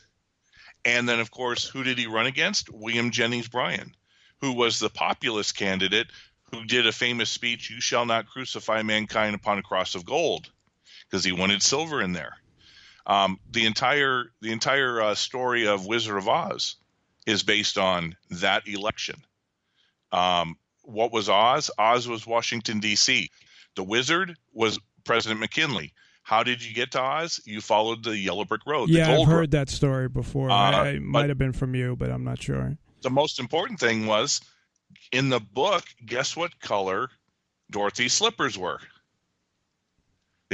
And then, of course, who did he run against? William Jennings Bryan, who was the populist candidate who did a famous speech, "You shall not crucify mankind upon a cross of gold," because he wanted silver in there. The entire story of Wizard of Oz is based on that election. What was Oz? Oz was Washington, D.C. The wizard was President McKinley. How did you get to Oz? You followed the yellow brick road. Yeah, I've heard that story before. It might have been from you, but I'm not sure. The most important thing was, in the book, guess what color Dorothy's slippers were?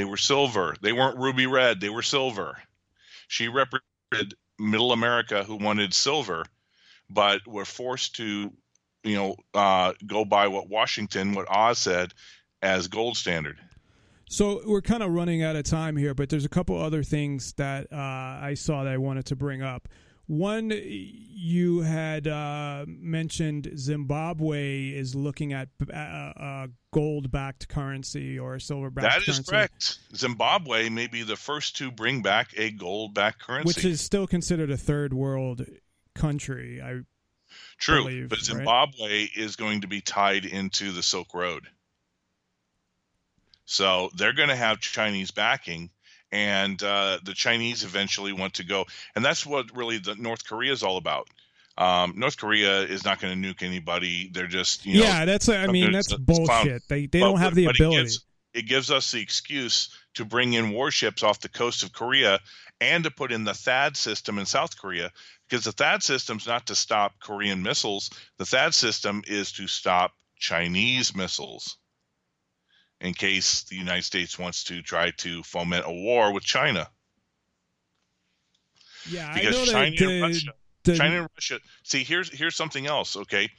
They were silver. They weren't ruby red. They were silver. She represented Middle America who wanted silver, but were forced to, go by what Oz said as gold standard. So we're kind of running out of time here, but there's a couple other things that I saw that I wanted to bring up. One, you had mentioned Zimbabwe is looking at gold-backed currency or silver-backed currency. That is correct. Zimbabwe may be the first to bring back a gold-backed currency. Which is still considered a third world country, I believe, but Zimbabwe is going to be tied into the Silk Road. So they're going to have Chinese backing, and the Chinese eventually want to go. And that's what really the North Korea is all about. North Korea is not going to nuke anybody. They're just, that's bullshit. They don't have the ability. It gives us the excuse to bring in warships off the coast of Korea and to put in the THAAD system in South Korea, because the THAAD system's not to stop Korean missiles. The THAAD system is to stop Chinese missiles, in case the United States wants to try to foment a war with China. Yeah, because I know China and Russia. See, here's something else. Okay,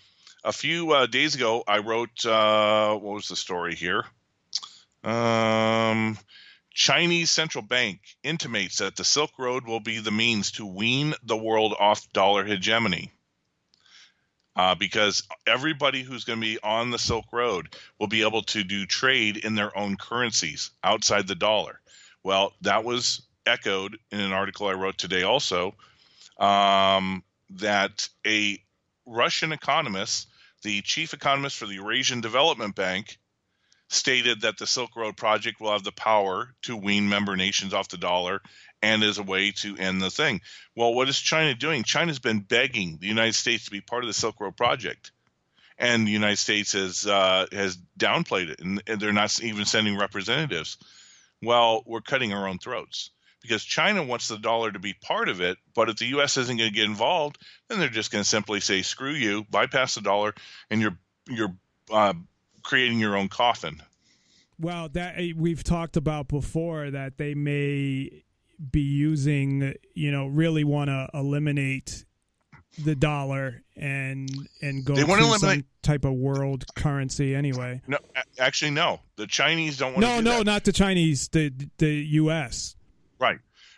a few days ago, I wrote. What was the story here? Chinese central bank intimates that the Silk Road will be the means to wean the world off dollar hegemony. Because everybody who's going to be on the Silk Road will be able to do trade in their own currencies outside the dollar. Well, that was echoed in an article I wrote today also, that a Russian economist, the chief economist for the Eurasian Development Bank, stated that the Silk Road project will have the power to wean member nations off the dollar and as a way to end the thing. Well, what is China doing? China's been begging the United States to be part of the Silk Road project, and the United States has downplayed it, and they're not even sending representatives. Well, we're cutting our own throats because China wants the dollar to be part of it, but if the U.S. isn't going to get involved, then they're just going to simply say, screw you, bypass the dollar, and you're creating your own coffin. Well, that we've talked about before, that they may be using, really want to eliminate the dollar and go to some type of world currency anyway. No, actually, no. The Chinese don't want to do that. No, not the Chinese, the U.S.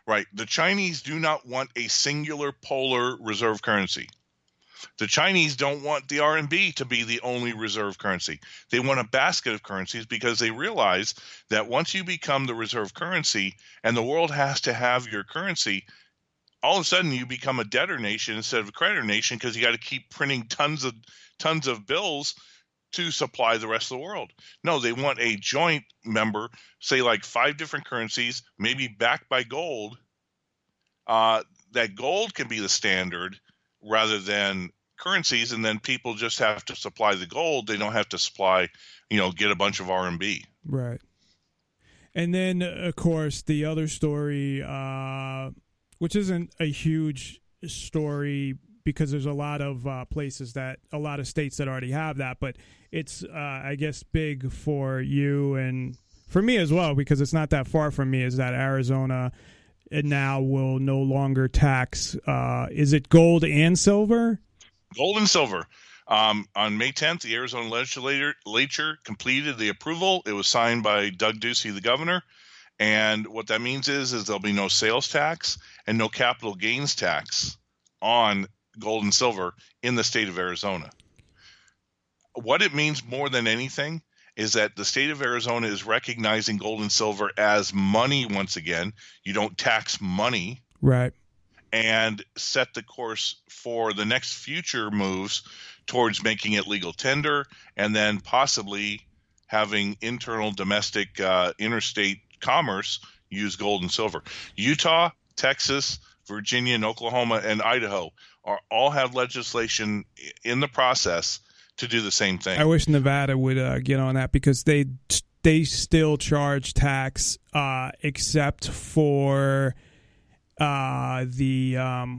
Right. The Chinese do not want a singular polar reserve currency. The Chinese don't want the RMB to be the only reserve currency. They want a basket of currencies because they realize that once you become the reserve currency and the world has to have your currency, all of a sudden you become a debtor nation instead of a creditor nation because you got to keep printing tons of bills to supply the rest of the world. No, they want a joint member, say like 5 different currencies, maybe backed by gold. That gold can be the standard rather than currencies, and then people just have to supply the gold. They don't have to supply, get a bunch of RMB. Right. And then, of course, the other story, which isn't a huge story because there's a lot of a lot of states that already have that, but it's, I guess, big for you and for me as well, because it's not that far from me, is that Arizona now will no longer tax, is it gold and silver? Gold and silver. On May 10th, the Arizona legislature completed the approval. It was signed by Doug Ducey, the governor. And what that means is there'll be no sales tax and no capital gains tax on gold and silver in the state of Arizona. What it means more than anything is that the state of Arizona is recognizing gold and silver as money once again. You don't tax money. Right. And set the course for the next future moves towards making it legal tender and then possibly having internal domestic interstate commerce use gold and silver. Utah, Texas, Virginia, and Oklahoma, and Idaho all have legislation in the process to do the same thing. I wish Nevada would get on that because they still charge tax except for the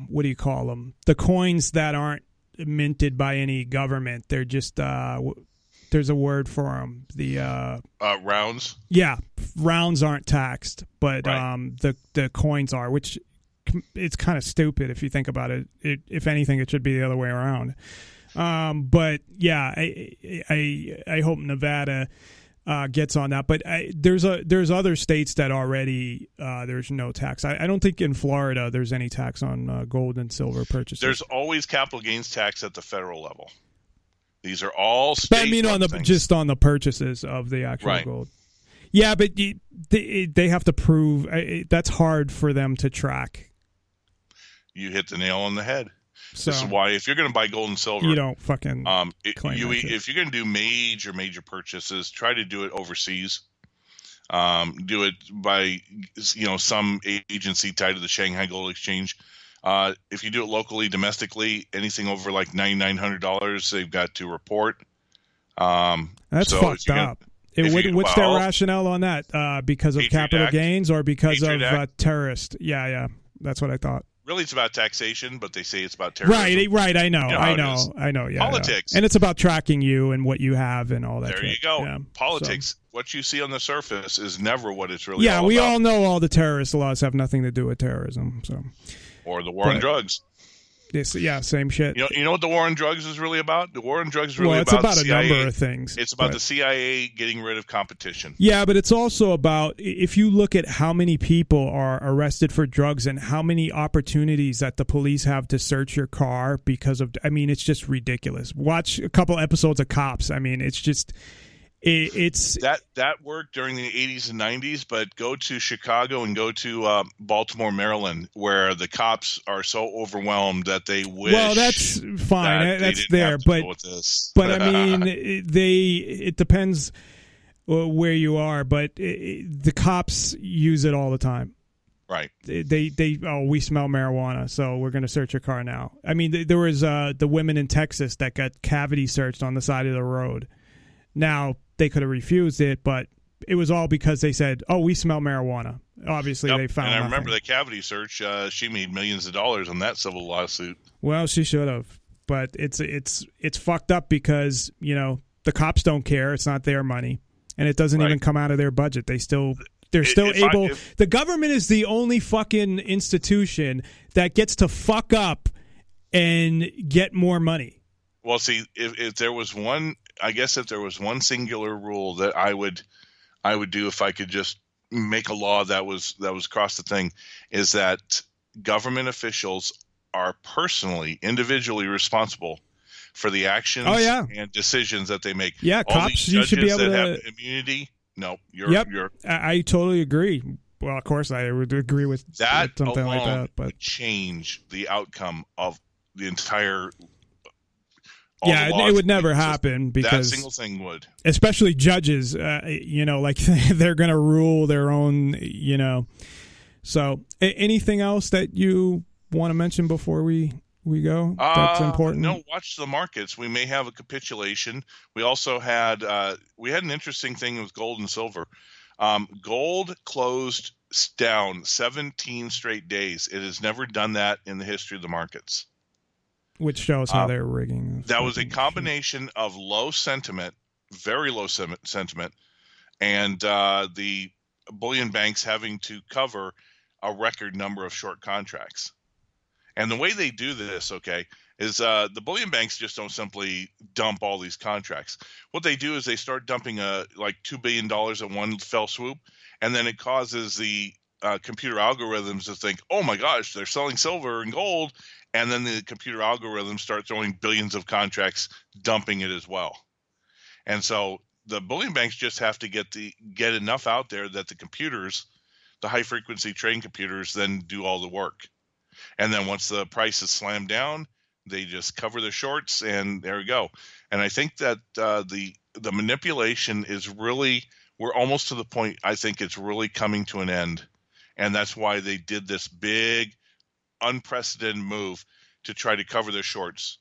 what do you call them? The coins that aren't minted by any government. They're just they're there's a word for them. The rounds. Yeah, rounds aren't taxed, but Right. The coins are, which it's kind of stupid if you think about it. If anything, it should be the other way around. But yeah, I hope Nevada gets on that. But there's other states that already there's no tax. I don't think in Florida there's any tax on gold and silver purchases. There's always capital gains tax at the federal level. These are all But I state mean, things. just on the purchases of the actual Right. gold. Yeah, but they have to prove that's hard for them to track. You hit the nail on the head. So This is why if you're going to buy gold and silver, you don't fucking claim that shit. if you're going to do major purchases, try to do it overseas. Do it by some agency tied to the Shanghai Gold Exchange. If you do it locally, domestically, anything over like $9,900, they've got to report. That's so fucked up. What's their rationale on that? Because of Patriot capital Act. gains or because Patriot of Act. terrorist? Yeah, that's what I thought. Really, it's about taxation, but they say it's about terrorism. Right. I know. You know I how it know. is. I know. Yeah. Politics. Yeah. And it's about tracking you and what you have and all that. There shit. you go. Yeah. Politics. What you see on the surface is never what it's really Yeah, all we about. all know all the terrorist laws have nothing to do with terrorism. So. Or the war on drugs. Yeah, same shit. You know what the war on drugs is really about? The war on drugs is really it's about the a CIA. number of things. It's about but- the CIA getting rid of competition. Yeah, but it's also about if you look at how many people are arrested for drugs and how many opportunities that the police have to search your car because of, I mean, it's just ridiculous. Watch a couple episodes of Cops. I mean, it's just, it's That worked during the 80s and 90s, but go to Chicago and go to Baltimore, Maryland, where the cops are so overwhelmed that they wish. well, that's fine. that they That's didn't there, have to but deal with this. but I mean, it depends where you are, but the cops use it all the time. right. We smell marijuana, so we're going to search your car now. I mean, there was the women in Texas that got cavity searched on the side of the road. Now, they could have refused it, but it was all because they said, "Oh, we smell marijuana." Obviously, Yep. they found. And I nothing. remember the cavity search. She made millions of dollars on that civil lawsuit. Well, she should have, but it's fucked up because the cops don't care. It's not their money, and it doesn't Right. even come out of their budget. They're still If able. The government is the only fucking institution that gets to fuck up and get more money. Well, see, if there was one, I guess if there was one singular rule that I would do if I could just make a law that was across the thing, is that government officials are individually responsible for the actions and decisions that they make. Yeah, All cops, these you should be judges able that to. have immunity. No, Yep, I totally agree. Well, of course, I would agree with that something alone like that. But would change the outcome of the entire. yeah, the laws it would never system. happen That because single thing would. especially judges, like they're going to rule their own, So, anything else that you want to mention before we go? That's important. No, watch the markets. We may have a capitulation. We also had an interesting thing with gold and silver. Gold closed down 17 straight days. It has never done that in the history of the markets. Which shows how they're rigging. That was a combination of low sentiment, very low sentiment, and the bullion banks having to cover a record number of short contracts. And the way they do this, is the bullion banks just don't simply dump all these contracts. What they do is they start dumping like $2 billion at one fell swoop, and then it causes the computer algorithms to think, oh my gosh, they're selling silver and gold, and then the computer algorithms start throwing billions of contracts, dumping it as well. And so the bullion banks just have to get enough out there that the computers, the high frequency trading computers, then do all the work. And then once the price is slammed down, they just cover the shorts, and there we go. And I think that the manipulation is really, we're almost to the point, I think it's really coming to an end. And that's why they did this big, unprecedented move to try to cover their shorts,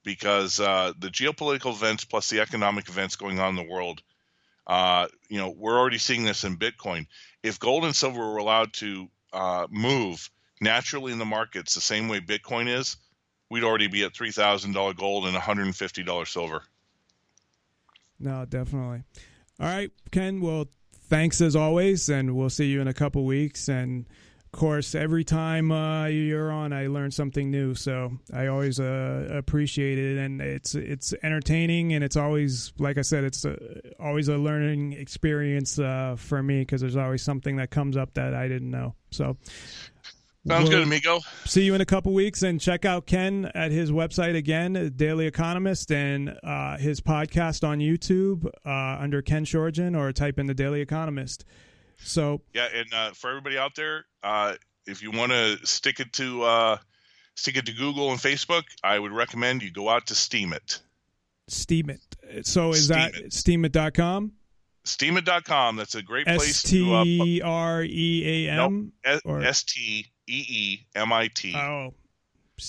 because the geopolitical events plus the economic events going on in the world, we're already seeing this in Bitcoin. If gold and silver were allowed to move naturally in the markets the same way Bitcoin is, we'd already be at $3,000 gold and $150 silver. No, definitely. All right, Ken. Well, thanks as always, and we'll see you in a couple weeks. And of course, every time you're on, I learn something new. So I always appreciate it, and it's entertaining, and it's always, like I said, it's always a learning experience for me, because there's always something that comes up that I didn't know. So sounds good, amigo. See you in a couple weeks, and check out Ken at his website again, Daily Economist, and his podcast on YouTube under Ken Schortgen, or type in the Daily Economist. So yeah, and for everybody out there, if you want to stick it to Google and Facebook, I would recommend you go out to Steam it. Steam it. So is that steamit.com? Steemit.com. That's a great place STREAM? No, STEEMIT. Oh,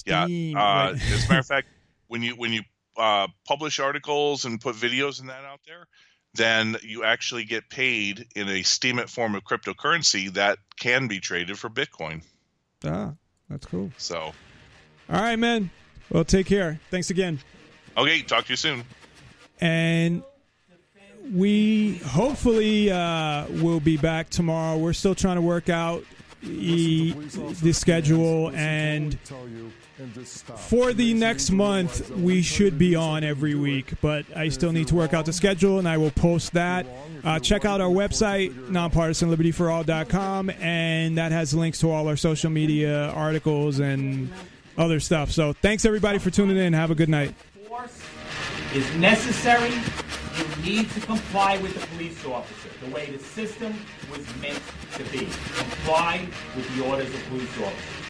yeah. Steam. As a matter of fact, when you publish articles and put videos and that out there, then you actually get paid in a Steemit form of cryptocurrency that can be traded for Bitcoin. Ah, that's cool. So, all right, man. Well, take care. Thanks again. Okay, talk to you soon. And we hopefully will be back tomorrow. We're still trying to work out the schedule, and for the next month we should be on every week, but I still need to work out the schedule, and I will post that. Check out our website, NonPartisanLibertyForall.com, and that has links to all our social media articles and other stuff. So thanks everybody for tuning in. Have a good night. Force is necessary. You need to comply with the police officer the way the system was meant to be. Comply with the orders of police officers.